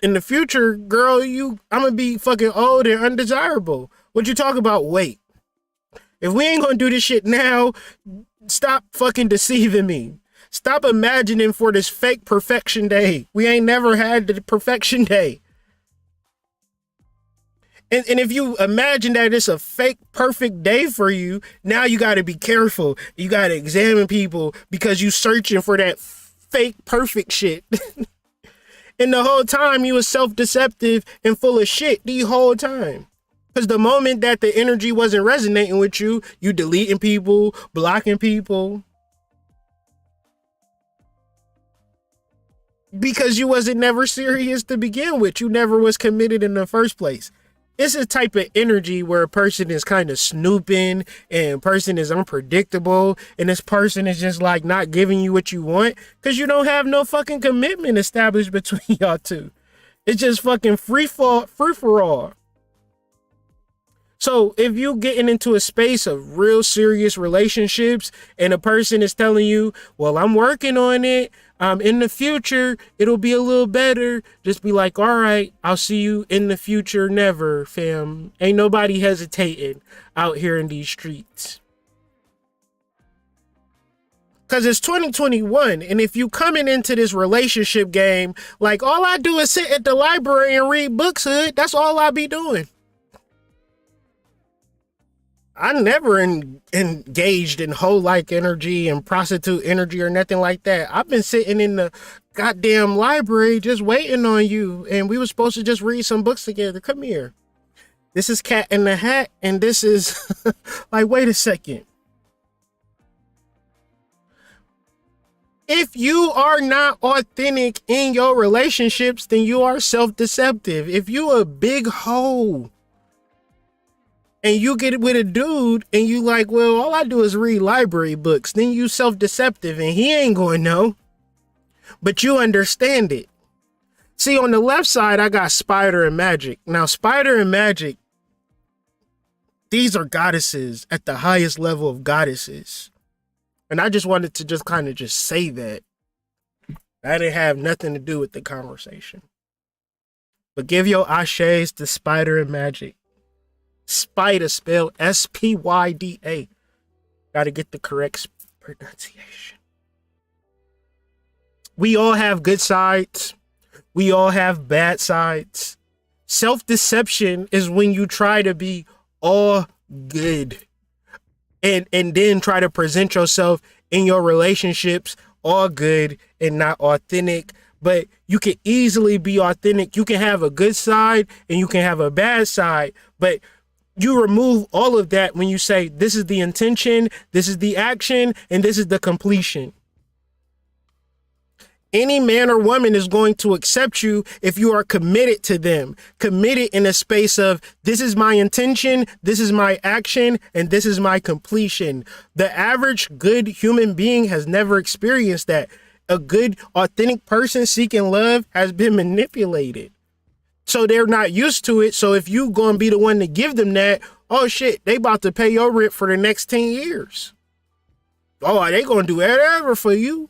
In the future, girl, I'm going to be fucking old and undesirable. What you talk about? Weight. If we ain't gonna do this shit now, stop fucking deceiving me. Stop imagining for this fake perfection day. We ain't never had the perfection day. And if you imagine that it's a fake perfect day for you, now you got to be careful. You got to examine people because you searching for that fake perfect shit. And the whole time you was self-deceptive and full of shit the whole time. Because the moment that the energy wasn't resonating with you, you deleting people, blocking people. Because you wasn't never serious to begin with. You never was committed in the first place. It's a type of energy where a person is kind of snooping and a person is unpredictable and this person is just like not giving you what you want because you don't have no fucking commitment established between y'all two. It's just fucking free for all. So if you getting into a space of real serious relationships and a person is telling you, well, I'm working on it. In the future, it'll be a little better. Just be like, all right, I'll see you in the future. Never, fam. Ain't nobody hesitating out here in these streets. Because it's 2021. And if you coming into this relationship game, like all I do is sit at the library and read books, hood. That's all I be doing. I never engaged in hoe-like energy and prostitute energy or nothing like that. I've been sitting in the goddamn library just waiting on you. And we were supposed to just read some books together. Come here. This is Cat in the Hat. And this is like, wait a second. If you are not authentic in your relationships, then you are self-deceptive. If you a big hoe and you get with a dude and you like, well, all I do is read library books, then you self-deceptive and he ain't going to know, but you understand it. See, on the left side, I got Spider and Magic. Now, Spider and Magic, these are goddesses at the highest level of goddesses. And I just wanted to just kind of just say that. That didn't have nothing to do with the conversation. But give your ashes to Spider and Magic. Spider spelled S-P-Y-D-A. Gotta get the correct pronunciation. We all have good sides. We all have bad sides. Self-deception is when you try to be all good and then try to present yourself in your relationships all good and not authentic. But you can easily be authentic. You can have a good side and you can have a bad side, but you remove all of that when you say, this is the intention, this is the action, and this is the completion. Any man or woman is going to accept you if you are committed to them, committed in a space of, this is my intention, this is my action, and this is my completion. The average good human being has never experienced that. A good, authentic person seeking love has been manipulated. So they're not used to it. So if you gonna be the one to give them that, oh shit, they about to pay your rent for the next 10 years. Oh, they gonna do whatever for you.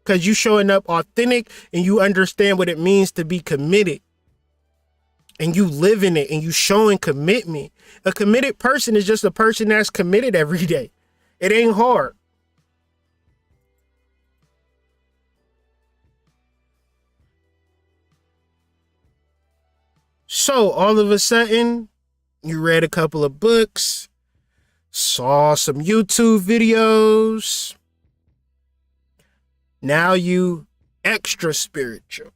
Because you showing up authentic and you understand what it means to be committed. And you live in it and you showing commitment. A committed person is just a person that's committed every day. It ain't hard. So all of a sudden, you read a couple of books, saw some YouTube videos. Now you extra spiritual.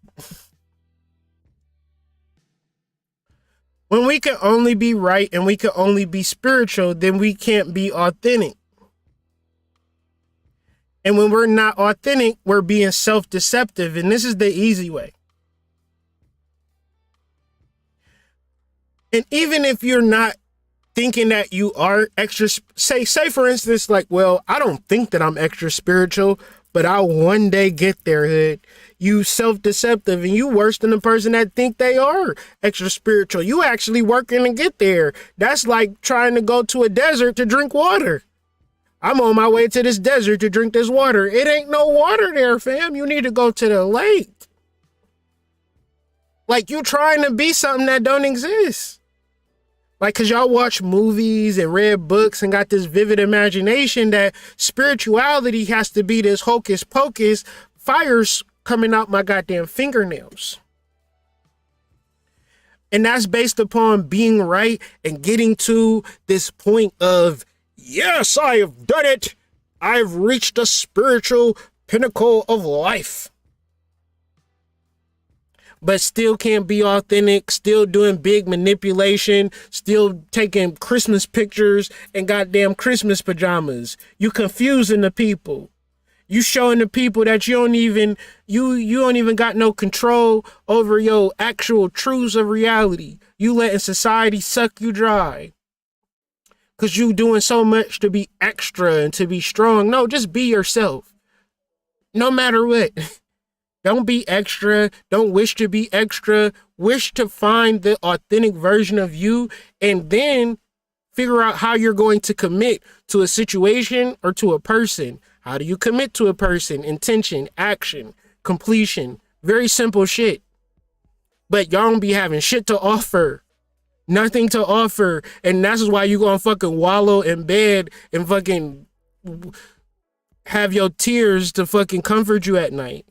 When we can only be right and we can only be spiritual, then we can't be authentic. And when we're not authentic, we're being self-deceptive. And this is the easy way. And even if you're not thinking that you are extra, say for instance, like, well, I don't think that I'm extra spiritual, but I'll one day get there, hood. You self-deceptive and you worse than the person that think they are extra spiritual. You actually working to get there. That's like trying to go to a desert to drink water. I'm on my way to this desert to drink this water. It ain't no water there, fam. You need to go to the lake. Like you trying to be something that don't exist. Like, cause y'all watch movies and read books and got this vivid imagination that spirituality has to be this hocus pocus, fire's coming out my goddamn fingernails. And that's based upon being right and getting to this point of, yes, I have done it. I've reached the spiritual pinnacle of life. But still can't be authentic, still doing big manipulation, still taking Christmas pictures and goddamn Christmas pajamas. You confusing the people. You showing the people that you don't even got no control over your actual truths of reality. You letting society suck you dry. Cause you doing so much to be extra and to be strong. No, just be yourself. No matter what. Don't be extra. Don't wish to be extra. Wish to find the authentic version of you and then figure out how you're going to commit to a situation or to a person. How do you commit to a person? Intention, action, completion. Very simple shit. But y'all don't be having shit to offer. Nothing to offer. And that's why you gonna fucking wallow in bed and fucking have your tears to fucking comfort you at night.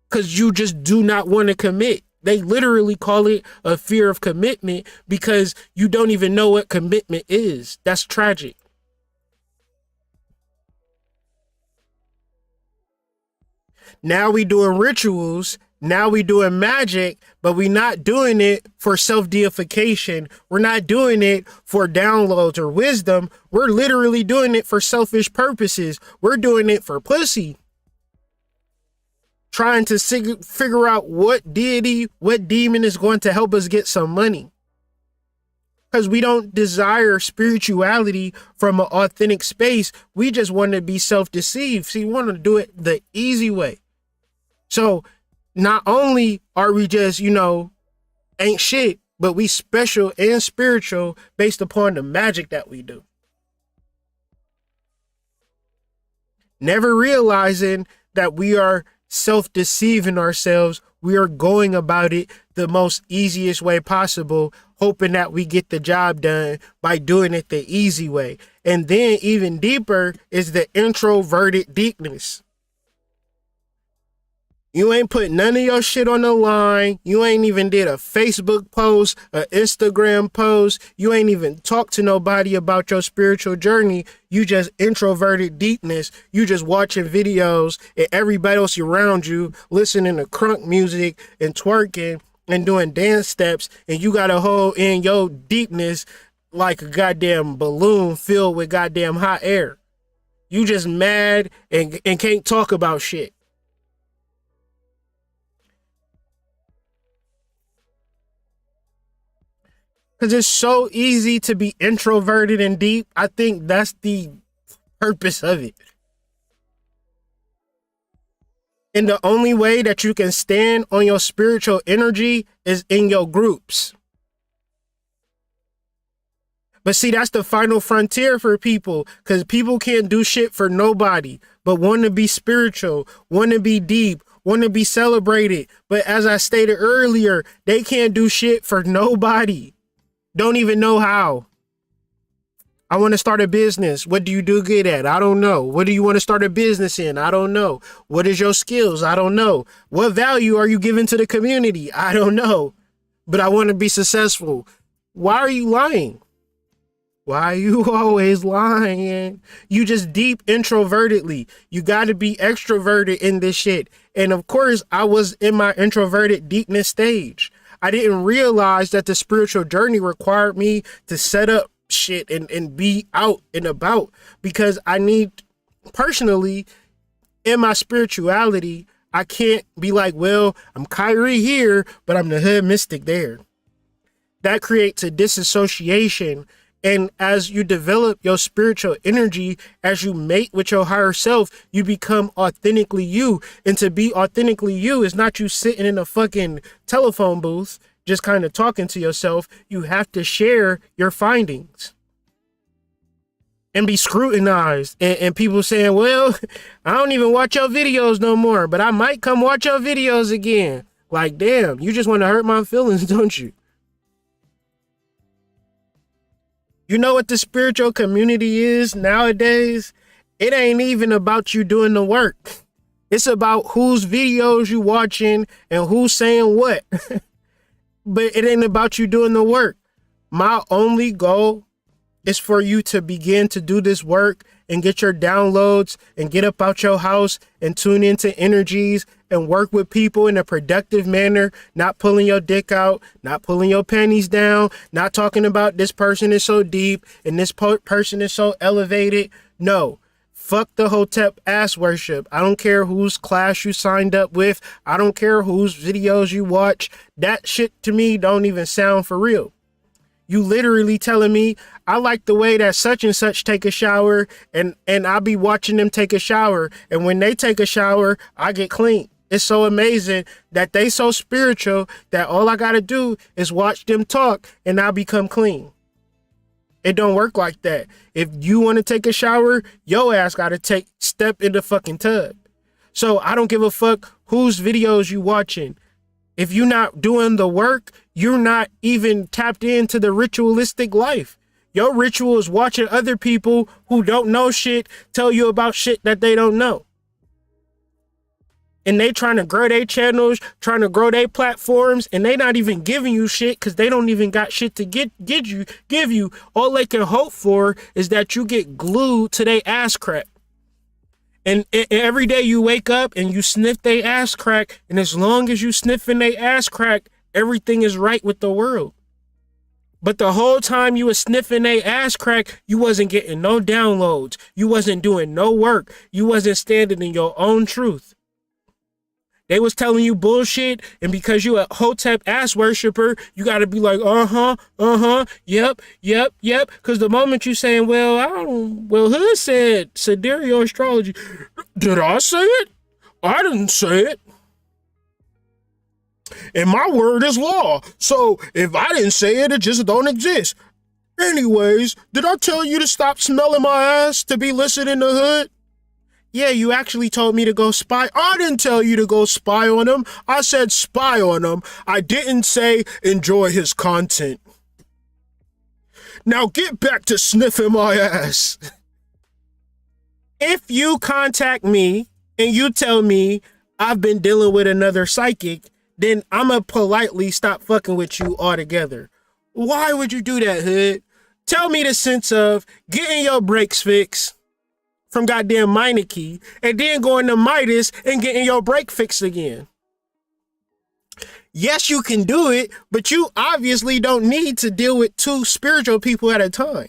Because you just do not want to commit. They literally call it a fear of commitment because you don't even know what commitment is. That's tragic. Now we doing rituals. Now we doing magic, but we not doing it for self-deification. We're not doing it for downloads or wisdom. We're literally doing it for selfish purposes. We're doing it for pussy. Trying to figure out what deity, what demon is going to help us get some money. Because we don't desire spirituality from an authentic space. We just want to be self-deceived. See, we want to do it the easy way. So not only are we just, ain't shit, but we special and spiritual based upon the magic that we do. Never realizing that we are self-deceiving ourselves. We are going about it the most easiest way possible, hoping that we get the job done by doing it the easy way. And then even deeper is the introverted deepness. You ain't put none of your shit on the line. You ain't even did a Facebook post, an Instagram post. You ain't even talked to nobody about your spiritual journey. You just introverted deepness. You just watching videos and everybody else around you listening to crunk music and twerking and doing dance steps. And you got to hold in your deepness like a goddamn balloon filled with goddamn hot air. You just mad and can't talk about shit. Because it's so easy to be introverted and deep. I think that's the purpose of it. And the only way that you can stand on your spiritual energy is in your groups. But see, that's the final frontier for people. Because people can't do shit for nobody. But want to be spiritual, want to be deep, want to be celebrated. But as I stated earlier, they can't do shit for nobody. Don't even know how. I want to start a business. What do you do good at? I don't know. What do you want to start a business in? I don't know. What is your skills? I don't know. What value are you giving to the community? I don't know. But I want to be successful. Why are you lying? Why are you always lying? You just deep introvertedly. You got to be extroverted in this shit. And of course, I was in my introverted deepness stage. I didn't realize that the spiritual journey required me to set up shit and be out and about because I need, personally, in my spirituality, I can't be like, well, I'm Kyrie here, but I'm the hood mystic there. That creates a disassociation. And as you develop your spiritual energy, as you mate with your higher self, you become authentically you. And to be authentically you is not you sitting in a fucking telephone booth, just kind of talking to yourself. You have to share your findings and be scrutinized. And people saying, well, I don't even watch your videos no more, but I might come watch your videos again. Like, damn, you just want to hurt my feelings, don't you? You know what the spiritual community is nowadays? It ain't even about you doing the work. It's about whose videos you watching and who's saying what. But it ain't about you doing the work. My only goal is for you to begin to do this work and get your downloads and get up out your house and tune into energies and work with people in a productive manner, not pulling your dick out, not pulling your panties down, not talking about this person is so deep and this person is so elevated. No, fuck the Hotep ass worship. I don't care whose class you signed up with. I don't care whose videos you watch. That shit to me don't even sound for real. You literally telling me I like the way that such and such take a shower and I'll be watching them take a shower. And when they take a shower, I get clean. It's so amazing that they so spiritual that all I got to do is watch them talk and I'll become clean. It don't work like that. If you want to take a shower, your ass got to step in the fucking tub. So I don't give a fuck whose videos you watching. If you're not doing the work, you're not even tapped into the ritualistic life. Your ritual is watching other people who don't know shit tell you about shit that they don't know. And they trying to grow their channels, trying to grow their platforms, and they not even giving you shit because they don't even got shit to give you. All they can hope for is that you get glued to their ass crack. And every day you wake up and you sniff they ass crack, and as long as you sniffing they ass crack, everything is right with the world. But the whole time you was sniffing they ass crack, you wasn't getting no downloads. You wasn't doing no work. You wasn't standing in your own truth. They was telling you bullshit, and because you a Hotep ass worshiper, you got to be like, yep. Because the moment you saying, Hood said sidereal astrology. Did I say it? I didn't say it. And my word is law. So if I didn't say it, it just don't exist. Anyways, did I tell you to stop smelling my ass to be listed in the hood? Yeah, you actually told me to go spy. I didn't tell you to go spy on him. I said spy on him. I didn't say enjoy his content. Now get back to sniffing my ass. If you contact me and you tell me I've been dealing with another psychic, then I'ma politely stop fucking with you altogether. Why would you do that, Hood? Tell me the sense of getting your brakes fixed from goddamn Meineke and then going to Midas and getting your brake fixed again. Yes, you can do it, but you obviously don't need to deal with two spiritual people at a time.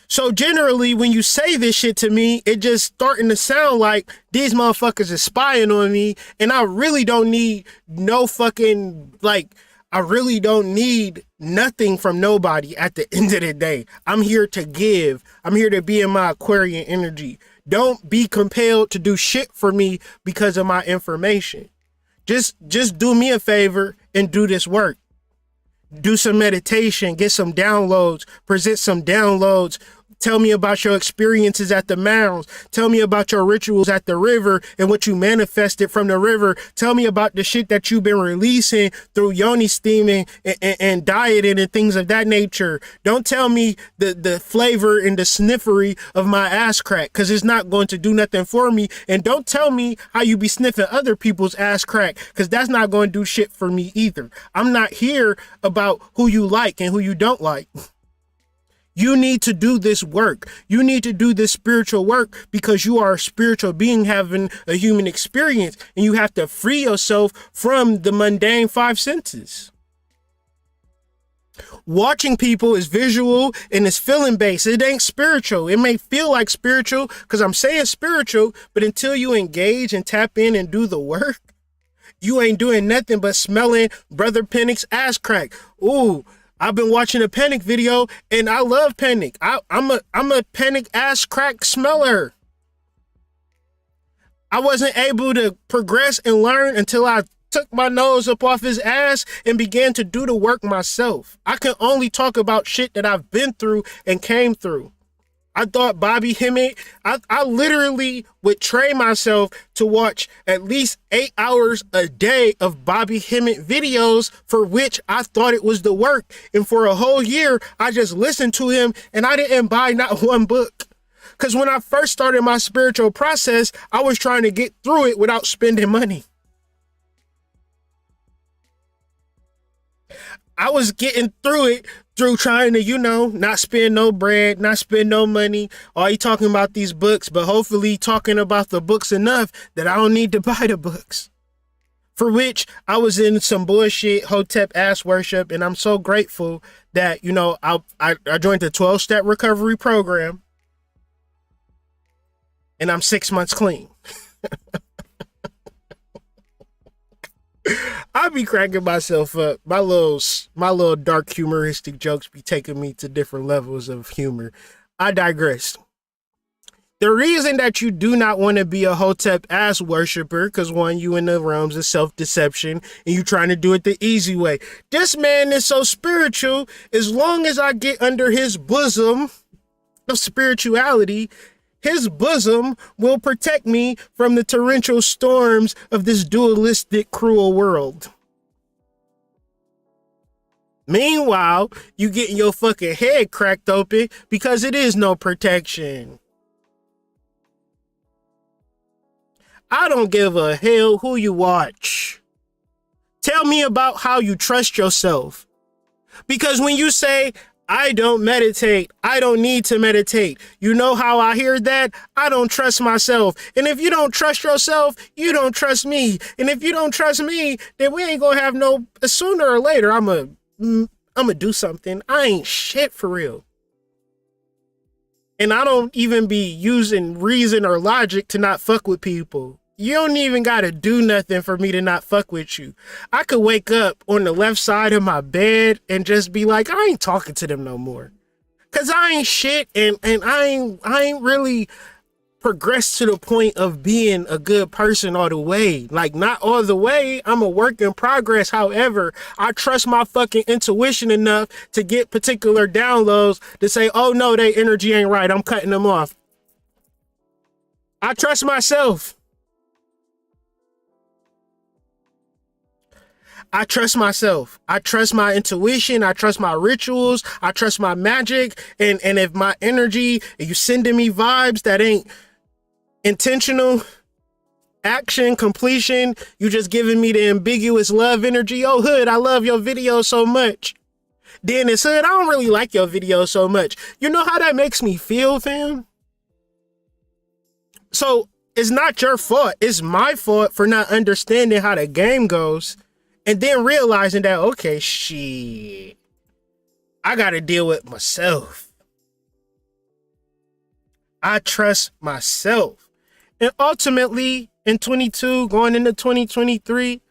So generally, when you say this shit to me, it just starting to sound like these motherfuckers are spying on me, and I really don't need no fucking, I really don't need nothing from nobody at the end of the day. I'm here to give. I'm here to be in my Aquarian energy. Don't be compelled to do shit for me because of my information. Just do me a favor and do this work. Do some meditation, get some downloads, present some downloads. Tell me about your experiences at the mounds. Tell me about your rituals at the river and what you manifested from the river. Tell me about the shit that you've been releasing through yoni steaming and dieting and things of that nature. Don't tell me the flavor and the sniffery of my ass crack, because it's not going to do nothing for me. And don't tell me how you be sniffing other people's ass crack, because that's not going to do shit for me either. I'm not here about who you like and who you don't like. You need to do this work. You need to do this spiritual work because you are a spiritual being having a human experience, and you have to free yourself from the mundane five senses. Watching people is visual and it's feeling based. It ain't spiritual. It may feel like spiritual because I'm saying spiritual, but until you engage and tap in and do the work, you ain't doing nothing but smelling Brother Pennick's ass crack. Ooh, I've been watching a Pennick video and I love Pennick. I'm a Pennick ass crack smeller. I wasn't able to progress and learn until I took my nose up off his ass and began to do the work myself. I can only talk about shit that I've been through and came through. I thought Bobby Hemmett, I literally would train myself to watch at least 8 hours a day of Bobby Hemmett videos, for which I thought it was the work. And for a whole year, I just listened to him and I didn't buy not one book. Because when I first started my spiritual process, I was trying to get through it without spending money. I was getting through it through trying to, not spend no bread, not spend no money. All you talking about these books, but hopefully talking about the books enough that I don't need to buy the books. For which I was in some bullshit Hotep ass worship, and I'm so grateful that, I joined the 12-step recovery program, and I'm 6 months clean. I be cracking myself up. My little dark humoristic jokes be taking me to different levels of humor. I digress. The reason that you do not want to be a Hotep ass worshiper, because one, you in the realms of self-deception and you trying to do it the easy way. This man is so spiritual. As long as I get under his bosom of spirituality, his bosom will protect me from the torrential storms of this dualistic, cruel world. Meanwhile, you getting your fucking head cracked open because it is no protection. I don't give a hell who you watch. Tell me about how you trust yourself. Because when you say, I don't meditate, I don't need to meditate, you know how I hear that? I don't trust myself. And if you don't trust yourself, you don't trust me. And if you don't trust me, then we ain't gonna have no, sooner or later, I'm gonna do something. I ain't shit for real. And I don't even be using reason or logic to not fuck with people. You don't even gotta do nothing for me to not fuck with you. I could wake up on the left side of my bed and just be like, I ain't talking to them no more. Cause I ain't shit, and I ain't really progressed to the point of being a good person all the way. Like, not all the way. I'm a work in progress. However, I trust my fucking intuition enough to get particular downloads to say, oh no, their energy ain't right, I'm cutting them off. I trust myself. I trust myself. I trust my intuition. I trust my rituals. I trust my magic. And if my energy, if you sending me vibes that ain't intentional action, completion, you just giving me the ambiguous love energy. Oh, Hood, I love your video so much. Then it's Hood, I don't really like your video so much. You know how that makes me feel, fam? So it's not your fault. It's my fault for not understanding how the game goes. And then realizing that, okay, shit, I got to deal with myself. I trust myself. And ultimately, in 22, going into 2023,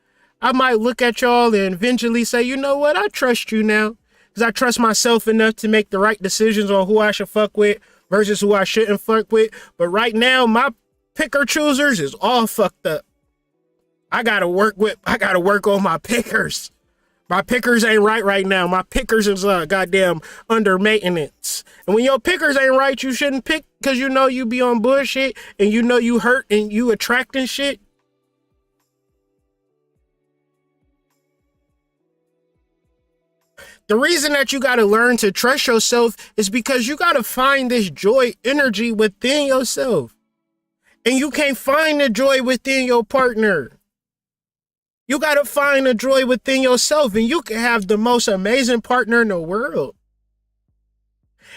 I might look at y'all and eventually say, you know what? I trust you now. Because I trust myself enough to make the right decisions on who I should fuck with versus who I shouldn't fuck with. But right now, my picker choosers is all fucked up. I gotta work on my pickers. My pickers ain't right now. My pickers is goddamn under maintenance. And when your pickers ain't right, you shouldn't pick because you know you be on bullshit and you know you hurt and you attracting shit. The reason that you gotta learn to trust yourself is because you gotta find this joy energy within yourself. And you can't find the joy within your partner. You got to find the joy within yourself, and you can have the most amazing partner in the world.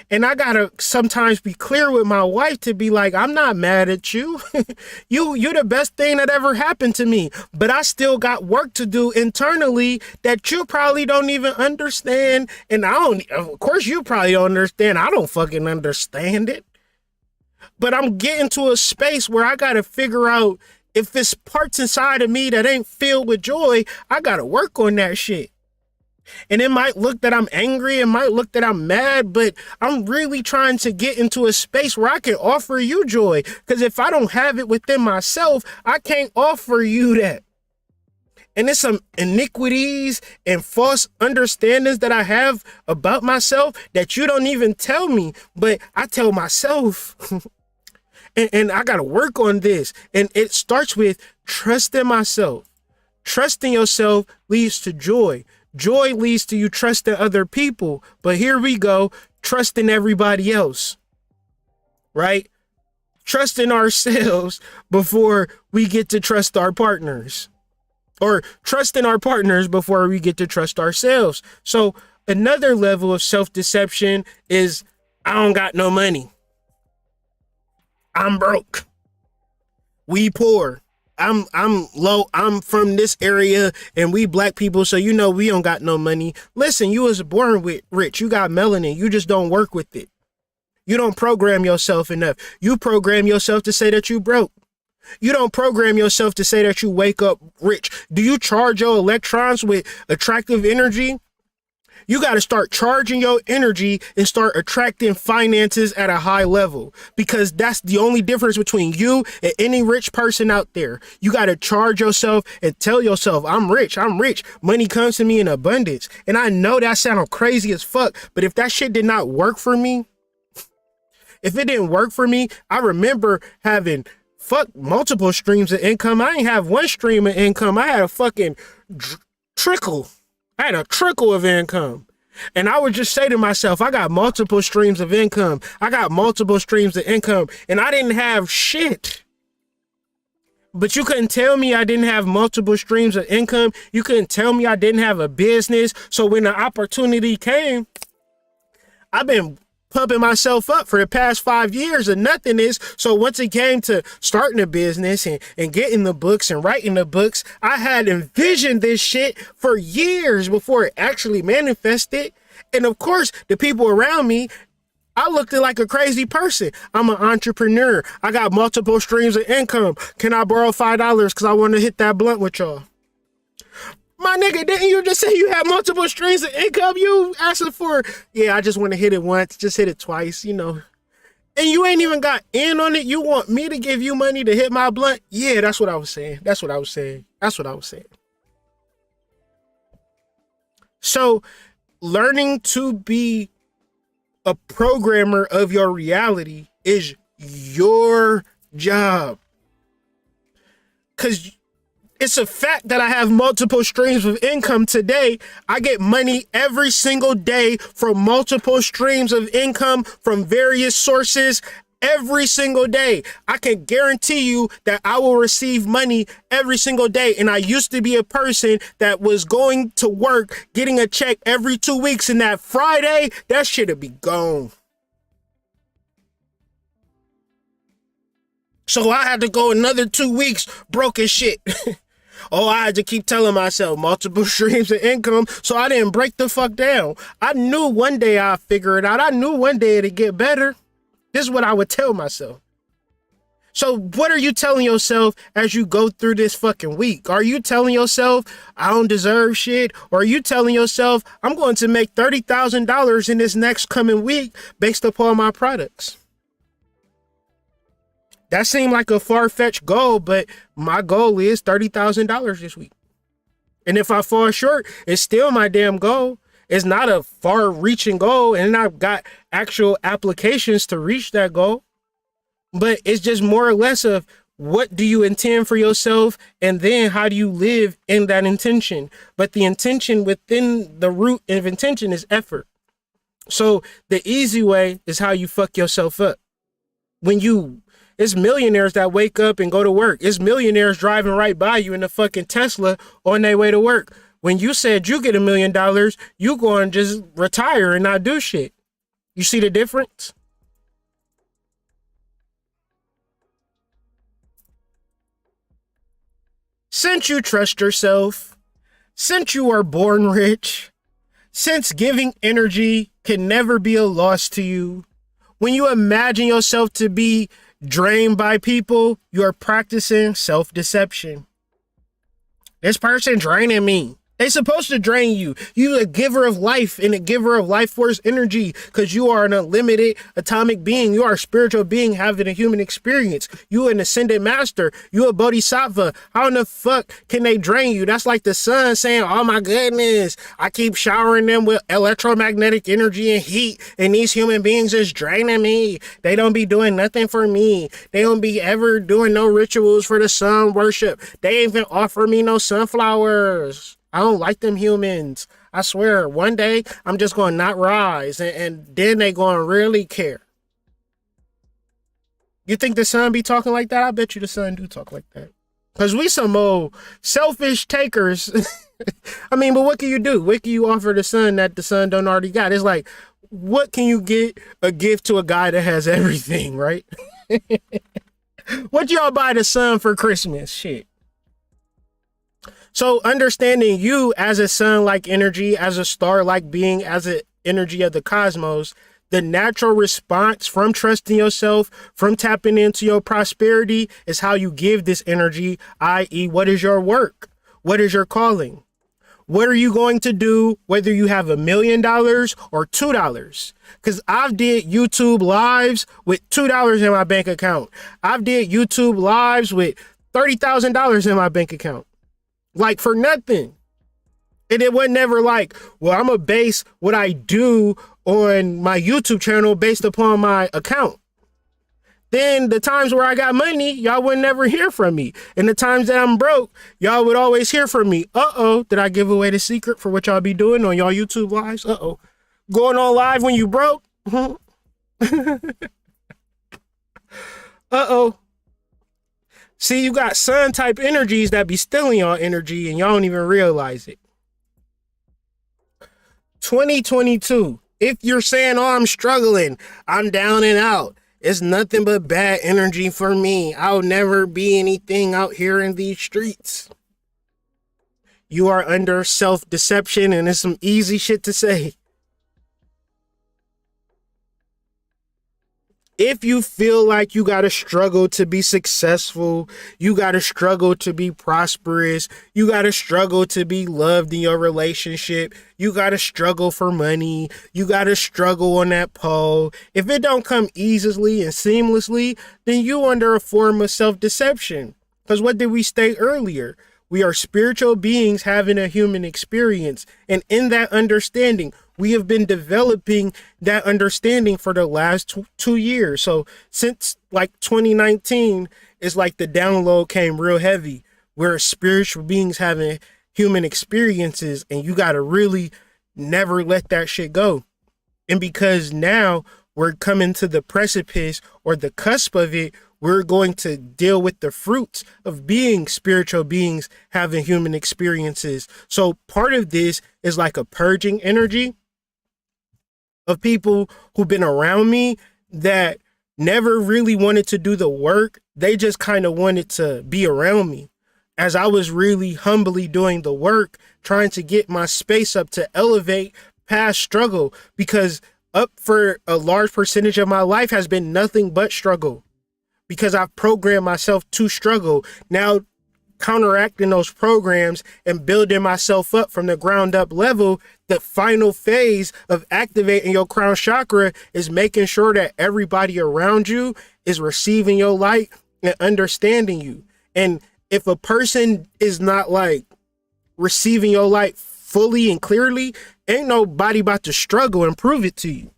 And I got to sometimes be clear with my wife to be like, I'm not mad at you. You're the best thing that ever happened to me. But I still got work to do internally that you probably don't even understand. And of course, you probably don't understand. I don't fucking understand it. But I'm getting to a space where I got to figure out if it's parts inside of me that ain't filled with joy, I gotta work on that shit. And it might look that I'm angry, it might look that I'm mad, but I'm really trying to get into a space where I can offer you joy. Because if I don't have it within myself, I can't offer you that. And there's some iniquities and false understandings that I have about myself that you don't even tell me, but I tell myself. And I got to work on this. And it starts with trusting myself. Trusting yourself leads to joy. Joy leads to you trusting other people. But here we go, trusting everybody else. Right? Trusting ourselves before we get to trust our partners. or trusting our partners before we get to trust ourselves. So another level of self-deception is, I don't got no money. I'm broke. We poor. I'm low. I'm from this area and we black people, so you know we don't got no money. Listen, you was born with rich. You got melanin. You just don't work with it. You don't program yourself enough. You program yourself to say that you broke. You don't program yourself to say that you wake up rich. Do you charge your electrons with attractive energy? You got to start charging your energy and start attracting finances at a high level, because that's the only difference between you and any rich person out there. You got to charge yourself and tell yourself, I'm rich. I'm rich. Money comes to me in abundance. And I know that sounds crazy as fuck, but if that shit did not work for me, if it didn't work for me, I remember having multiple streams of income. I ain't have one stream of income. I had a fucking trickle. I had a trickle of income. And I would just say to myself, I got multiple streams of income. I got multiple streams of income. And I didn't have shit. But you couldn't tell me I didn't have multiple streams of income. You couldn't tell me I didn't have a business. So when the opportunity came, I've been pumping myself up for the past 5 years of nothingness. So once it came to starting a business and getting the books and writing the books, I had envisioned this shit for years before it actually manifested. And of course, the people around me, I looked like a crazy person. I'm an entrepreneur. I got multiple streams of income. Can I borrow $5 because I want to hit that blunt with y'all? My nigga, didn't you just say you had multiple streams of income? You asking for, yeah, I just want to hit it once, just hit it twice, you know. And you ain't even got in on it. You want me to give you money to hit my blunt? Yeah, that's what I was saying. That's what I was saying. That's what I was saying. So learning to be a programmer of your reality is your job. Because it's a fact that I have multiple streams of income today. I get money every single day from multiple streams of income from various sources every single day. I can guarantee you that I will receive money every single day. And I used to be a person that was going to work, getting a check every 2 weeks, and that Friday, that shit'll be gone. So I had to go another 2 weeks broke as shit. Oh, I had to keep telling myself multiple streams of income so I didn't break the fuck down. I knew one day I'd figure it out. I knew one day it'd get better. This is what I would tell myself. So what are you telling yourself as you go through this fucking week? Are you telling yourself I don't deserve shit? Or are you telling yourself I'm going to make $30,000 in this next coming week based upon my products? That seemed like a far-fetched goal, but my goal is $30,000 this week. And if I fall short, it's still my damn goal. It's not a far-reaching goal, and I've got actual applications to reach that goal. But it's just more or less of what do you intend for yourself, and then how do you live in that intention? But the intention within the root of intention is effort. So the easy way is how you fuck yourself up. It's millionaires that wake up and go to work. It's millionaires driving right by you in a fucking Tesla on their way to work. When you said you get $1 million, you going to just retire and not do shit. You see the difference? Since you trust yourself, since you are born rich, since giving energy can never be a loss to you, when you imagine yourself to be drained by people, you are practicing self-deception. This person draining me. They supposed to drain you. You a giver of life and a giver of life force energy because you are an unlimited atomic being. You are a spiritual being having a human experience. You an ascended master. You a bodhisattva. How in the fuck can they drain you? That's like the sun saying, oh my goodness, I keep showering them with electromagnetic energy and heat, and these human beings is draining me. They don't be doing nothing for me. They don't be ever doing no rituals for the sun worship. They ain't even offer me no sunflowers. I don't like them humans. I swear, one day I'm just going to not rise and then they going to really care. You think the sun be talking like that? I bet you the sun do talk like that. Because we some old selfish takers. I mean, but what can you do? What can you offer the sun that the sun don't already got? It's like, what can you get a gift to a guy that has everything, right? What y'all buy the sun for Christmas? Shit. So understanding you as a sun-like energy, as a star-like being, as an energy of the cosmos, the natural response from trusting yourself, from tapping into your prosperity is how you give this energy, i.e., what is your work? What is your calling? What are you going to do, whether you have $1 million or $2? Because I've did YouTube lives with $2 in my bank account. I've did YouTube lives with $30,000 in my bank account. Like for nothing. And it was never like, well, I'm going to base what I do on my YouTube channel based upon my account. Then the times where I got money, y'all would never hear from me. And the times that I'm broke, y'all would always hear from me. Uh-oh, did I give away the secret for what y'all be doing on y'all YouTube lives? Uh-oh. Going on live when you broke? Uh-oh. See, you got sun type energies that be stealing y'all energy and y'all don't even realize it. 2022. If you're saying, oh, I'm struggling, I'm down and out, it's nothing but bad energy for me. I'll never be anything out here in these streets. You are under self-deception, and it's some easy shit to say. If you feel like you gotta struggle to be successful, you gotta struggle to be prosperous, you gotta struggle to be loved in your relationship, you gotta struggle for money, you gotta struggle on that pole. If it don't come easily and seamlessly, then you under a form of self-deception. Because what did we state earlier? We are spiritual beings having a human experience. And in that understanding, we have been developing that understanding for the last 2 years. So since like 2019, it's like the download came real heavy. We're spiritual beings having human experiences, and you got to really never let that shit go. And because now we're coming to the precipice or the cusp of it, we're going to deal with the fruits of being spiritual beings having human experiences. So part of this is like a purging energy of people who've been around me that never really wanted to do the work. They just kind of wanted to be around me as I was really humbly doing the work, trying to get my space up to elevate past struggle, because up for a large percentage of my life has been nothing but struggle. Because I've programmed myself to struggle. Now counteracting those programs and building myself up from the ground up level, the final phase of activating your crown chakra is making sure that everybody around you is receiving your light and understanding you. And if a person is not like receiving your light fully and clearly, ain't nobody about to struggle and prove it to you.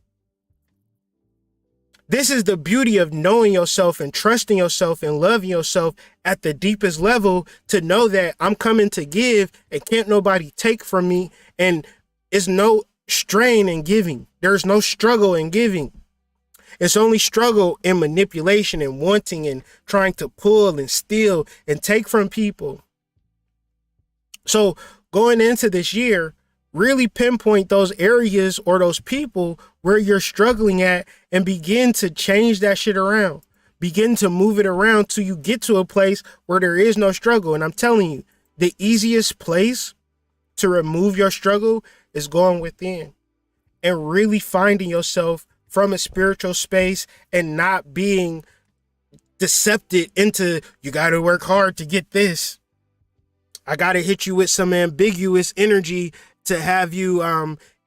This is the beauty of knowing yourself and trusting yourself and loving yourself at the deepest level, to know that I'm coming to give and can't nobody take from me. And it's no strain in giving. There's no struggle in giving. It's only struggle in manipulation and wanting and trying to pull and steal and take from people. So going into this year, really pinpoint those areas or those people where you're struggling at and begin to change that shit around. Begin to move it around till you get to a place where there is no struggle. And I'm telling you, the easiest place to remove your struggle is going within and really finding yourself from a spiritual space and not being decepted into, you got to work hard to get this. I got to hit you with some ambiguous energy to have you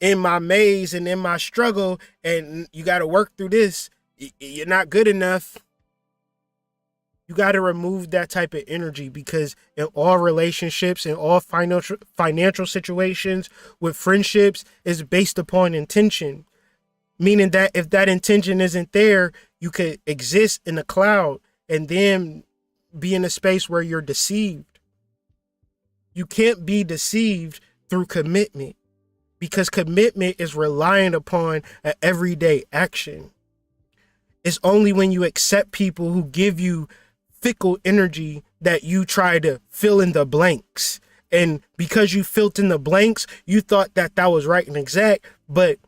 in my maze and in my struggle, and you got to work through this. You're not good enough. You got to remove that type of energy, because in all relationships, in all financial situations, with friendships, is based upon intention. Meaning that if that intention isn't there, you could exist in a cloud and then be in a space where you're deceived. You can't be deceived through commitment, because commitment is reliant upon an everyday action. It's only when you accept people who give you fickle energy that you try to fill in the blanks. And because you filled in the blanks, you thought that that was right and exact, but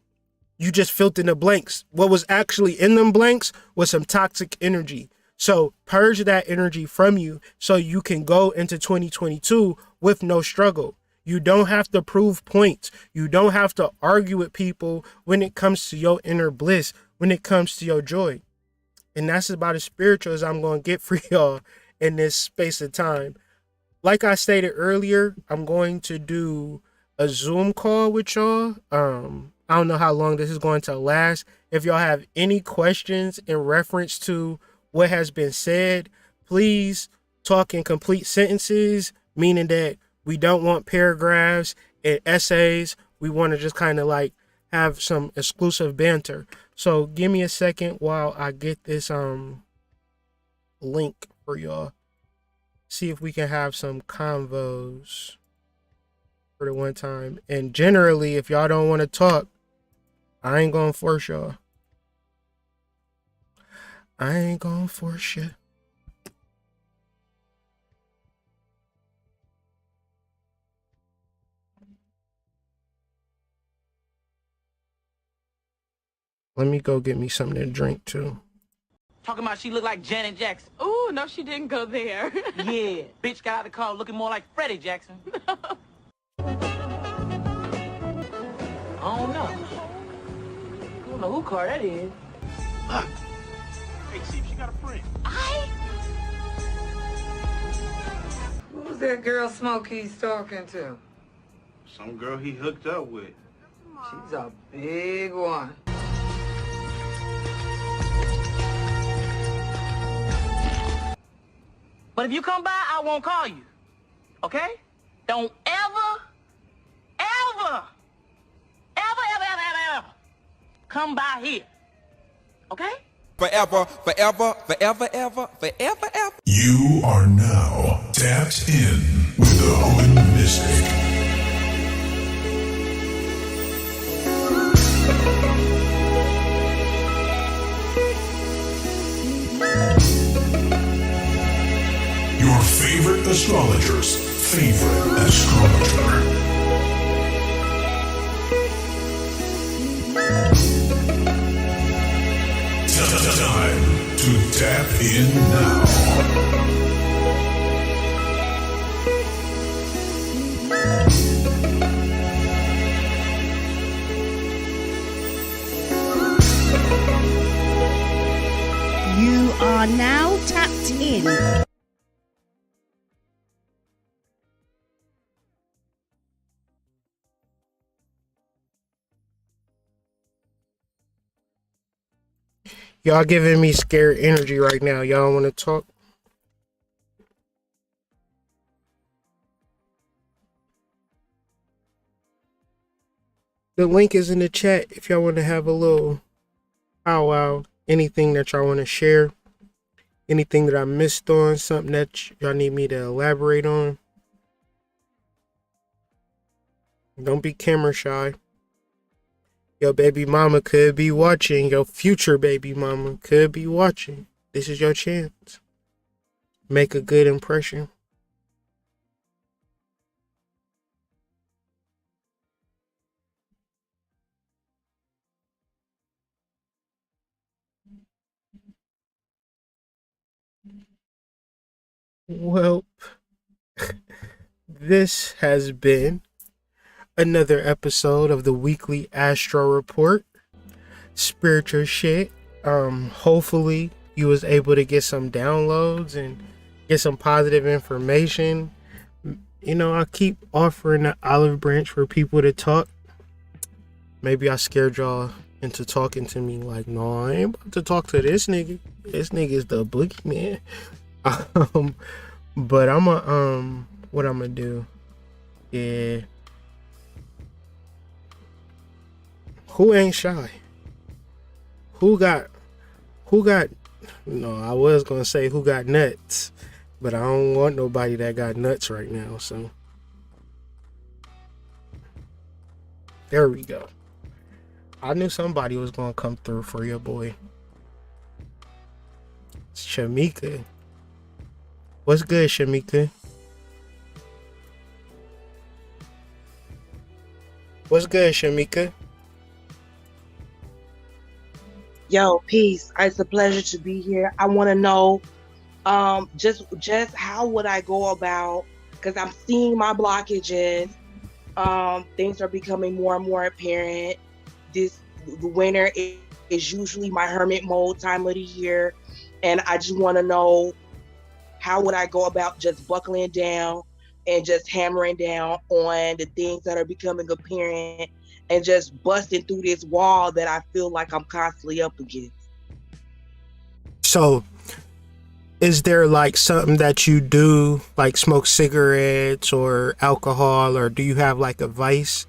you just filled in the blanks. What was actually in them blanks was some toxic energy. So purge that energy from you so you can go into 2022 with no struggle. You don't have to prove points. You don't have to argue with people when it comes to your inner bliss, when it comes to your joy. And that's about as spiritual as I'm going to get for y'all in this space of time. Like I stated earlier, I'm going to do a Zoom call with y'all. I don't know how long this is going to last. If y'all have any questions in reference to what has been said, please talk in complete sentences, meaning that we don't want paragraphs and essays. We want to just kind of like have some exclusive banter. So give me a second while I get this link for y'all. See if we can have some convos for the one time. And generally, if y'all don't want to talk, I ain't gonna force y'all. I ain't gonna force you. Let me go get me something to drink too. Talking about she looked like Janet Jackson. Oh, no, she didn't go there. Yeah, bitch got out of the car looking more like Freddie Jackson. I don't know. I don't know who car that is. Hey, see if she got a friend. Who's that girl Smokey's talking to? Some girl he hooked up with. She's a big one. But if you come by, I won't call you. Okay? Don't ever come by here. Okay? Forever, forever, forever, ever, forever, ever. You are now tapped in with the Hood Mystic. Your favorite astrologer's favorite astrologer. Time to tap in now. You are now tapped in. Y'all giving me scared energy right now. Y'all want to talk? The link is in the chat if y'all want to have a little powwow. Anything that y'all want to share. Anything that I missed on. Something that y'all need me to elaborate on. Don't be camera shy. Your baby mama could be watching. Your future baby mama could be watching. This is your chance. Make a good impression. Well, this has been another episode of the weekly Astro Report. Spiritual shit. Hopefully you was able to get some downloads and get some positive information. You know, I keep offering the olive branch for people to talk. Maybe I scared y'all into talking to me like, no, I ain't about to talk to this nigga. This nigga is the boogeyman. But what I'm gonna do? Yeah. Who ain't shy? Who got, no, I was gonna say who got nuts, but I don't want nobody that got nuts right now, so. There we go. I knew somebody was gonna come through for your boy. It's Shamika. What's good, Shamika? What's good, Shamika? Yo, peace. It's a pleasure to be here. I want to know, just how would I go about? Because I'm seeing my blockages. Things are becoming more and more apparent. The winter is usually my hermit mode time of the year, and I just want to know, how would I go about just buckling down and just hammering down on the things that are becoming apparent and just busting through this wall that I feel like I'm constantly up against? So, is there like something that you do, like smoke cigarettes or alcohol, or do you have like a vice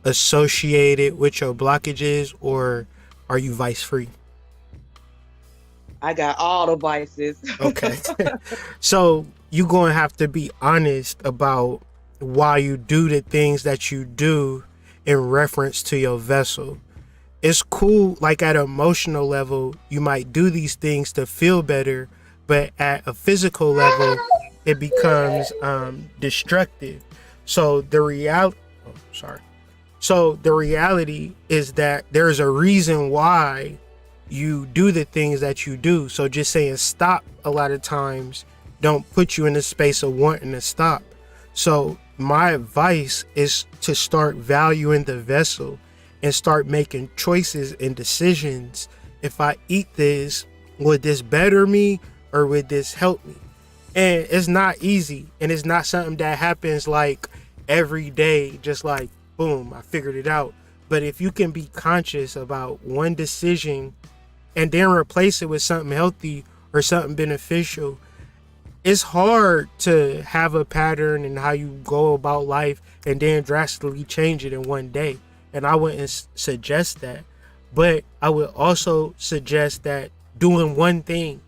associated with your blockages, or are you vice free? I got all the vices. Okay. So you gonna have to be honest about why you do the things that you do in reference to your vessel. It's cool, like at an emotional level, you might do these things to feel better, but at a physical level, it becomes destructive. So the reality is that there's a reason why you do the things that you do. So just saying stop a lot of times don't put you in the space of wanting to stop. So my advice is to start valuing the vessel and start making choices and decisions. If I eat this, would this better me or would this help me? And it's not easy, and it's not something that happens like every day, just like boom, I figured it out. But if you can be conscious about one decision and then replace it with something healthy or something beneficial, it's hard to have a pattern in how you go about life and then drastically change it in one day. And I wouldn't suggest that. But I would also suggest that doing one thing,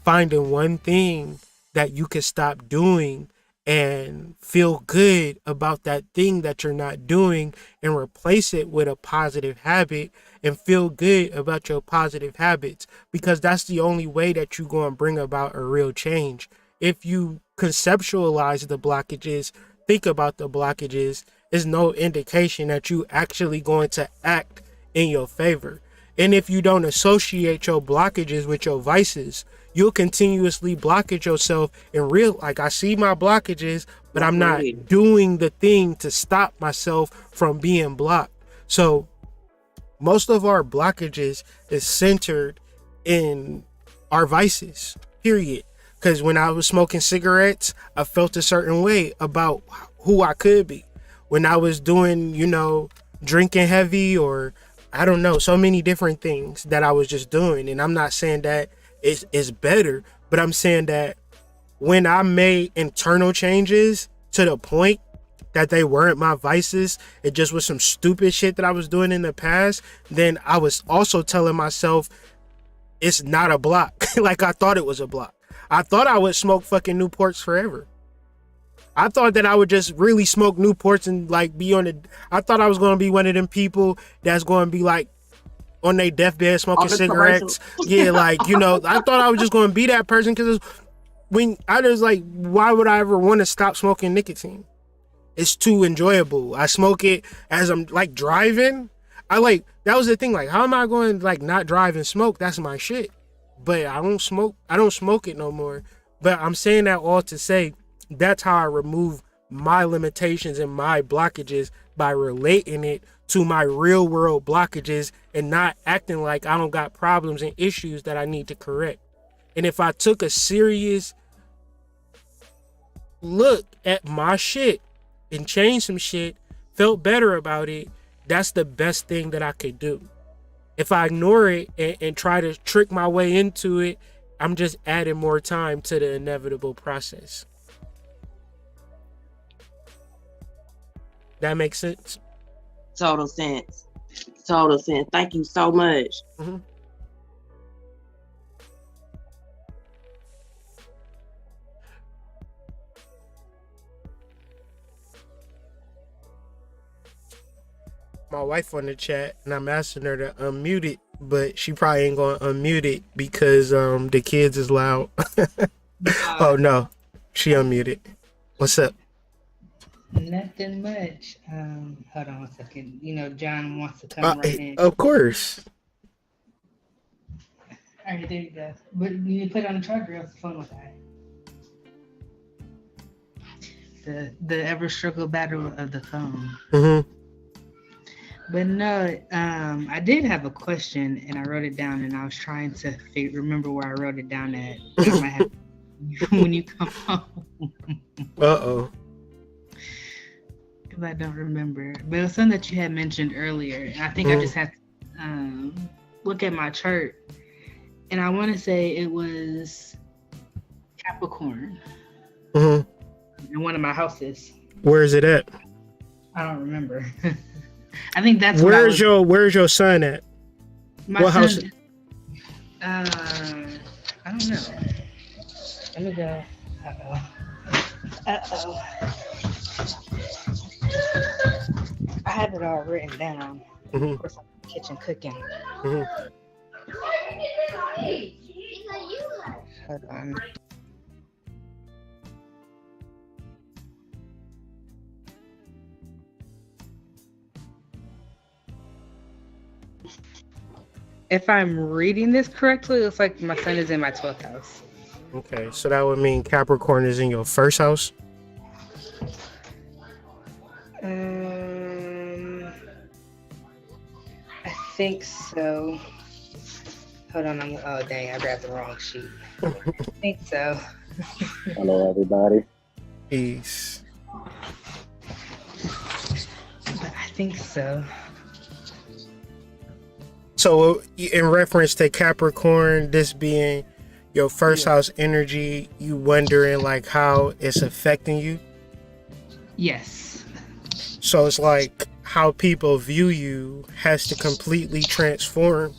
finding one thing that you can stop doing and feel good about that thing that you're not doing and replace it with a positive habit and feel good about your positive habits, because that's the only way that you're going to bring about a real change. If you conceptualize the blockages, think about the blockages, is no indication that you actually going to act in your favor. And if you don't associate your blockages with your vices, you'll continuously blockage yourself and like I see my blockages, but I'm not doing the thing to stop myself from being blocked. So most of our blockages is centered in our vices, period. Because when I was smoking cigarettes, I felt a certain way about who I could be. When I was doing, drinking heavy, or I don't know, so many different things that I was just doing. And I'm not saying that it's better, but I'm saying that when I made internal changes to the point that they weren't my vices, it just was some stupid shit that I was doing in the past, then I was also telling myself it's not a block. Like I thought it was a block. I thought I would smoke fucking Newports forever. I thought that I would just really smoke Newports and like be I thought I was going to be one of them people that's going to be like on their deathbed smoking cigarettes. Yeah, like, I thought I was just going to be that person, because when I was like, why would I ever want to stop smoking nicotine? It's too enjoyable. I smoke it as I'm like driving. That was the thing, like, how am I going to like not drive and smoke? That's my shit. But I don't smoke it no more. But I'm saying that all to say, that's how I remove my limitations and my blockages, by relating it to my real world blockages and not acting like I don't got problems and issues that I need to correct. And if I took a serious look at my shit and changed some shit, felt better about it, that's the best thing that I could do. If I ignore it and try to trick my way into it, I'm just adding more time to the inevitable process. That makes sense? Total sense. Thank you so much. Mm-hmm. My wife on the chat, and I'm asking her to unmute it, but she probably ain't gonna unmute it because the kids is loud. Oh no. She unmuted. What's up? Nothing much. Hold on 1 second. You know, John wants to come right in. Of course. All right, there you go. But you need to put it on the charger, else the phone will die. The ever struggle battle of the phone. Mm-hmm. But no, I did have a question, and I wrote it down, and I was trying to remember where I wrote it down at. I might have when you come home. Uh-oh. Because I don't remember. But it was something that you had mentioned earlier. And I think I just had to look at my chart. And I want to say it was Capricorn in one of my houses. Where is it at? I don't remember. I think that's where's your son at? My what son, house? I don't know. Let me go. Uh-oh. I had it all written down. Of course, I'm in the kitchen cooking. Hold on. If I'm reading this correctly, it looks like my son is in my 12th house. Okay, so that would mean Capricorn is in your first house? I think so. Hold on, oh dang, I grabbed the wrong sheet. I think so. Hello, everybody. Peace. But I think so. So in reference to Capricorn, this being your first house energy, you wondering like how it's affecting you? Yes. So it's like how people view you has to completely transform,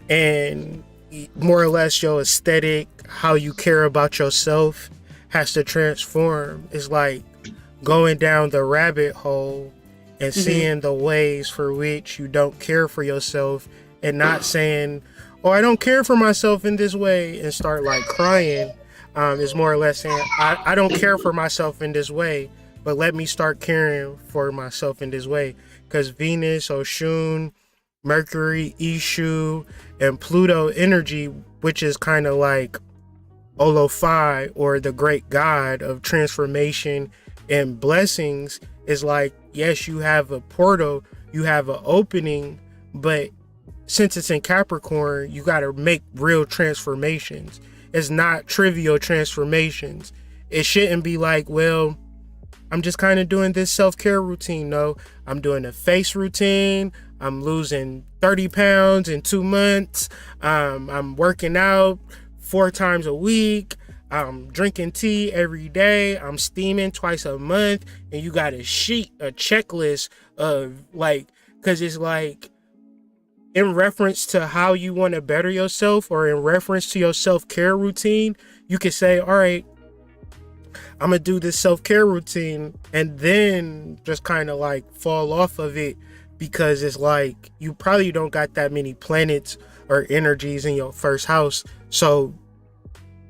and more or less your aesthetic, how you care about yourself has to transform. It's like going down the rabbit hole and seeing the ways for which you don't care for yourself, and not saying, oh, I don't care for myself in this way, and start like crying. Is more or less saying, I don't care for myself in this way, but let me start caring for myself in this way. Because Venus, Oshun, Mercury, Ishu, and Pluto energy, which is kind of like Olofai, or the great god of transformation and blessings, is like, yes, you have a portal, you have an opening, but since it's in Capricorn, you got to make real transformations. It's not trivial transformations. It shouldn't be like, well, I'm just kind of doing this self-care routine. No, I'm doing a face routine. I'm losing 30 pounds in 2 months. I'm working out 4 times a week. I'm drinking tea every day. I'm steaming twice a month. And you got a checklist of like, because it's like, in reference to how you want to better yourself, or in reference to your self-care routine, you can say, all right, I'm gonna do this self-care routine, and then just kind of like fall off of it, because it's like you probably don't got that many planets or energies in your first house. So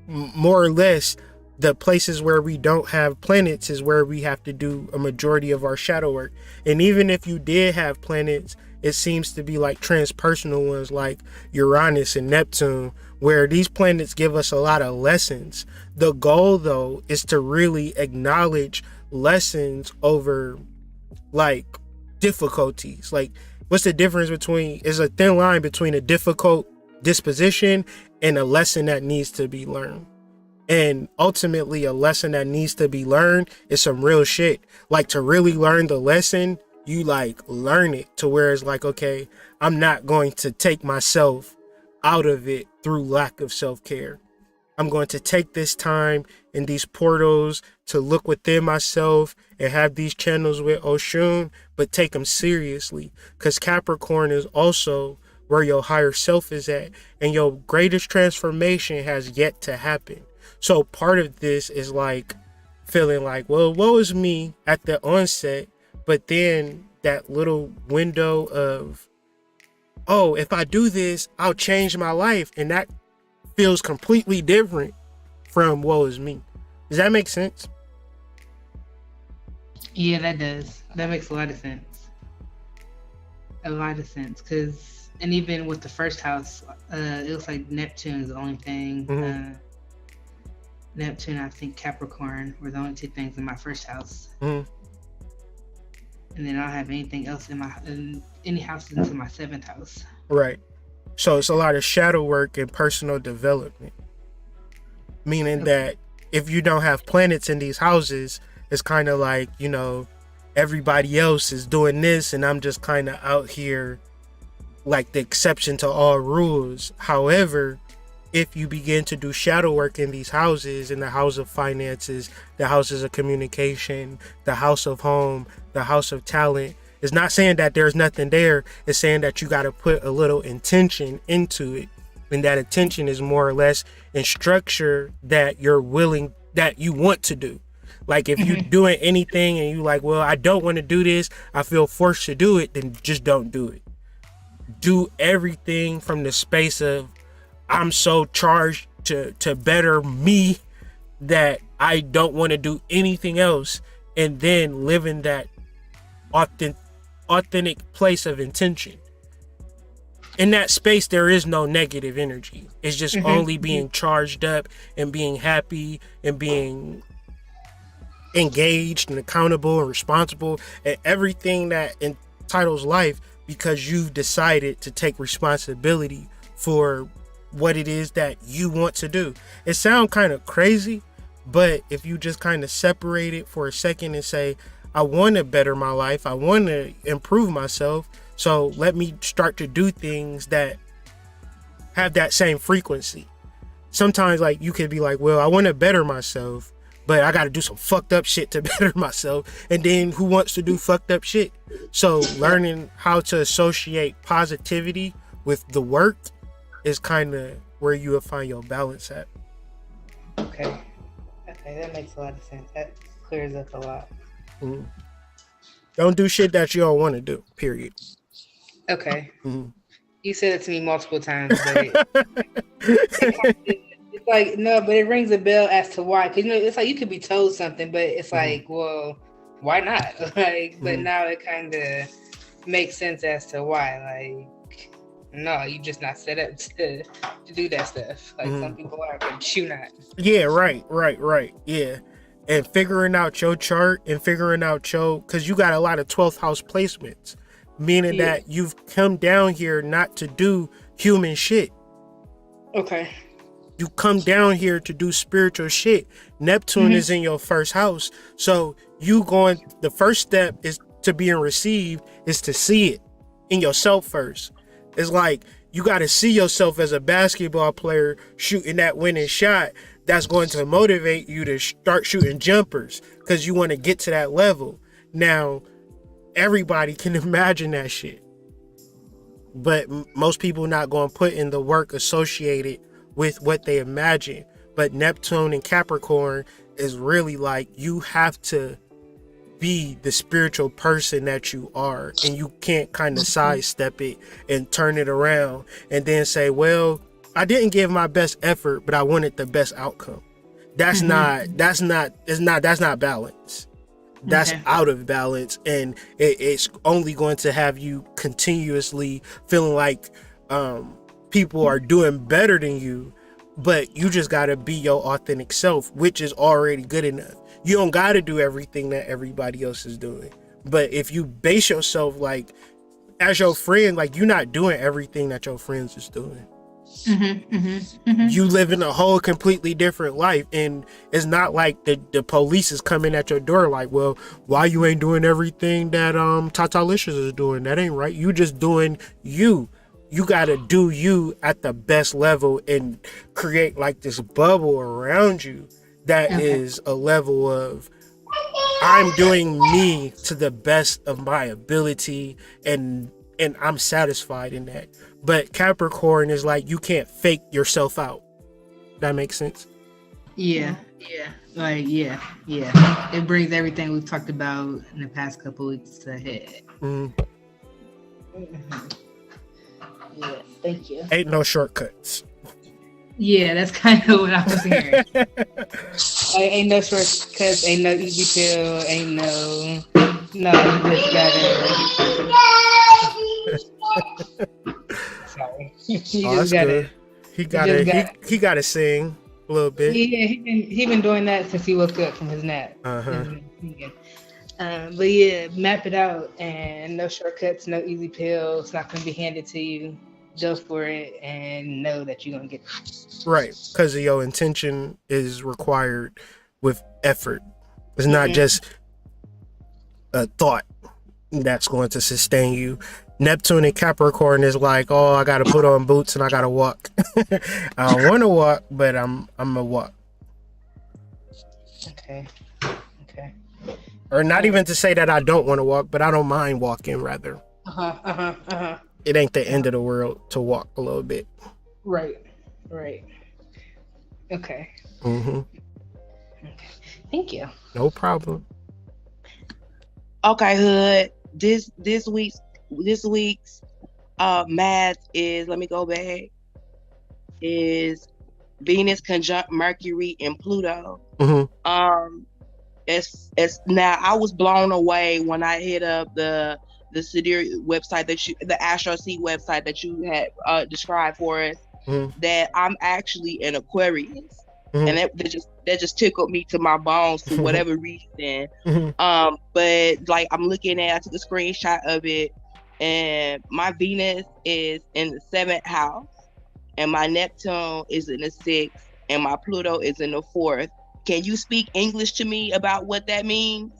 more or less, the places where we don't have planets is where we have to do a majority of our shadow work. And even if you did have planets, it seems to be like transpersonal ones like Uranus and Neptune, where these planets give us a lot of lessons. The goal, though, is to really acknowledge lessons over like difficulties. Like, what's the difference between, is a thin line between a difficult disposition and a lesson that needs to be learned. And ultimately, a lesson that needs to be learned is some real shit. Like, to really learn the lesson, you like learn it to where it's like, okay, I'm not going to take myself out of it through lack of self-care. I'm going to take this time in these portals to look within myself and have these channels with Oshun, but take them seriously, because Capricorn is also where your higher self is at, and your greatest transformation has yet to happen. So part of this is like feeling like, well, woe is me at the onset, but then that little window of, oh, if I do this, I'll change my life. And that feels completely different from woe is me. Does that make sense? Yeah, that does. That makes a lot of sense. A lot of sense, because and even with the first house, it looks like Neptune is the only thing. Mm-hmm. Neptune, I think Capricorn were the only two things in my first house. Mm-hmm. And then I don't have anything else in any houses into my 7th house. Right. So it's a lot of shadow work and personal development. Meaning that if you don't have planets in these houses, it's kind of like, you know, everybody else is doing this and I'm just kind of out here like the exception to all rules. However, if you begin to do shadow work in these houses, in the house of finances, the houses of communication, the house of home, the house of talent, it's not saying that there's nothing there. It's saying that you got to put a little intention into it. And that attention is more or less in structure that you're willing, that you want to do. Like if you're doing anything and you like, well, I don't want to do this, I feel forced to do it, then just don't do it. Do everything from the space of, I'm so charged to better me that I don't want to do anything else, and then live in that authentic place of intention. In that space, there is no negative energy. It's just only being charged up and being happy and being engaged and accountable and responsible and everything that entitles life, because you've decided to take responsibility for what it is that you want to do. It sounds kind of crazy, but if you just kind of separate it for a second and say, I want to better my life, I want to improve myself, so let me start to do things that have that same frequency. Sometimes like you could be like, well, I want to better myself, but I got to do some fucked up shit to better myself. And then who wants to do fucked up shit? So learning how to associate positivity with the work is kind of where you will find your balance at. Okay, that makes a lot of sense. That clears up a lot. Mm-hmm. Don't do shit that you don't want to do, period. Okay. Mm-hmm. You said it to me multiple times, but it's like, no, but it rings a bell as to why. Because, you know, it's like you could be told something, but it's like, well, why not? Like, but now it kind of makes sense as to why. Like, no, you just not set up to do that stuff. Like some people are, but you not. Yeah, right. Yeah. And figuring out your chart and figuring out because you got a lot of 12th house placements, meaning that you've come down here not to do human shit. Okay. You come down here to do spiritual shit. Neptune is in your first house. So the first step is to being received is to see it in yourself first. It's like you got to see yourself as a basketball player shooting that winning shot. That's going to motivate you to start shooting jumpers because you want to get to that level. Now, everybody can imagine that shit. But most people not going to put in the work associated with what they imagine. But Neptune and Capricorn is really like you have to be the spiritual person that you are, and you can't kind of sidestep it and turn it around and then say, well, I didn't give my best effort, but I wanted the best outcome. That's not balance. That's out of balance, and it's only going to have you continuously feeling like people are doing better than you, but you just got to be your authentic self, which is already good enough. You don't got to do everything that everybody else is doing. But if you base yourself like as your friend, like you're not doing everything that your friends is doing. You live in a whole completely different life, and it's not like the police is coming at your door like, well, why you ain't doing everything that Tata Licious is doing? That ain't right. You just doing you. You gotta do you at the best level and create like this bubble around you that is a level of I'm doing me to the best of my ability, and I'm satisfied in that. But Capricorn is like you can't fake yourself out. That makes sense? Yeah. It brings everything we've talked about in the past couple weeks to head. Yeah, thank you. Ain't no shortcuts. Yeah, that's kind of what I was hearing. Ain't no shortcuts, ain't no easy pill, ain't no, you just gotta. Sorry, you just gotta. He gotta sing a little bit. He been doing that since he woke up from his nap. But yeah, map it out and no shortcuts, no easy pill. It's not gonna be handed to you. Go for it and know that you're gonna get it. Right, because your intention is required with effort. It's not just a thought that's going to sustain you. Neptune and Capricorn is like, oh, I gotta put on boots and I gotta walk. I don't want to walk, but I'm gonna walk. Okay. Or not even to say that I don't want to walk, but I don't mind walking, rather. It ain't the end of the world to walk a little bit. Right. Okay. Mm-hmm. Okay. Thank you. No problem. Okay, Hood. This week's math is, let me go back, is Venus conjunct Mercury and Pluto. Mm-hmm. It's now, I was blown away when I hit up the Sidereal website the Astro Seed website that you had described for us, that I'm actually an Aquarius. And that just tickled me to my bones for whatever reason. But like, I'm looking at, I took a screenshot of it, and my Venus is in the 7th house, and my Neptune is in the 6th, and my Pluto is in the 4th. Can you speak English to me about what that means?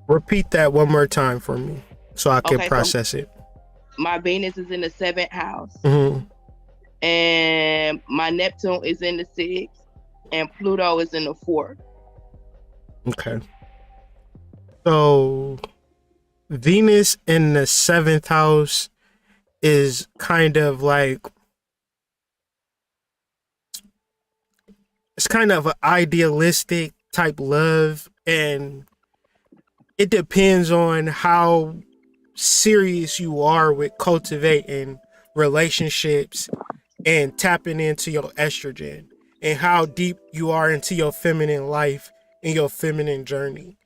Repeat that one more time for me so I can process it. My Venus is in the 7th house, and my Neptune is in the 6th, and Pluto is in the 4th. Okay. So Venus in the 7th house is kind of like, it's kind of an idealistic type love, and it depends on how serious you are with cultivating relationships and tapping into your estrogen, and how deep you are into your feminine life and your feminine journey.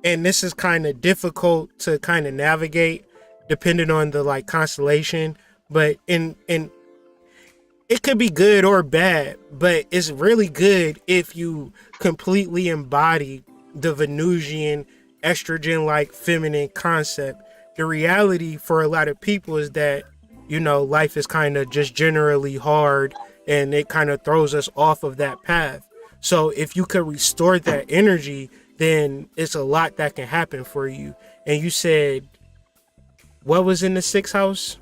And this is kind of difficult to kind of navigate depending on the like constellation, but in it could be good or bad, but it's really good if you completely embody the Venusian estrogen-like feminine concept. The reality for a lot of people is that, life is kind of just generally hard, and it kind of throws us off of that path. So if you could restore that energy, then it's a lot that can happen for you. And you said, what was in the 6th house?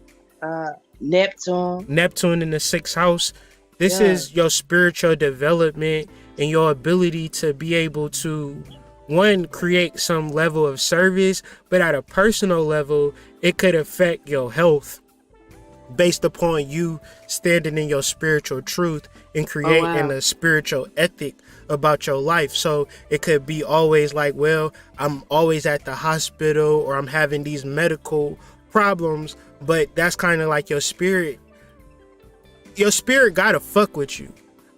Neptune in the 6th house. This is your spiritual development and your ability to be able to, one, create some level of service, but at a personal level, it could affect your health based upon you standing in your spiritual truth and creating a spiritual ethic about your life. So it could be always like, well, I'm always at the hospital, or I'm having these medical problems, but that's kind of like your spirit gotta fuck with you.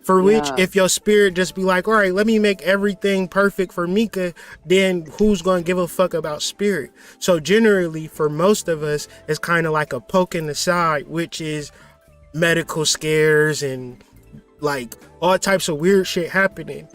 For which, if your spirit just be like, all right, let me make everything perfect for Mika, then who's gonna give a fuck about spirit? So generally, for most of us, it's kind of like a poke in the side, which is medical scares and like all types of weird shit happening,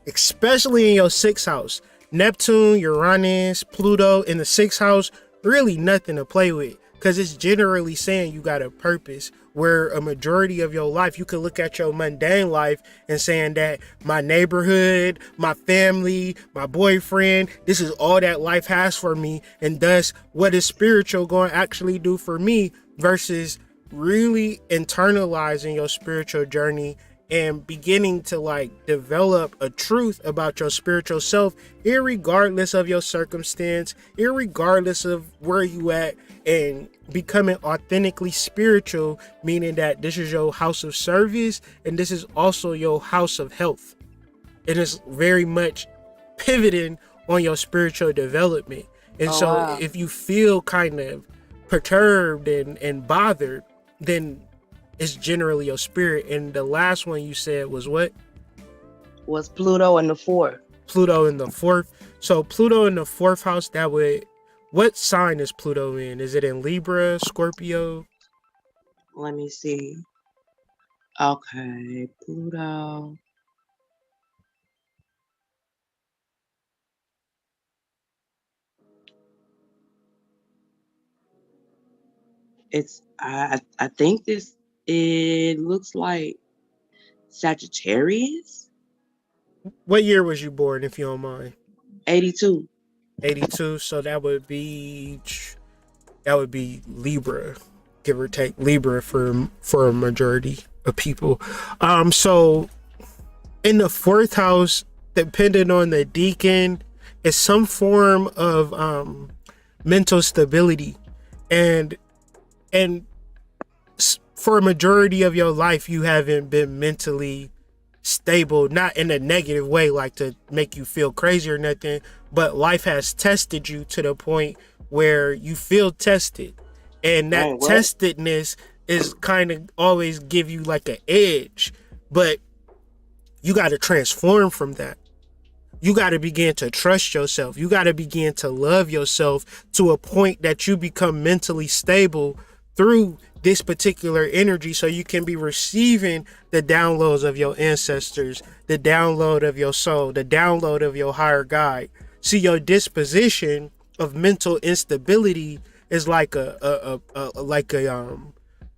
especially in your 6th house. Neptune, Uranus, Pluto in the 6th house, really nothing to play with, because it's generally saying you got a purpose, where a majority of your life, you could look at your mundane life and saying that my neighborhood, my family, my boyfriend, this is all that life has for me, and thus what is spiritual going to actually do for me, versus really internalizing your spiritual journey and beginning to like develop a truth about your spiritual self, irregardless of your circumstance, irregardless of where you at, and becoming authentically spiritual, meaning that this is your house of service and this is also your house of health. It is very much pivoting on your spiritual development. And if you feel kind of perturbed and bothered, then is generally your spirit. And the last one you said was what? Was Pluto in the 4th. Pluto in the 4th. So Pluto in the 4th house, that would, what sign is Pluto in? Is it in Libra, Scorpio? Let me see. Okay, Pluto. It's I think it looks like Sagittarius. What year was you born, if you don't mind? 82. 82. So that would be Libra, give or take. Libra for a majority of people. So in the 4th house, depending on the deacon, is some form of mental stability, and for a majority of your life you haven't been mentally stable, not in a negative way like to make you feel crazy or nothing, but life has tested you to the point where you feel tested, and that testedness is kind of always give you like an edge, but you got to transform from that. You got to begin to trust yourself. You got to begin to love yourself to a point that you become mentally stable through this particular energy, so you can be receiving the downloads of your ancestors, the download of your soul, the download of your higher guide. See, your disposition of mental instability is like a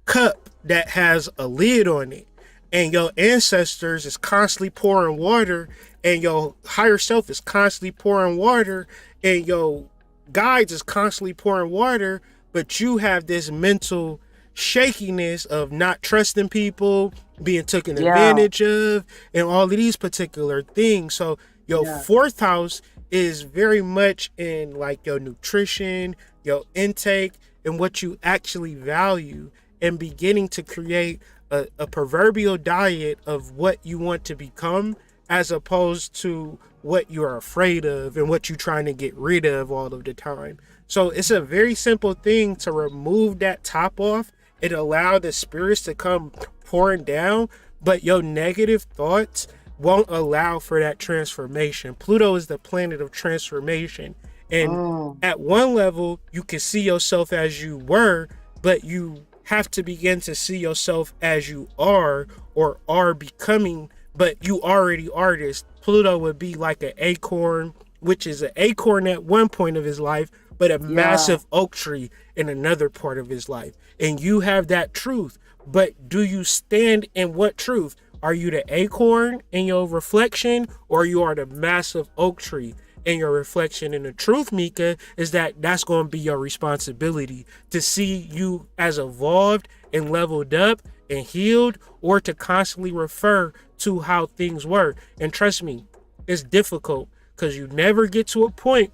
cup that has a lid on it, and your ancestors is constantly pouring water, and your higher self is constantly pouring water, and your guides is constantly pouring water, but you have this mental shakiness of not trusting people, being taken advantage of, and all of these particular things. So your 4th house is very much in like your nutrition, your intake, and what you actually value, and beginning to create a proverbial diet of what you want to become, as opposed to what you are afraid of and what you're trying to get rid of all of the time. So it's a very simple thing to remove that top off. It allows the spirits to come pouring down, but your negative thoughts won't allow for that transformation. Pluto is the planet of transformation. And at one level, you can see yourself as you were, but you have to begin to see yourself as you are, or are becoming, but you already are this. Pluto would be like an acorn, which is an acorn at one point of his life, but a massive oak tree in another part of his life. And you have that truth, but do you stand in what truth? Are you the acorn in your reflection, or you are the massive oak tree in your reflection? And the truth, Mika, is that that's going to be your responsibility, to see you as evolved and leveled up and healed, or to constantly refer to how things were. And trust me, it's difficult, because you never get to a point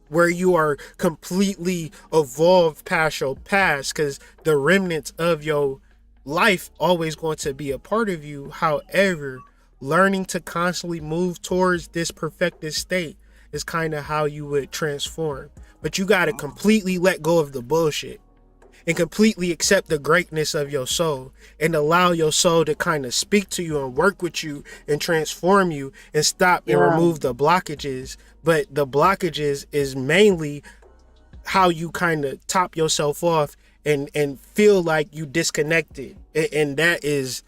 where you are completely evolved past your past, because the remnants of your life always going to be a part of you. However, learning to constantly move towards this perfected state is kind of how you would transform. But you got to completely let go of the bullshit and completely accept the greatness of your soul, and allow your soul to kind of speak to you and work with you and transform you, and stop and remove the blockages. But the blockages is mainly how you kind of top yourself off and feel like you disconnected. And that is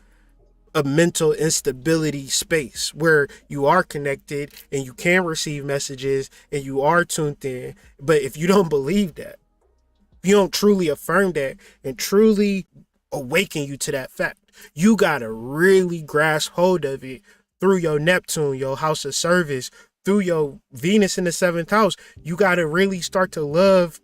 a mental instability space where you are connected and you can receive messages and you are tuned in. But if you don't believe that, if you don't truly affirm that and truly awaken you to that fact, you gotta really grasp hold of it through your Neptune, your house of service, through your Venus in the 7th house. You gotta really start to love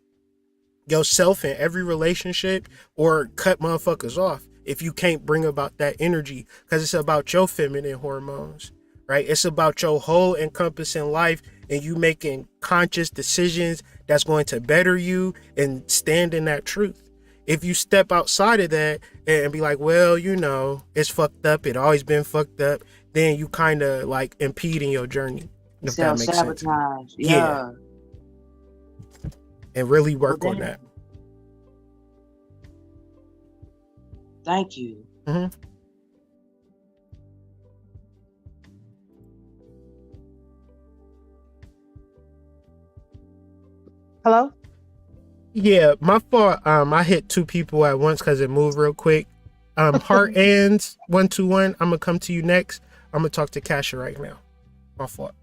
yourself in every relationship, or cut motherfuckers off if you can't bring about that energy, because it's about your feminine hormones, right? It's about your whole encompassing life, and you making conscious decisions that's going to better you and stand in that truth. If you step outside of that and be like, well, you know, it's fucked up, it always been fucked up, then you kind of like impeding your journey, if that makes sense. Yeah. And really work on that. Thank you. Mm-hmm. Hello? Yeah, my fault. I hit two people at once because it moved real quick. Heart ends 121. I'm gonna come to you next. I'm gonna talk to Kasha right now. My fault.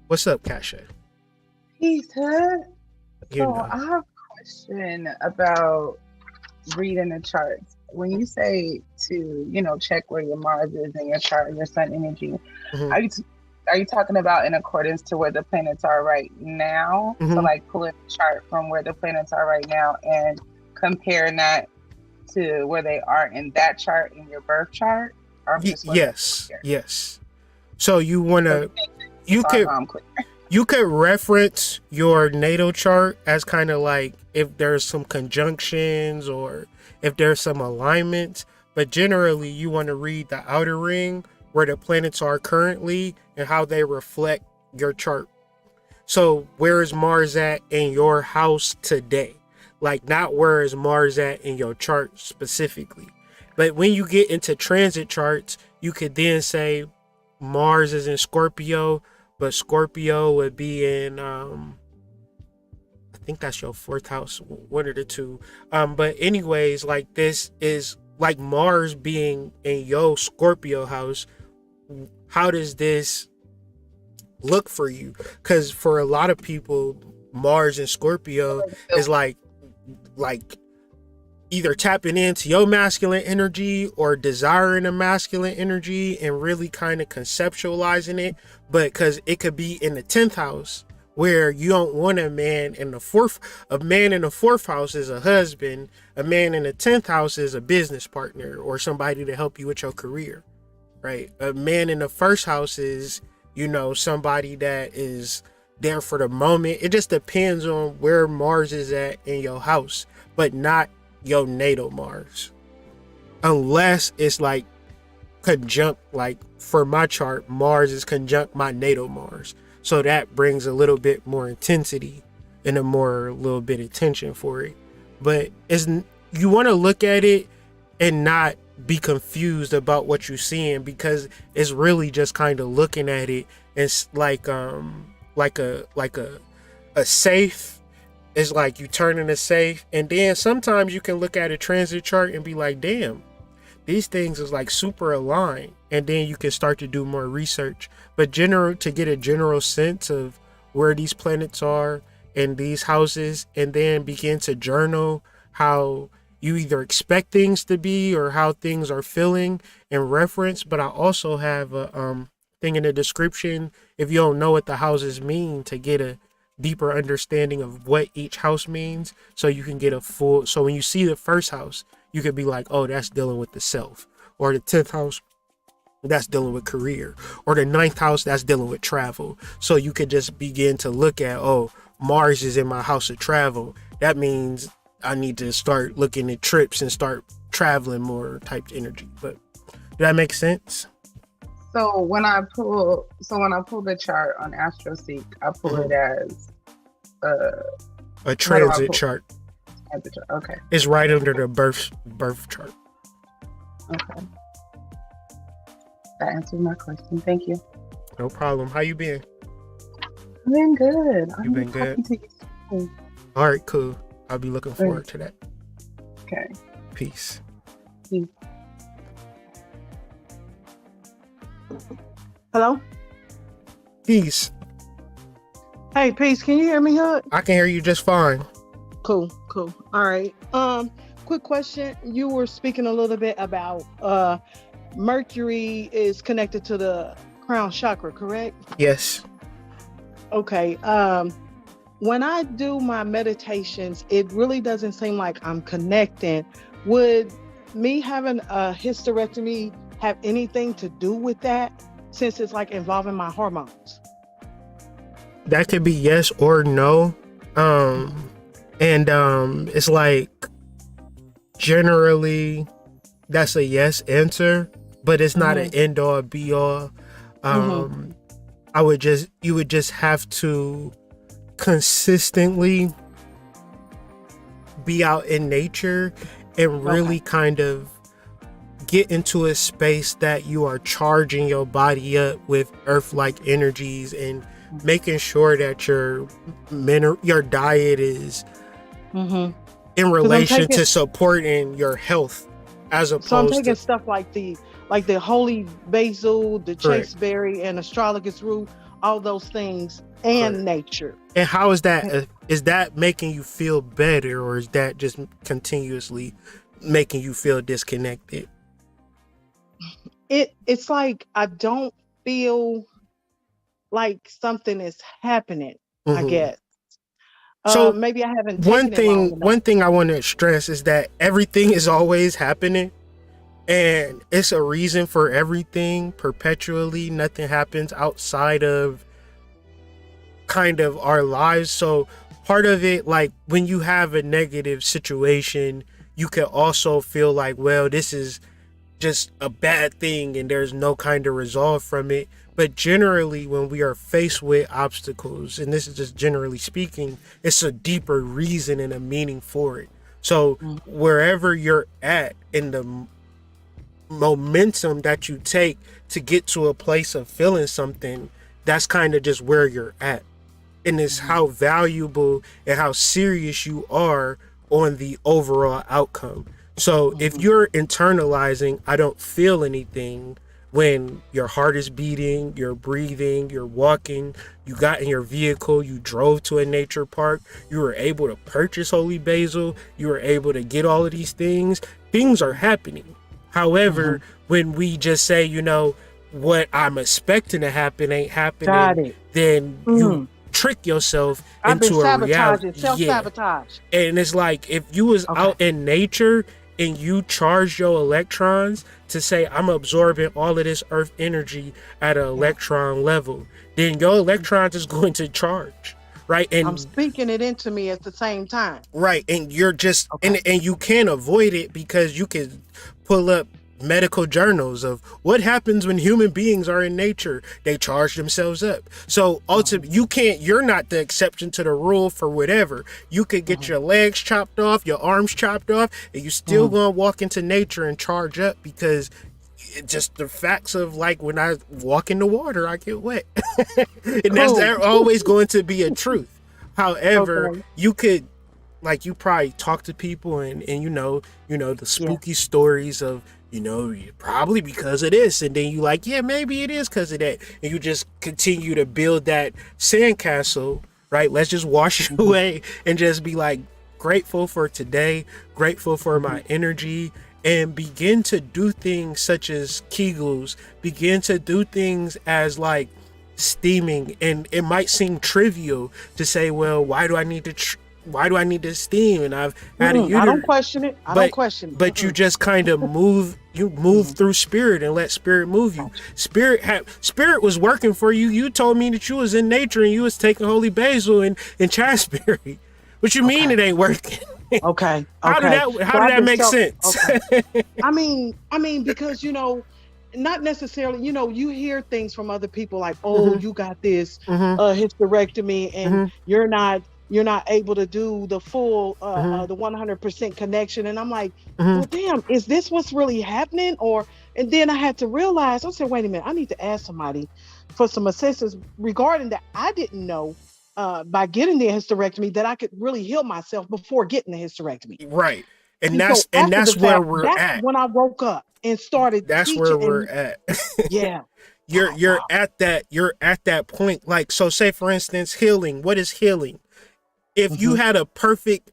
What's up, Kasha? Peace, Hood. You So know. I have a question about reading the charts. When you say to, check where your Mars is in your chart and your sun energy, Mm-hmm. are you talking about in accordance to where the planets are right now? Mm-hmm. So like pulling the chart from where the planets are right now and comparing that to where they are in that chart in your birth chart? Or Yes. So you wanna you could reference your natal chart as kind of like if there's some conjunctions or if there's some alignments, but generally you want to read the outer ring where the planets are currently and how they reflect your chart. So where is Mars at in your house today? Like not where is Mars at in your chart specifically. But when you get into transit charts, you could then say Mars is in Scorpio, but Scorpio would be in I think that's your fourth house, one of the two. But anyways, like this is like Mars being in your Scorpio house. How does this look for you? Because for a lot of people, Mars and Scorpio is like either tapping into your masculine energy or desiring a masculine energy and really kind of conceptualizing it. But because it could be in the 10th house where you don't want a man in the fourth house is a husband, a man in the 10th house is a business partner or somebody to help you with your career, right? A man in the first house is, somebody that is there for the moment. It just depends on where Mars is at in your house, but not your natal Mars, unless it's like conjunct, like for my chart, Mars is conjunct my natal Mars, so that brings a little bit more intensity and a little bit of tension for it. But you want to look at it and not be confused about what you're seeing, because it's really just kind of looking at it as like a safe. It's like you turn in a safe, and then sometimes you can look at a transit chart and be like, damn, these things is like super aligned, and then you can start to do more research. But to get a general sense of where these planets are in these houses, and then begin to journal how you either expect things to be or how things are feeling and reference. But I also have a thing in the description if you don't know what the houses mean, to get a deeper understanding of what each house means, so you can get so when you see the first house, you could be like, oh, that's dealing with the self, or the 10th house, that's dealing with career, or the 9th house, that's dealing with travel. So you could just begin to look at, oh, Mars is in my house of travel, that means I need to start looking at trips and start traveling more type energy. But does that make sense? So when I pull the chart on AstroSeek, I pull it as a transit chart. Okay. It's right under the birth chart. Okay. That answers my question. Thank you. No problem. How you been? I've been good. You've been good? All right, cool. I'll be looking forward to that. Okay. Peace. Peace. Hello? Peace. Hey, Peace, can you hear me, Hood? I can hear you just fine. Cool. All right. Quick question. You were speaking a little bit about Mercury is connected to the crown chakra, correct? Yes. Okay. When I do my meditations, it really doesn't seem like I'm connecting. Would me having a hysterectomy have anything to do with that, since it's like involving my hormones? That could be yes or no. It's like generally that's a yes answer, but it's not an end all be all. You would just have to consistently be out in nature and really kind of get into a space that you are charging your body up with earth-like energies and making sure that your diet is in relation to supporting your health, as opposed so I'm taking to stuff like the holy basil, the chasteberry, and astragalus root, all those things, and nature. And how is that? Is that making you feel better, or is that just continuously making you feel disconnected? It's like I don't feel like something is happening. I guess. So maybe I haven't. One thing I want to stress is that everything is always happening, and it's a reason for everything perpetually. Nothing happens outside of kind of our lives. So part of it, like when you have a negative situation, you can also feel like, well, this is just a bad thing and there's no kind of resolve from it. But generally, when we are faced with obstacles, and this is just generally speaking, it's a deeper reason and a meaning for it. So wherever you're at in the momentum that you take to get to a place of feeling something, that's kind of just where you're at. And it's how valuable and how serious you are on the overall outcome. So if you're internalizing, I don't feel anything, when your heart is beating, you're breathing, you're walking, you got in your vehicle, you drove to a nature park, you were able to purchase holy basil, you were able to get all of these things are happening. However, when we just say, you know, what I'm expecting to happen ain't happening, then you trick yourself into a reality. Self-sabotage. And it's like, if you was out in nature and you charge your electrons to say, I'm absorbing all of this earth energy at an electron level, then your electrons is going to charge, right? And I'm speaking it into me at the same time. Right. And you're just, and you can't avoid it, because you can pull up medical journals of what happens when human beings are in nature. They charge themselves up. So ultimately, you're not the exception to the rule for whatever. You could get your legs chopped off, your arms chopped off, and you still gonna walk into nature and charge up, because just the facts of, like, when I walk in the water, I get wet. And that's always going to be a truth. However, you could, like, you probably talk to people and you know the spooky stories of, you know, probably because of this, and then you like, yeah, maybe it is because of that, and you just continue to build that sandcastle, right? Let's just wash it away and just be like, grateful for today, grateful for my energy, and begin to do things such as Kegels, begin to do things as like steaming. And it might seem trivial to say, well, why do I need to steam? And I've had a uterus. I don't question it. I don't question it. But you just kind of move through spirit and let spirit move you. Spirit was working for you. You told me that you was in nature and you was taking holy basil and chasteberry. What you mean it ain't working? Okay. How did that make sense? I mean, because, you know, not necessarily, you know, you hear things from other people like, oh, you got this hysterectomy and you're not able to do the full the 100% connection. And I'm like, well, damn, is this what's really happening? And then I had to realize, I said, wait a minute, I need to ask somebody for some assistance regarding that. I didn't know by getting the hysterectomy that I could really heal myself before getting the hysterectomy. Right. And that's where we're at. When I woke up and started That's where we're at. Yeah. You're at that point. Like, so say for instance, healing. What is healing? If you had a perfect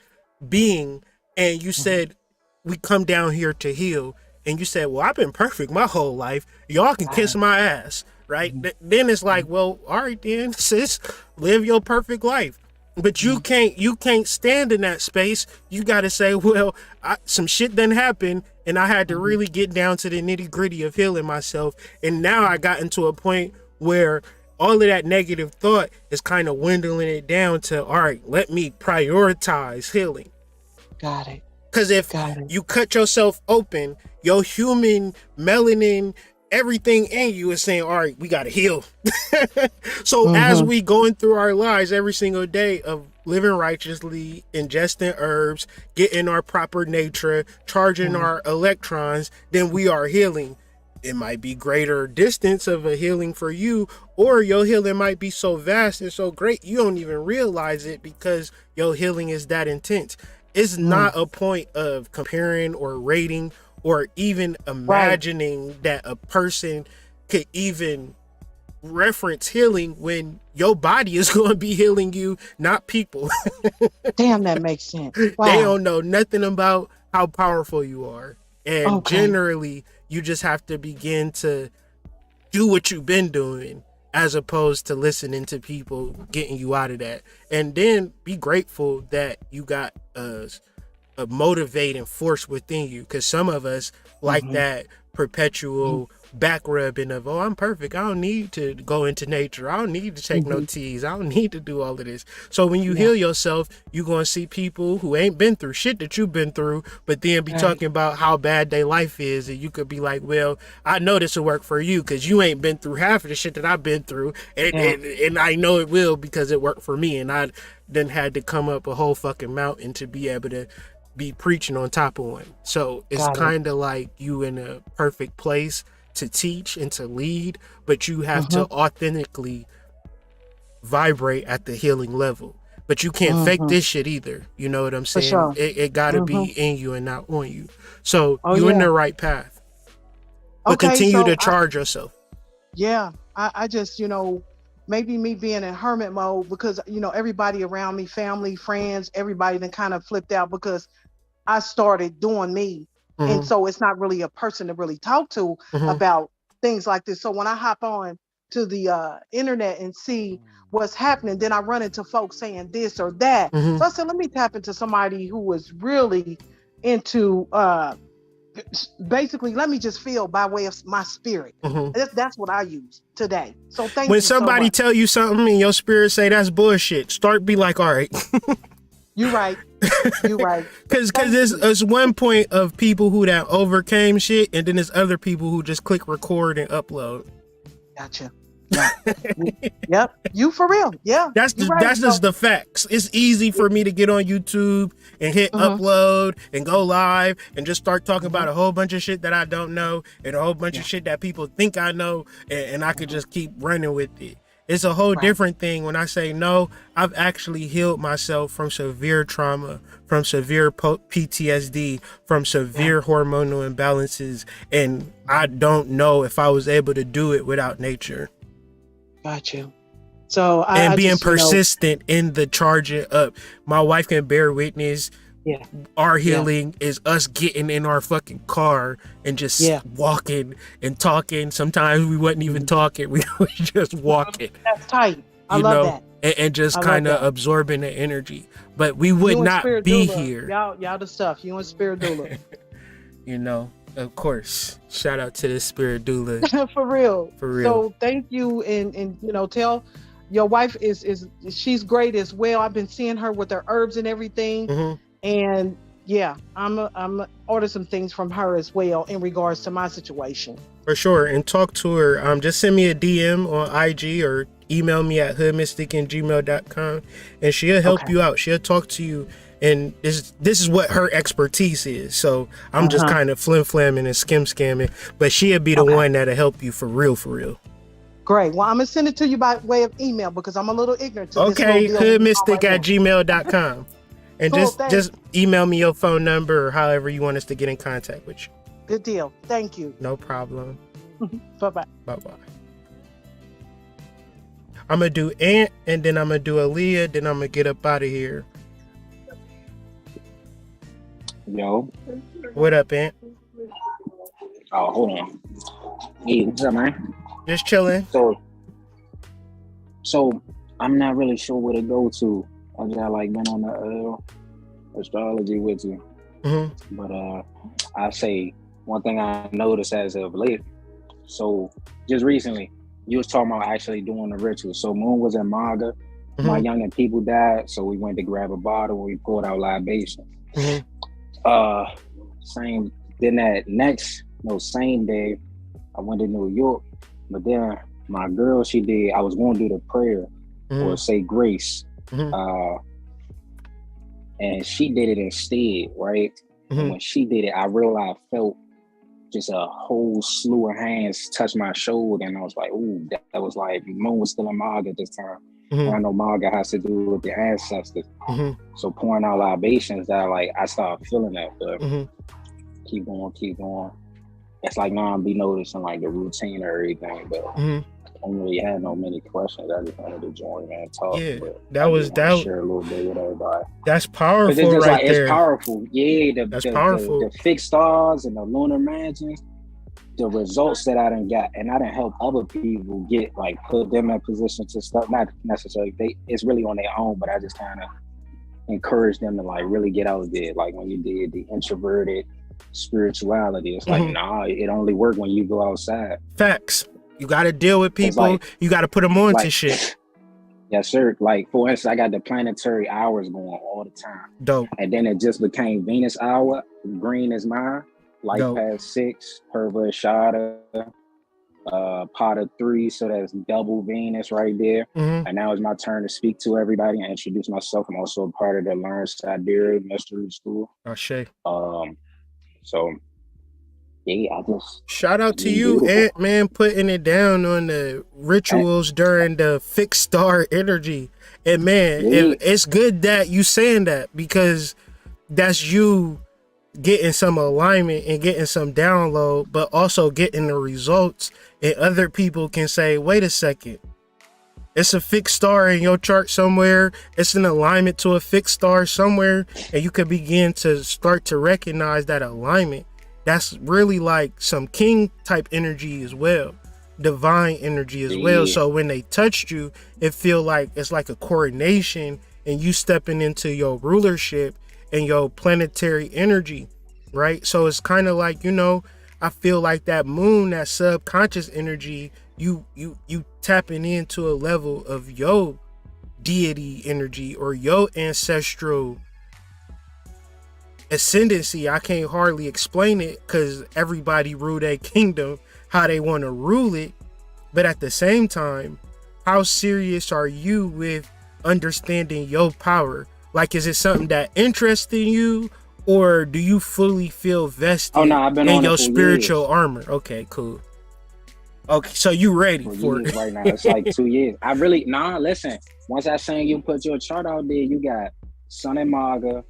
being and you said, we come down here to heal, and you said, well, I've been perfect my whole life, y'all can kiss my ass, right? Then it's like, well, all right then, sis, live your perfect life. But you can't stand in that space. You got to say, well, some shit done happened, and I had to really get down to the nitty gritty of healing myself. And now I got into a point where all of that negative thought is kind of dwindling it down to, all right, let me prioritize healing. Got it. Because if you cut yourself open, your human melanin, everything in you is saying, all right, we got to heal. So as we going through our lives every single day of living righteously, ingesting herbs, getting our proper nature, charging our electrons, then we are healing. It might be greater distance of a healing for you, or your healing might be so vast and so great you don't even realize it because your healing is that intense. It's not a point of comparing or rating or even imagining that a person could even reference healing when your body is going to be healing you, not people. Damn, that makes sense. Wow. They don't know nothing about how powerful you are. And generally, you just have to begin to do what you've been doing as opposed to listening to people getting you out of that. And then be grateful that you got a motivating force within you, because some of us like that perpetual back rubbing of, oh, I'm perfect, I don't need to go into nature, I don't need to take no teas, I don't need to do all of this. So when you heal yourself, you're going to see people who ain't been through shit that you've been through, but then be talking about how bad their life is, and you could be like, well, I know this will work for you because you ain't been through half of the shit that I've been through, and I know it will because it worked for me, and I then had to come up a whole fucking mountain to be able to be preaching on top of one. So it's kind of like you in a perfect place to teach and to lead, but you have to authentically vibrate at the healing level. But you can't fake this shit either. You know what I'm saying? Sure. It gotta be in you and not on you. So you're in the right path. But continue to charge yourself. Yeah. I just, maybe me being in hermit mode because, everybody around me, family, friends, everybody then kind of flipped out because I started doing me. And so it's not really a person to really talk to about things like this. So when I hop on to the internet and see what's happening, then I run into folks saying this or that. So I said, let me tap into somebody who was really into basically, let me just feel by way of my spirit. That's what I use today. So thank you. When somebody so much. tell you something and your spirit say that's bullshit, start be like, all right. You're right. You're right. Because there's one point of people who that overcame shit, and then there's other people who just click record and upload. Gotcha. Yeah. Yep. You for real. Yeah. That's just the facts. It's easy for me to get on YouTube and hit upload and go live and just start talking about a whole bunch of shit that I don't know and a whole bunch of shit that people think I know, and I could just keep running with it. It's a whole different thing when I say, no, I've actually healed myself from severe trauma, from severe PTSD, from severe hormonal imbalances, and I don't know if I was able to do it without nature. Got you. So I being just, persistent in the charging up. My wife can bear witness. Our healing is us getting in our fucking car and just walking and talking. Sometimes we wasn't even talking. We were just walking. That's tight. I love that. And just kind of absorbing the energy. But we would not be here. Y'all the stuff. You and Spirit Doula. Of course. Shout out to the Spirit Doula. For real. For real. So thank you. And tell your wife she's great as well. I've been seeing her with her herbs and everything. And I'm order some things from her as well in regards to my situation. For sure. And talk to her. Just send me a DM on IG or email me at hoodmystic@gmail.com, and she'll help you out. She'll talk to you. And this is what her expertise is. So I'm just kind of flim-flamming and scamming, but she'll be the one that'll help you for real, for real. Great. Well, I'm going to send it to you by way of email because I'm a little ignorant to this. Okay, hoodmystic@gmail.com. And cool, just email me your phone number or however you want us to get in contact with you. Good deal. Thank you. No problem. Bye-bye. Bye-bye. I'm going to do Ant, and then I'm going to do Aaliyah, then I'm going to get up out of here. Yo. What up, Ant? Oh, hold on. Hey, what's up, man? Just chilling. So I'm not really sure where to go to. I just been on the astrology with you. But I say one thing I noticed as of late. So just recently, you was talking about actually doing the ritual. So Moon was in Maga. My youngin' people died, so we went to grab a bottle and we poured out libation. Same day, I went to New York, but then my girl, I was going to do the prayer or say grace. and she did it instead, right? And when she did it, I realized I felt just a whole slew of hands touch my shoulder, and I was like, "Ooh, that was like moon was still in Maga this time." I know Maga has to do with the ancestors, so pouring out libations that like I started feeling that, but keep going. It's like now I'm be noticing like the routine or everything, but I don't really have no many questions. I just wanted to join and talk. Yeah, but share a little bit with everybody. That's powerful, it's just right like, there. It's powerful. Yeah, that's powerful. The fixed stars and the lunar mansions, the results that I done got, and I done help other people get like put them in position to stuff. Not necessarily it's really on their own, but I just kind of encourage them to like really get out there. Like when you did the introverted spirituality, it's like nah, it only work when you go outside. Facts. You got to deal with people. Like, you got to put them on to shit. Yes, sir. Like for instance, I got the planetary hours going all the time. Dope. And then it just became Venus hour. Green is mine. Life path 6, Purva Shada, Potter 3. So that's double Venus right there. And now it's my turn to speak to everybody and introduce myself. I'm also a part of the Learn Siberia Mystery School. Ashe. So yeah, I just shout out to you, Ant, man, putting it down on the rituals during the fixed star energy. And man, it's good that you saying that, because that's you getting some alignment and getting some download, but also getting the results. And other people can say, wait a second, it's a fixed star in your chart somewhere. It's an alignment to a fixed star somewhere. And you can begin to start to recognize that alignment. That's really like some king type energy as well, divine energy as well. So when they touched you, it feel like it's like a coronation and you stepping into your rulership and your planetary energy, right? So it's kind of like, you know, I feel like that moon, that subconscious energy, you tapping into a level of your deity energy or your ancestral ascendancy. I can't hardly explain it because everybody rule their kingdom how they want to rule it. But at the same time, how serious are you with understanding your power? Like, is it something that interests in you, or do you fully feel vested in your spiritual armor? Okay, cool. Okay, so you ready for it right now? It's like 2 years. I really listen. Once I seen you put your chart out there, you got Sun and Maga,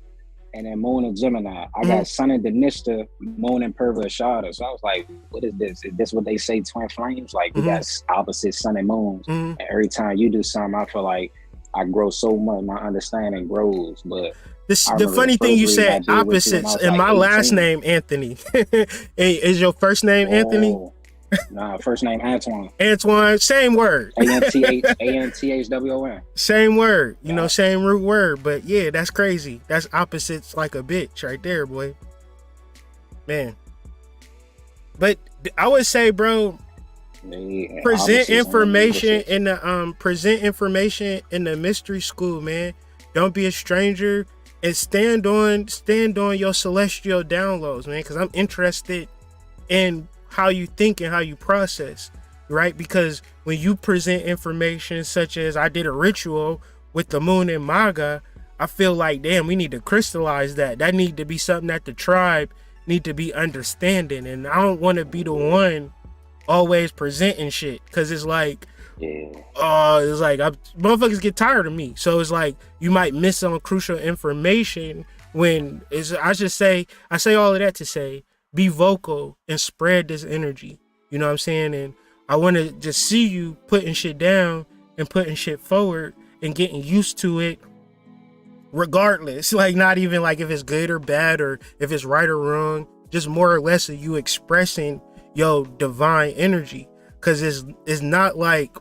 and then Moon and Gemini. I got Sun and Dhanishta, Moon and Purva Ashada. So I was like, what is this? Is this what they say, twin flames? Like, we got opposite Sun and Moons. And every time you do something, I feel like I grow so much, my understanding grows. But the funny thing, you said opposites, and my last name, Anthony. Hey, is your first name Anthony? Nah, first name Antoine. Antoine, same word. Anthwon. Same word, you know, same root word. But yeah, that's crazy. That's opposites like a bitch right there, boy. Man. But I would say, bro, present information in the mystery school, man. Don't be a stranger, and stand on your celestial downloads, man, because I'm interested in how you think and how you process, right? Because when you present information such as I did a ritual with the moon and Maga, I feel like, damn, we need to crystallize that. That need to be something that the tribe need to be understanding. And I don't want to be the one always presenting shit, because it's like, motherfuckers get tired of me. So it's like you might miss some crucial information when I say all of that to say, be vocal and spread this energy. You know what I'm saying? And I want to just see you putting shit down and putting shit forward and getting used to it regardless. Like, not even like if it's good or bad or if it's right or wrong, just more or less of you expressing your divine energy. Because it's not like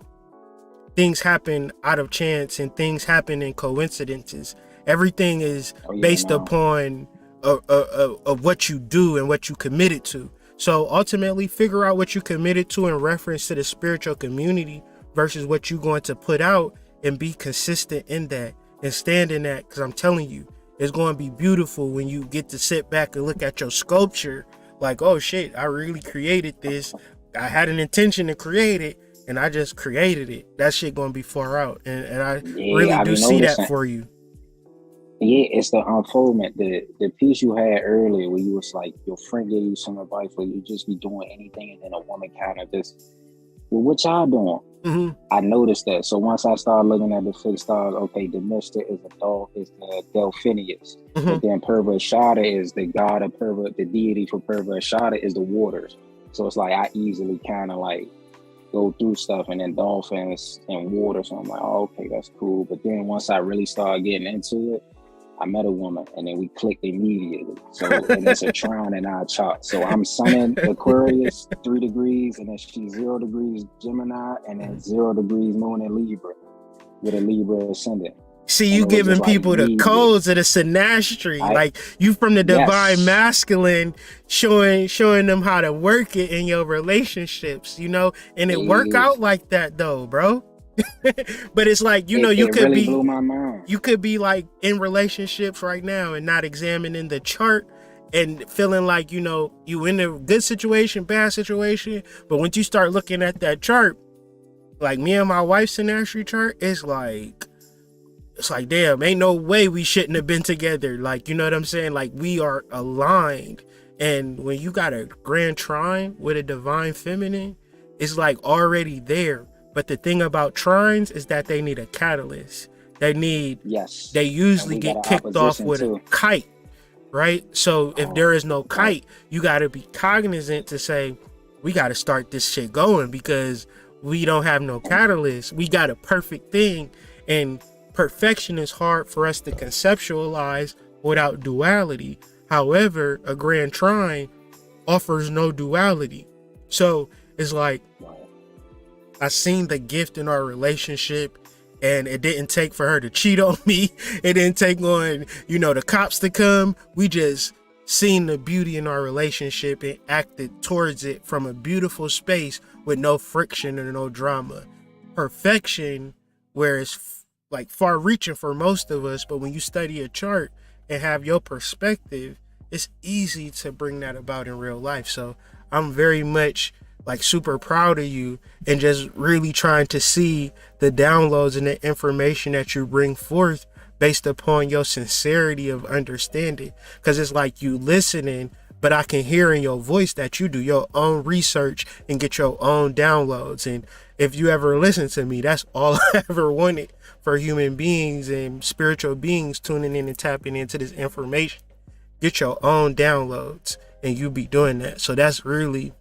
things happen out of chance and things happen in coincidences. Everything is based upon of what you do and what you committed to. So ultimately, figure out what you committed to in reference to the spiritual community versus what you're going to put out, and be consistent in that and stand in that. Because I'm telling you, it's going to be beautiful when you get to sit back and look at your sculpture like, oh shit, I really created this. I had an intention to create it and I just created it. That shit going to be far out. And I really do see that for you. Yeah, it's the unfoldment. The piece you had earlier where you was like, your friend gave you some advice where you just be doing anything, and then a woman kind of just, well, what y'all doing? Mm-hmm. I noticed that. So once I started looking at the fixed stars, okay, the Mister is is the Delphinius. Mm-hmm. But then Purva is the god of Purva, the deity for Purva is the waters. So it's like I easily kind of like go through stuff, and then dolphins and water. So I'm like, oh, okay, that's cool. But then once I really started getting into it, I met a woman, and then we clicked immediately. So, and it's a trine in our chart. So I'm Sun in Aquarius, 3 degrees, and then she's 0 degrees Gemini, and then 0 degrees Moon in Libra, with a Libra ascendant. See, you giving people the codes of the synastry, like you from the divine masculine, showing them how to work it in your relationships, you know, and it work out like that though, bro. But it's like, you know, you could really blew my mind. You could be like in relationships right now and not examining the chart and feeling like, you know, you in a good situation, bad situation. But once you start looking at that chart, like me and my wife's synastry chart, it's like, damn, ain't no way we shouldn't have been together. Like, you know what I'm saying? Like, we are aligned. And when you got a grand trine with a divine feminine, it's like already there. But the thing about trines is that they need a catalyst. They usually get kicked off with a kite, right? So if there is no kite, you got to be cognizant to say, we got to start this shit going because we don't have no catalyst. We got a perfect thing, and perfection is hard for us to conceptualize without duality. However, a grand trine offers no duality. So it's like, I seen the gift in our relationship, and it didn't take for her to cheat on me. It didn't take on, you know, the cops to come. We just seen the beauty in our relationship and acted towards it from a beautiful space with no friction and no drama. Perfection, where it's like far reaching for most of us, but when you study a chart and have your perspective, it's easy to bring that about in real life. So I'm very much like super proud of you and just really trying to see the downloads and the information that you bring forth based upon your sincerity of understanding. Because it's like you listening, but I can hear in your voice that you do your own research and get your own downloads. And if you ever listen to me, that's all I ever wanted for human beings and spiritual beings tuning in and tapping into this information. Get your own downloads, and you be doing that. So that's really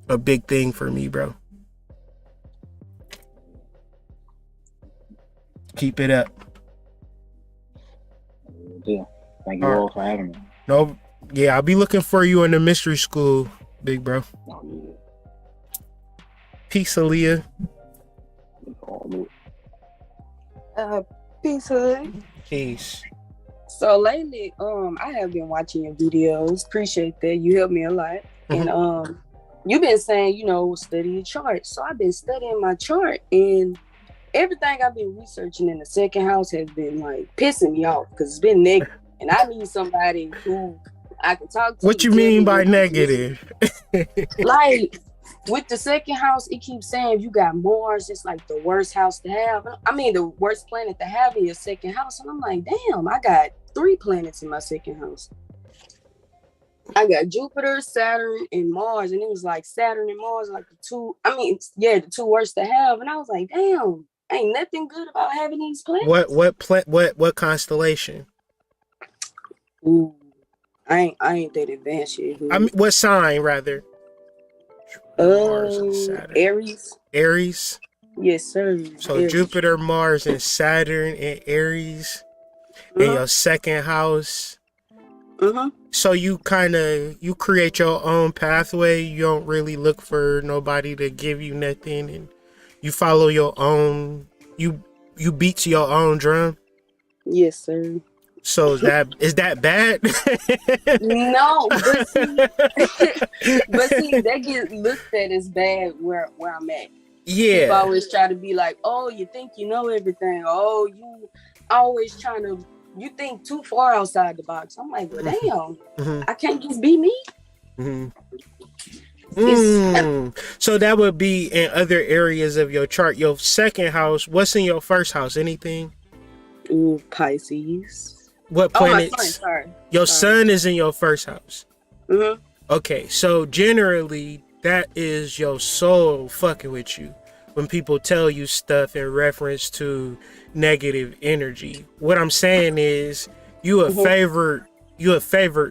a big thing for me, bro. Keep it up. Yeah. Thank you all for having me. No, yeah, I'll be looking for you in the mystery school, big bro. Peace, Aaliyah. Peace, hood. Peace. So lately, I have been watching your videos. Appreciate that. You helped me a lot. Mm-hmm. And you've been saying, you know, study your chart. So I've been studying my chart, and everything I've been researching in the second house has been like pissing me off because it's been negative. And I need somebody who I can talk to. What you mean by negative? Like with the second house, it keeps saying if you got Mars, it's like the worst house to have. I mean, the worst planet to have in your second house. And I'm like, damn, I got 3 planets in my second house. I got Jupiter, Saturn, and Mars, and it was like Saturn and Mars, like the 2 worst to have. And I was like, damn, ain't nothing good about having these planets. What constellation? Ooh, I ain't that advanced yet. I mean, what sign rather? Mars and Saturn. Aries. Aries. Yes, sir. So Aries. Jupiter, Mars, and Saturn and Aries in your second house. So you create your own pathway. You don't really look for nobody to give you nothing, and you follow your own. You beat to your own drum. Yes, sir. So is that bad? No, but see, that gets looked at as bad where I'm at. Yeah. People always try to be like, oh, you think you know everything. Oh, you always trying to. You think too far outside the box. I'm like, well, damn, I can't just be me. So that would be in other areas of your chart. Your second house, what's in your first house? Anything? Ooh, Pisces. What Oh, my planets? son, sorry. Your sun is in your first house. Mm-hmm. Okay, so generally that is your soul fucking with you when people tell you stuff in reference to negative energy. What I'm saying is you a favored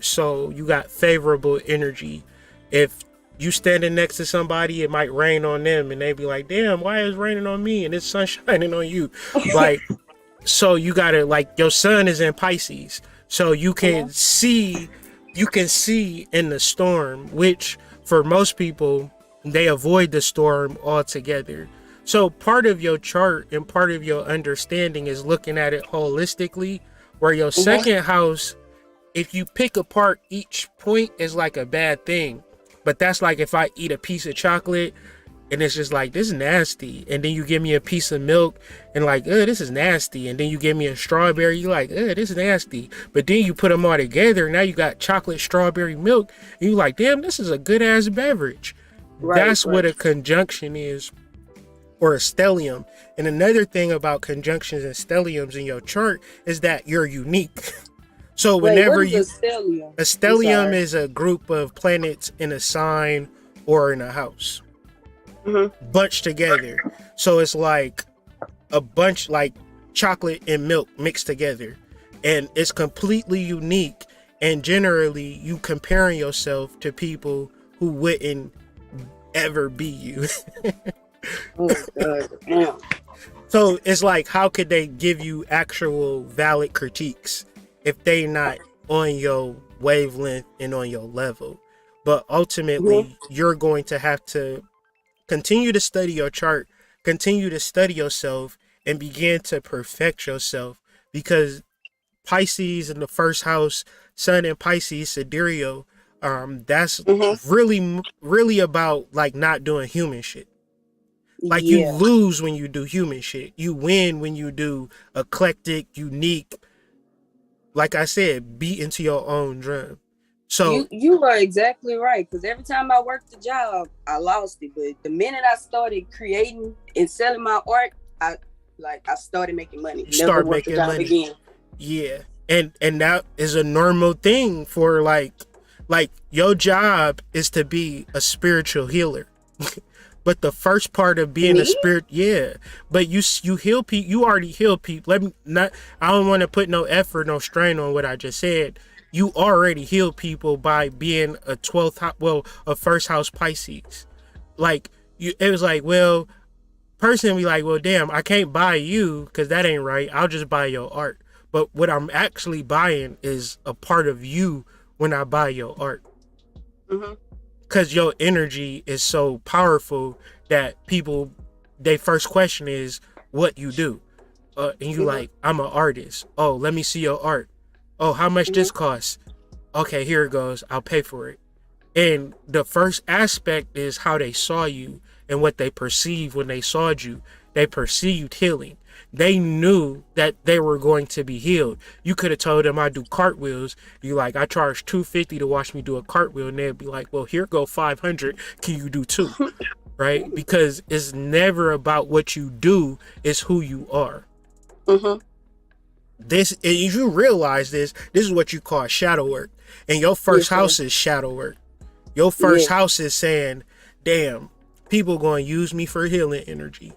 soul. You got favorable energy. If you standing next to somebody, it might rain on them and they be like, damn, why is it raining on me and it's sun shining on you? Like, so you gotta, like, your sun is in Pisces, so you can see in the storm, which for most people they avoid the storm altogether. So part of your chart and part of your understanding is looking at it holistically, where your second house, if you pick apart each point, is like a bad thing. But that's like if I eat a piece of chocolate and it's just like, this is nasty, and then you give me a piece of milk and like, this is nasty, and then you give me a strawberry, you like, this is nasty, but then you put them all together, now you got chocolate strawberry milk, and you like, damn, this is a good ass beverage. That's what a conjunction is, or a stellium. And another thing about conjunctions and stelliums in your chart is that you're unique. So whenever you, a stellium is a group of planets in a sign or in a house. Bunched together. So it's like a bunch, like chocolate and milk mixed together, and it's completely unique. And generally you comparing yourself to people who wouldn't ever be you. So it's like, how could they give you actual valid critiques if they not on your wavelength and on your level? But ultimately you're going to have to continue to study your chart, continue to study yourself, and begin to perfect yourself, because Pisces in the first house, Sun in Pisces, sidereal, that's really about like not doing human shit. Like you lose when you do human shit. You win when you do eclectic, unique, like I said, beat into your own drum. So you are exactly right, because every time I worked the job, I lost it. But the minute I started creating and selling my art, I started making money. Start making money again. Yeah, and that is a normal thing for like your job is to be a spiritual healer. But the first part of being a spirit, but you heal people. You already heal people. I don't want to put no effort, no strain on what I just said. You already heal people by being a 12th house, a first house Pisces. Like it was like, well, person be like, well, damn, I can't buy you because that ain't right. I'll just buy your art. But what I'm actually buying is a part of you when I buy your art. Because your energy is so powerful that people, their first question is what you do. And you like, I'm an artist. Oh, let me see your art. Oh, how much this costs? Okay, here it goes. I'll pay for it. And the first aspect is how they saw you and what they perceived when they saw you. They perceived healing. They knew that they were going to be healed. You could have told them I do cartwheels. You like, I charge $250 to watch me do a cartwheel, and they'd be like, well, here go $500. Can you do 2? Right? Because it's never about what you do, it's who you are. This, if you realize this is what you call shadow work. And your first house is shadow work. Your first house is saying, damn, people going to use me for healing energy.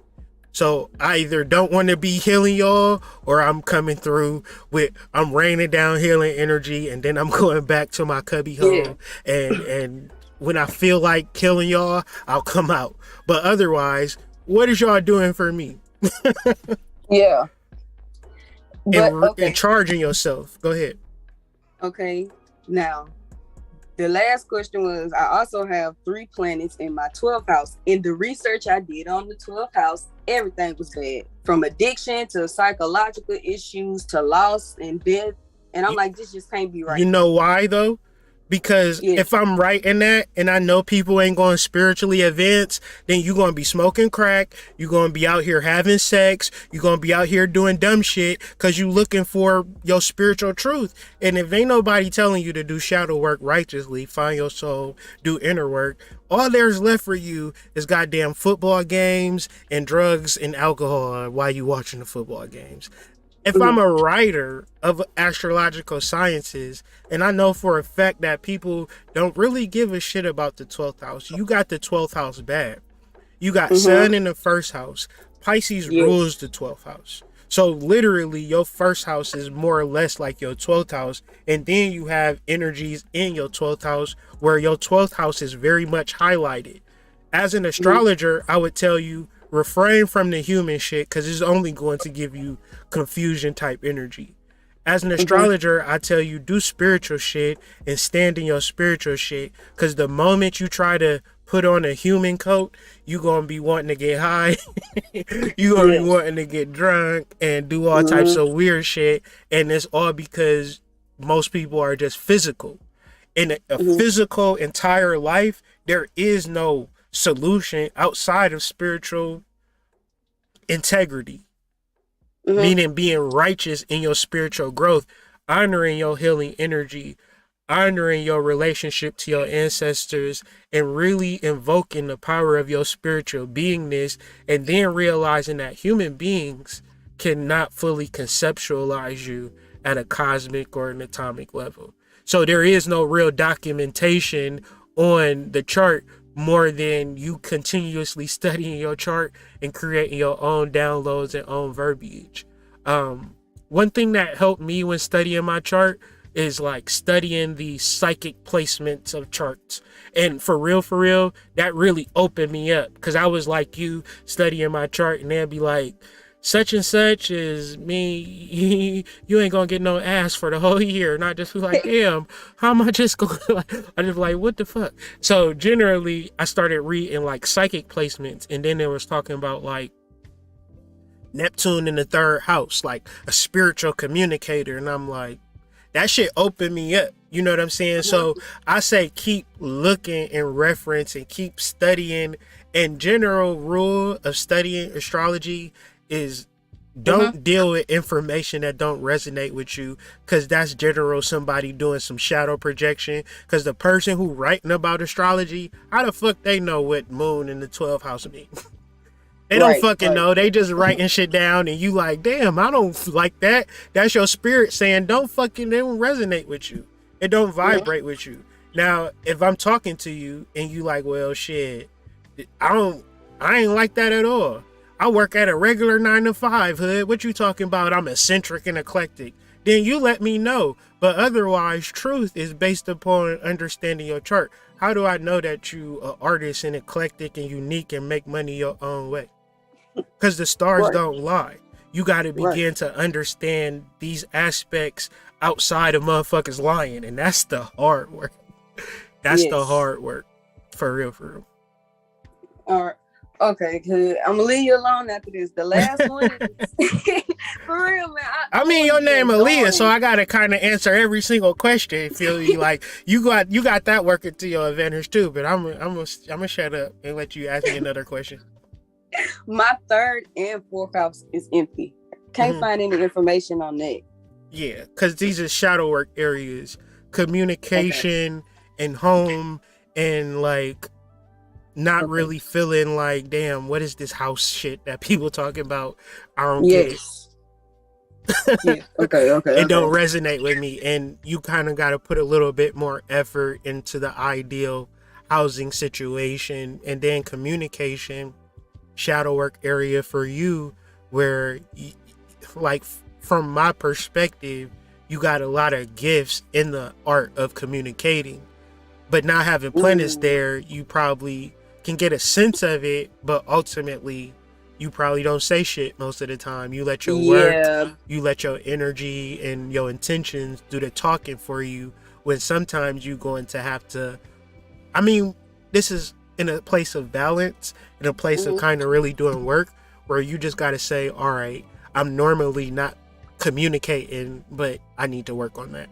So I either don't want to be healing y'all, or I'm coming through with, I'm raining down healing energy, and then I'm going back to my cubby hole. And when I feel like killing y'all, I'll come out. But otherwise, what is y'all doing for me? And charging yourself. Go ahead. Okay. Now, the last question was, I also have 3 planets in my 12th house. In the research I did on the 12th house, everything was bad. From addiction to psychological issues to loss and death. And I'm like, this just can't be right. You know why though? Because if I'm right in that, and I know people ain't going to spiritually advance, then you're going to be smoking crack, you're going to be out here having sex, you're going to be out here doing dumb shit because you looking for your spiritual truth. And if ain't nobody telling you to do shadow work righteously, find your soul, do inner work, all there's left for you is goddamn football games and drugs and alcohol while you watching the football games. if I'm a writer of astrological sciences, and I know for a fact that people don't really give a shit about the 12th house, you got the 12th house bad. You got Sun in the first house. Pisces rules the 12th house. So literally your first house is more or less like your 12th house. And then you have energies in your 12th house where your 12th house is very much highlighted. As an astrologer, I would tell you, refrain from the human shit because it's only going to give you confusion type energy. As an astrologer, I tell you, do spiritual shit and stand in your spiritual shit because the moment you try to put on a human coat, you gonna be wanting to get high. You gonna be wanting to get drunk and do all types of weird shit. And it's all because most people are just physical. In a physical entire life, there is no solution outside of spiritual integrity. Meaning being righteous in your spiritual growth, honoring your healing energy, honoring your relationship to your ancestors, and really invoking the power of your spiritual beingness, and then realizing that human beings cannot fully conceptualize you at a cosmic or an atomic level. So there is no real documentation on the chart more than you continuously studying your chart and creating your own downloads and own verbiage. One thing that helped me when studying my chart is like studying the psychic placements of charts. And for real, that really opened me up because I was like you studying my chart and they'd be like, such and such is me, you ain't gonna get no ass for the whole year. And I just be like, damn, how am I just going I just like, what the fuck? So generally I started reading like psychic placements, and then they was talking about like Neptune in the third house, like a spiritual communicator. And I'm like, that shit opened me up. You know what I'm saying? So I say keep looking and reference and keep studying. And general rule of studying astrology is don't deal with information that don't resonate with you, because that's general somebody doing some shadow projection. Because the person who writing about astrology, how the fuck they know what moon in the 12th house mean? They don't fucking know. They just writing shit down and you like, damn, I don't like that. That's your spirit saying don't resonate with you. It don't vibrate with you. Now, if I'm talking to you and you like, well, shit, I ain't like that at all. I work at a regular 9 to 5, hood. What you talking about? I'm eccentric and eclectic. Then you let me know. But otherwise, truth is based upon understanding your chart. How do I know that you are artist and eclectic and unique and make money your own way? Because the stars don't lie. You got to begin to understand these aspects outside of motherfuckers lying. And that's the hard work. That's the hard work. For real. All right. Okay, cause I'm gonna leave you alone after this. The last one is for real, man. I mean, your name Aaliyah, so I gotta kind of answer every single question. Feel you like you got that working to your advantage too. But I'm gonna shut up and let you ask me another question. My third and fourth house is empty. Can't find any information on that. Yeah, because these are shadow work areas, communication and home, and like. Not really feeling like, damn, what is this house shit that people talking about? I don't get it. It don't resonate with me. And you kind of got to put a little bit more effort into the ideal housing situation, and then communication, shadow work area for you, where like from my perspective, you got a lot of gifts in the art of communicating, but not having planets there, you probably can get a sense of it, but ultimately you probably don't say shit most of the time. You let your work, you let your energy and your intentions do the talking for you, when sometimes you're going to have to, I mean, this is in a place of balance, in a place of kind of really doing work, where you just got to say, all right, I'm normally not communicating, but I need to work on that.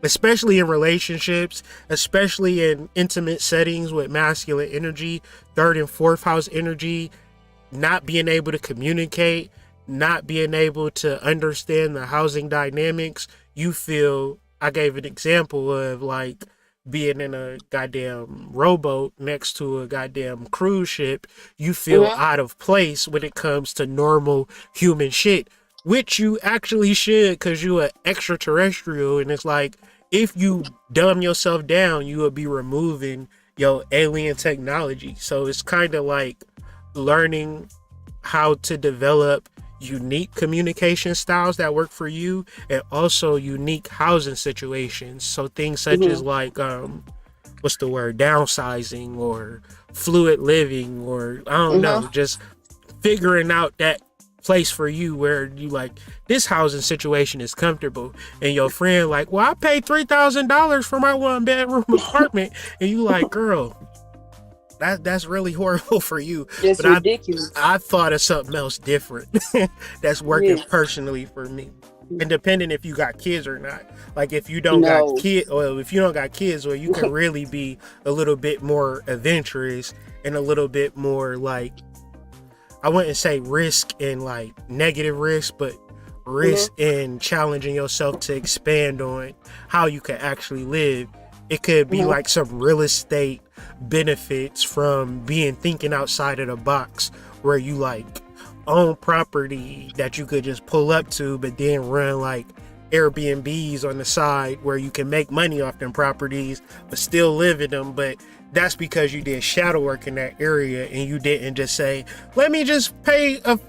Especially in relationships, especially in intimate settings with masculine energy, third and fourth house energy, not being able to communicate, not being able to understand the housing dynamics. You feel, I gave an example of like being in a goddamn rowboat next to a goddamn cruise ship. You feel out of place when it comes to normal human shit. which you actually should, because you are extraterrestrial, and it's like, if you dumb yourself down, you will be removing your alien technology. So it's kind of like learning how to develop unique communication styles that work for you, and also unique housing situations. So things such as like what's the word, downsizing or fluid living, or I don't know, just figuring out that place for you where you like, this housing situation is comfortable, and your friend like, well, I paid $3,000 for my 1-bedroom apartment, and you like, girl, that's really horrible for you. It's but ridiculous. I thought of something else different that's working personally for me, independent if you got kids or not. Like if you don't got kids, or if you don't got kids, or you can really be a little bit more adventurous and a little bit more like, I wouldn't say risk and like negative risk, but risk in challenging yourself to expand on how you can actually live. It could be like some real estate benefits from thinking outside of the box, where you like own property that you could just pull up to, but then run like Airbnbs on the side where you can make money off them properties but still live in them. But that's because you did shadow work in that area, and you didn't just say, let me just pay a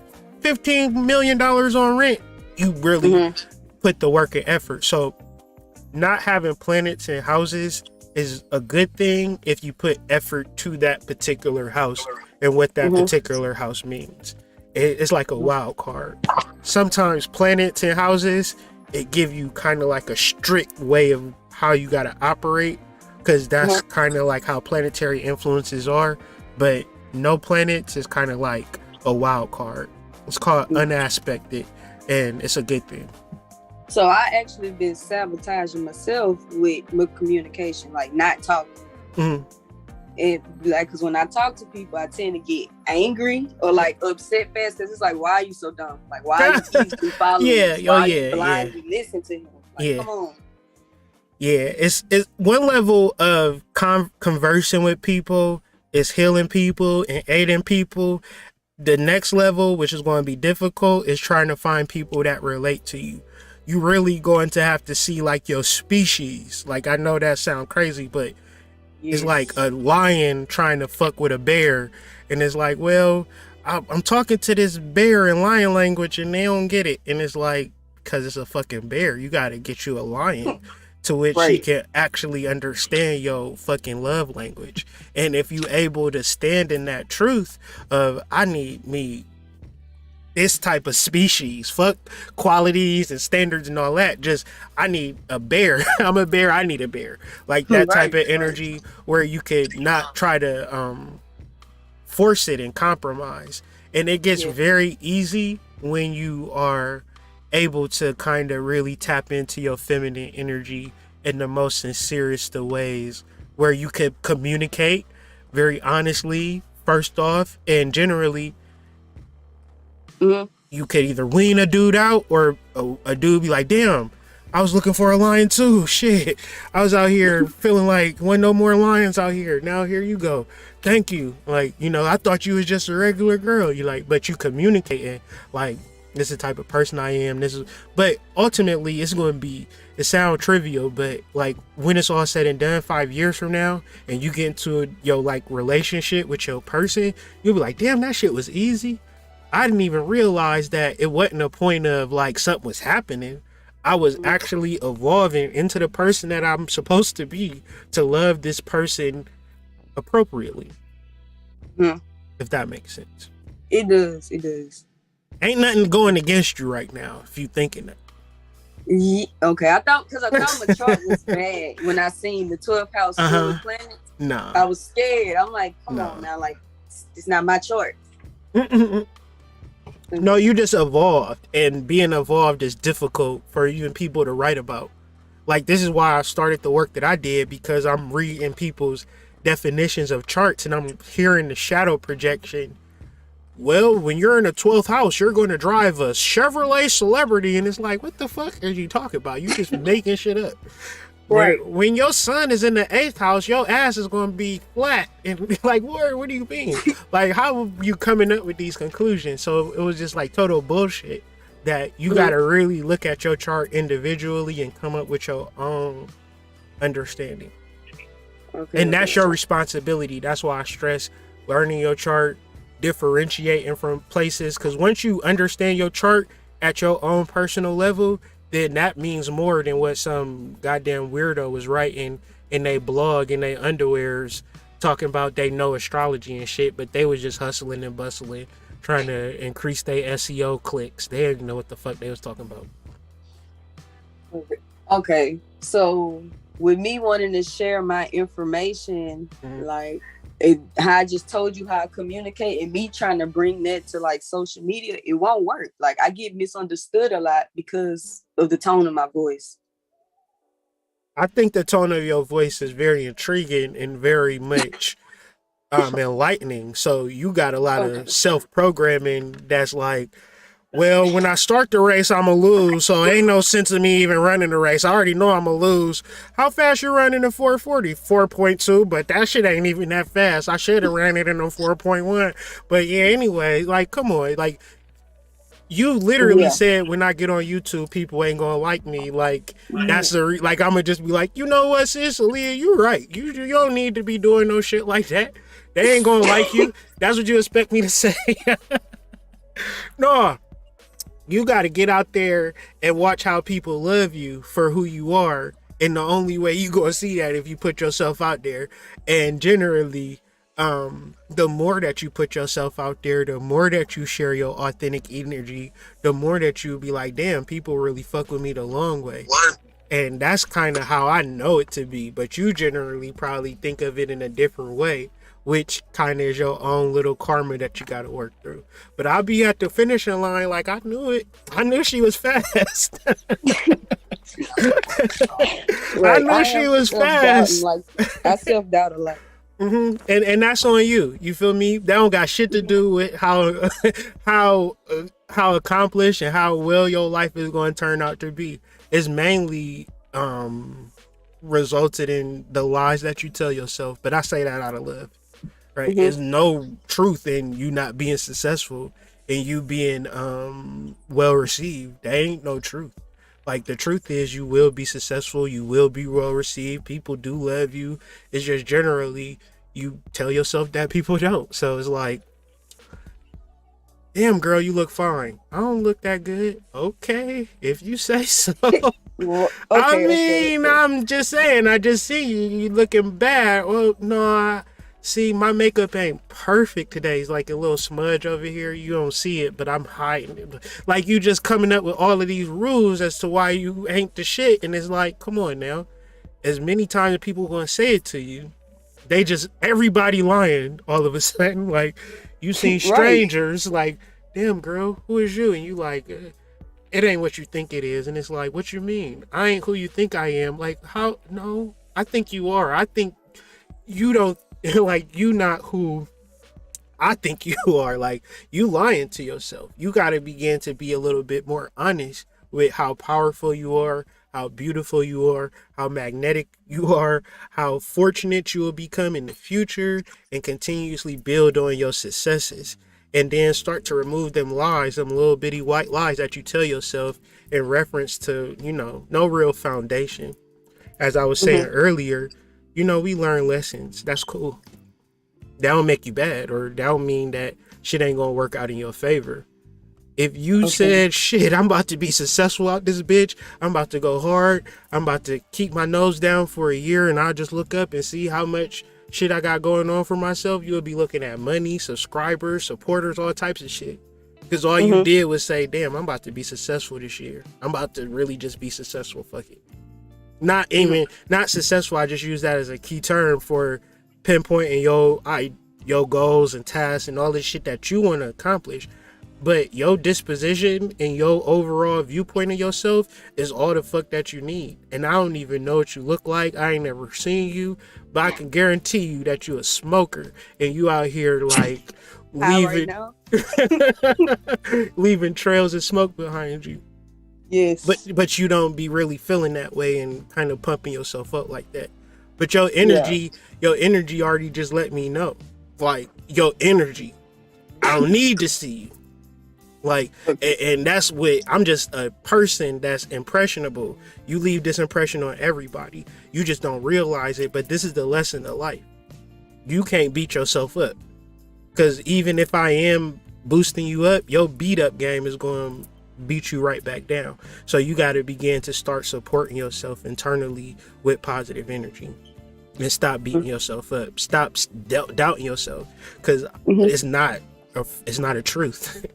$15 million on rent. You really put the work and effort. So not having planets and houses is a good thing if you put effort to that particular house and what that particular house means. It's like a wild card. Sometimes planets and houses, it give you kind of like a strict way of how you got to operate, because that's kind of like how planetary influences are. But no planets is kind of like a wild card. It's called unaspected, and it's a good thing. So I actually been sabotaging myself with communication, like not talking. And like, cause when I talk to people, I tend to get angry or like upset fast. Cause it's like, why are you so dumb? Like, why are you easily following? Why you blindly listen to him? Like, come on. Yeah, it's one level of conversing with people is healing people and aiding people. The next level, which is going to be difficult, is trying to find people that relate to you. You really going to have to see like your species. Like, I know that sounds crazy, but it's like a lion trying to fuck with a bear, and it's like, well, I'm talking to this bear in lion language and they don't get it, and it's like, because it's a fucking bear, you got to get you a lion to which he can actually understand your fucking love language. And if you able to stand in that truth of, I need me this type of species, fuck qualities and standards and all that, just I need a bear. I'm a bear, I need a bear. Like that type of energy where you could not try to force it and compromise. And it gets very easy when you are able to kind of really tap into your feminine energy in the most sincerest of ways, where you could communicate very honestly first off, and generally you could either wean a dude out, or a dude be like, damn, I was looking for a lion too, shit, I was out here feeling like wasn't no more lions out here, now here you go, thank you, like, you know, I thought you was just a regular girl. You like, but you communicating like, this is the type of person I am. This is, but ultimately it's going to be, it sounds trivial, but like when it's all said and done 5 years from now, and you get into your like relationship with your person, you'll be like, damn, that shit was easy. I didn't even realize that it wasn't a point of like something was happening. I was actually evolving into the person that I'm supposed to be, to love this person appropriately. If that makes sense. It does. It does. Ain't nothing going against you right now if you thinking that. Yeah, okay, I thought my chart was bad when I seen the 12th house full of planets. No, I was scared. I'm like, come on now, like it's not my chart. No, you just evolved, and being evolved is difficult for even people to write about. Like, this is why I started the work that I did, because I'm reading people's definitions of charts and I'm hearing the shadow projection. Well, when you're in the 12th house, you're going to drive a Chevrolet Celebrity, and it's like, what the fuck are you talking about? You just making shit up. Right. When your son is in the 8th house, your ass is going to be flat. And like, what do you mean? Like, how are you coming up with these conclusions? So it was just like total bullshit. that you got to really look at your chart individually and come up with your own understanding. Okay, and that's your responsibility. That's why I stress learning your chart, differentiating from places, because once you understand your chart at your own personal level, then that means more than what some goddamn weirdo was writing in their blog in their underwears talking about they know astrology and shit, but they was just hustling and bustling trying to increase their SEO clicks. They didn't know what the fuck they was talking about. Okay, so with me wanting to share my information, like how I just told you how I communicate, and me trying to bring that to like social media, it won't work. Like I get misunderstood a lot because of the tone of my voice. I think the tone of your voice is very intriguing and very much enlightening. So you got a lot of self-programming that's like, well, when I start the race, I'm going to lose. So ain't no sense of me even running the race. I already know I'm going to lose. How fast you running in 440? 4.2, but that shit ain't even that fast. I should have ran it in a 4.1. But yeah, anyway, like, come on. Like, you literally said when I get on YouTube, people ain't going to like me. Like, that's like, I'm going to just be like, you know what, sis, Aaliyah, you right. You don't need to be doing no shit like that. They ain't going to like you. That's what you expect me to say. No. You got to get out there and watch how people love you for who you are. And the only way you going to see that if you put yourself out there. And generally, the more that you put yourself out there, the more that you share your authentic energy, the more that you be like, damn, people really fuck with me the long way. And that's kind of how I know it to be. But you generally probably think of it in a different way, which kind of is your own little karma that you got to work through. But I'll be at the finishing line like, I knew it. I knew she was fast. I knew she was fast. Like, I self-doubt a lot. And that's on you. You feel me? That don't got shit to do with how accomplished and how well your life is going to turn out to be. It's mainly resulted in the lies that you tell yourself. But I say that out of love. Right? There's no truth in you not being successful and you being well received. There ain't no truth. Like, the truth is you will be successful, you will be well received, people do love you. It's just generally you tell yourself that people don't. So it's like, damn girl, you look fine. I don't look that good. Okay, if you say so. Well, I'm just saying, I just see you looking bad. Well, no, see, my makeup ain't perfect today. It's like a little smudge over here. You don't see it, but I'm hiding it. Like, you just coming up with all of these rules as to why you ain't the shit. And it's like, come on now. As many times as people going to say it to you, everybody lying all of a sudden. Like, you seen strangers like, damn girl, who is you? And you like, it ain't what you think it is. And it's like, what you mean? I ain't who you think I am. Like, how? No, I think you are. I think you don't. Like, you not who I think you are. Like, you lying to yourself. You got to begin to be a little bit more honest with how powerful you are, how beautiful you are, how magnetic you are, how fortunate you will become in the future, and continuously build on your successes. And then start to remove them lies, them little bitty white lies that you tell yourself in reference to, no real foundation. As I was saying earlier, we learn lessons. That's cool. That don't make you bad, or that don't mean that shit ain't gonna work out in your favor. If you said, shit, I'm about to be successful out this bitch, I'm about to go hard, I'm about to keep my nose down for a year, and I'll just look up and see how much shit I got going on for myself, you'll be looking at money, subscribers, supporters, all types of shit. Because all you did was say, damn, I'm about to be successful this year. I'm about to really just be successful. Fuck it. Not successful. I just use that as a key term for pinpointing your goals and tasks and all this shit that you want to accomplish. But your disposition and your overall viewpoint of yourself is all the fuck that you need. And I don't even know what you look like. I ain't never seen you, but I can guarantee you that you a smoker and you out here like leaving trails of smoke behind you. Yes. But you don't be really feeling that way and kind of pumping yourself up like that. But your energy already just let me know. Like, your energy, I don't need to see you. Like, and that's what, I'm just a person that's impressionable. You leave this impression on everybody. You just don't realize it, but this is the lesson of life. You can't beat yourself up. Because even if I am boosting you up, your beat up game is going to beat you right back down. So you got to begin to start supporting yourself internally with positive energy. And stop beating yourself up. Stop doubting yourself. Because it's not a truth.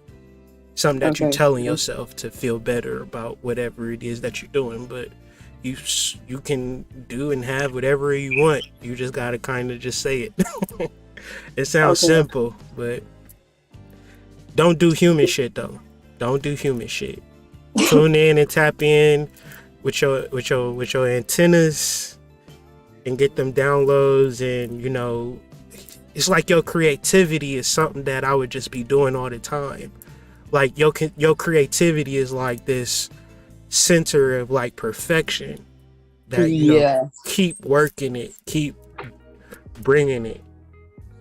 Something that you're telling yourself to feel better about whatever it is that you're doing, but you can do and have whatever you want. You just gotta kind of just say it. It sounds simple, but don't do human shit though. Don't do human shit. Tune in and tap in with your antennas and get them downloads, and you know, it's like your creativity is something that I would just be doing all the time. Like your creativity is like this center of like perfection that you know, keep working it, keep bringing it.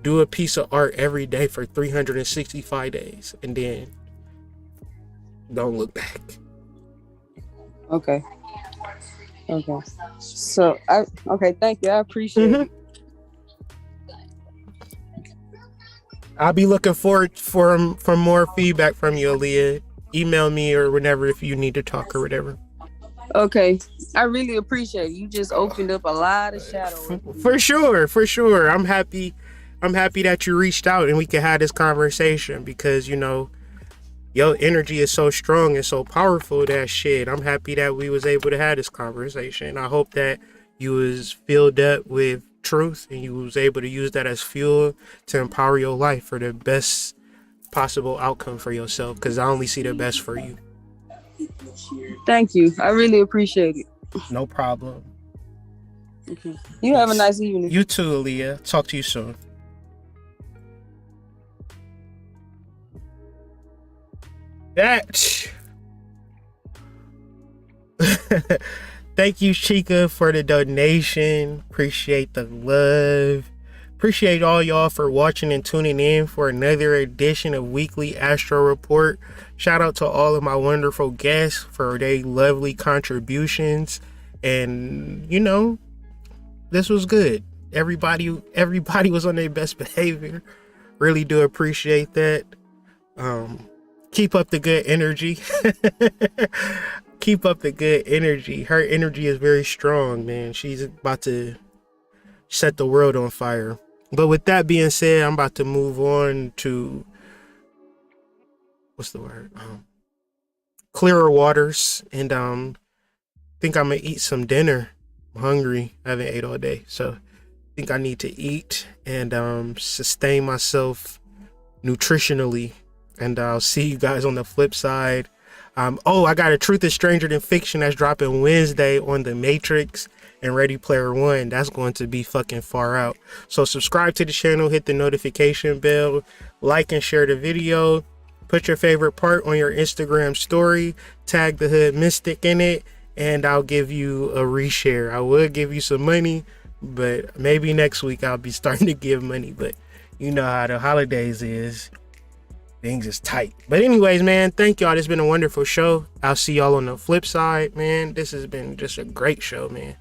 Do a piece of art every day for 365 days and then don't look back. Okay. So thank you. I appreciate it. I'll be looking forward for more feedback from you, Aaliyah. Email me or whenever if you need to talk or whatever. Okay. I really appreciate it. You just opened up a lot of shadows. For sure. I'm happy that you reached out and we can have this conversation because, you know, your energy is so strong and so powerful that shit. I'm happy that we was able to have this conversation. I hope that you was filled up with truth and you was able to use that as fuel to empower your life for the best possible outcome for yourself, because I only see the best for you. Thank you. I really appreciate it. No problem. Okay. You have a nice evening. You too, Aaliyah. Talk to you soon. That thank you, Chica, for the donation. Appreciate the love. Appreciate all y'all for watching and tuning in for another edition of Weekly Astro Report. Shout out to all of my wonderful guests for their lovely contributions. And, you know, this was good. Everybody was on their best behavior. Really do appreciate that. Keep up the good energy. Keep up the good energy. Her energy is very strong, man. She's about to set the world on fire. But with that being said, I'm about to move on to what's the word? Clearer waters. And think I'm gonna eat some dinner. I'm hungry. I haven't ate all day, so I think I need to eat and sustain myself nutritionally. And I'll see you guys on the flip side. I got a Truth is Stranger Than Fiction that's dropping Wednesday on The Matrix and Ready Player One. That's going to be fucking far out. So subscribe to the channel, hit the notification bell, like and share the video. Put your favorite part on your Instagram story. Tag the Hood Mystic in it, and I'll give you a reshare. I would give you some money, but maybe next week I'll be starting to give money. But you know how the holidays is. Things is tight. But anyways, man, thank y'all. This has been a wonderful show. I'll see y'all on the flip side, man. This has been just a great show, man.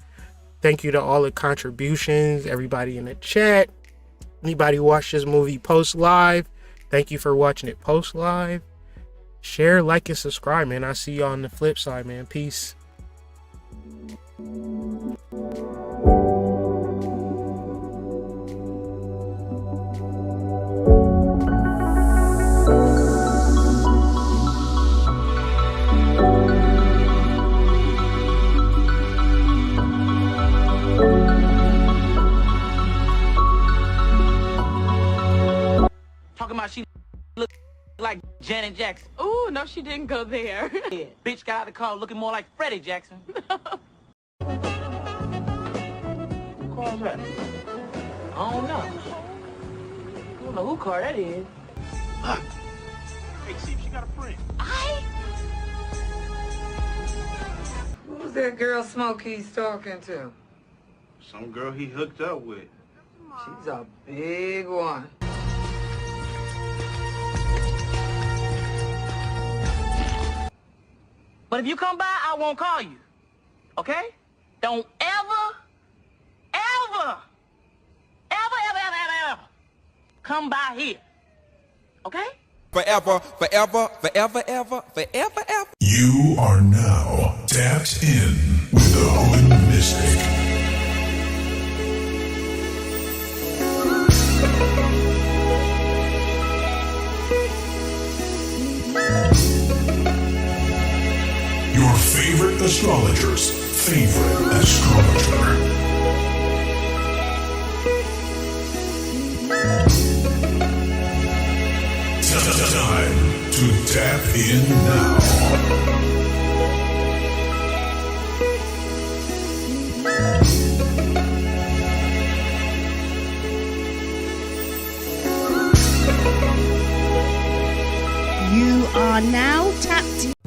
Thank you to all the contributions, everybody in the chat. Anybody who watched this movie post live, thank you for watching it post live. Share, like, and subscribe, man. I'll see y'all on the flip side, man. Peace. Talking about she look like Janet Jackson. Oh, no, she didn't go there. Yeah, bitch got out of the car looking more like Freddie Jackson. Who car's that? I don't know. I don't know who car that is. Hey, see if she got a friend. Who's that girl Smokey's talking to? Some girl he hooked up with. She's a big one. But if you come by, I won't call you. Okay? Don't ever come by here. Okay? Forever, forever, forever, ever, forever, ever. You are now tapped in with the Hood Mystic. Your favorite astrologer's favorite astrologer. Time to tap in now. You are now tapped in.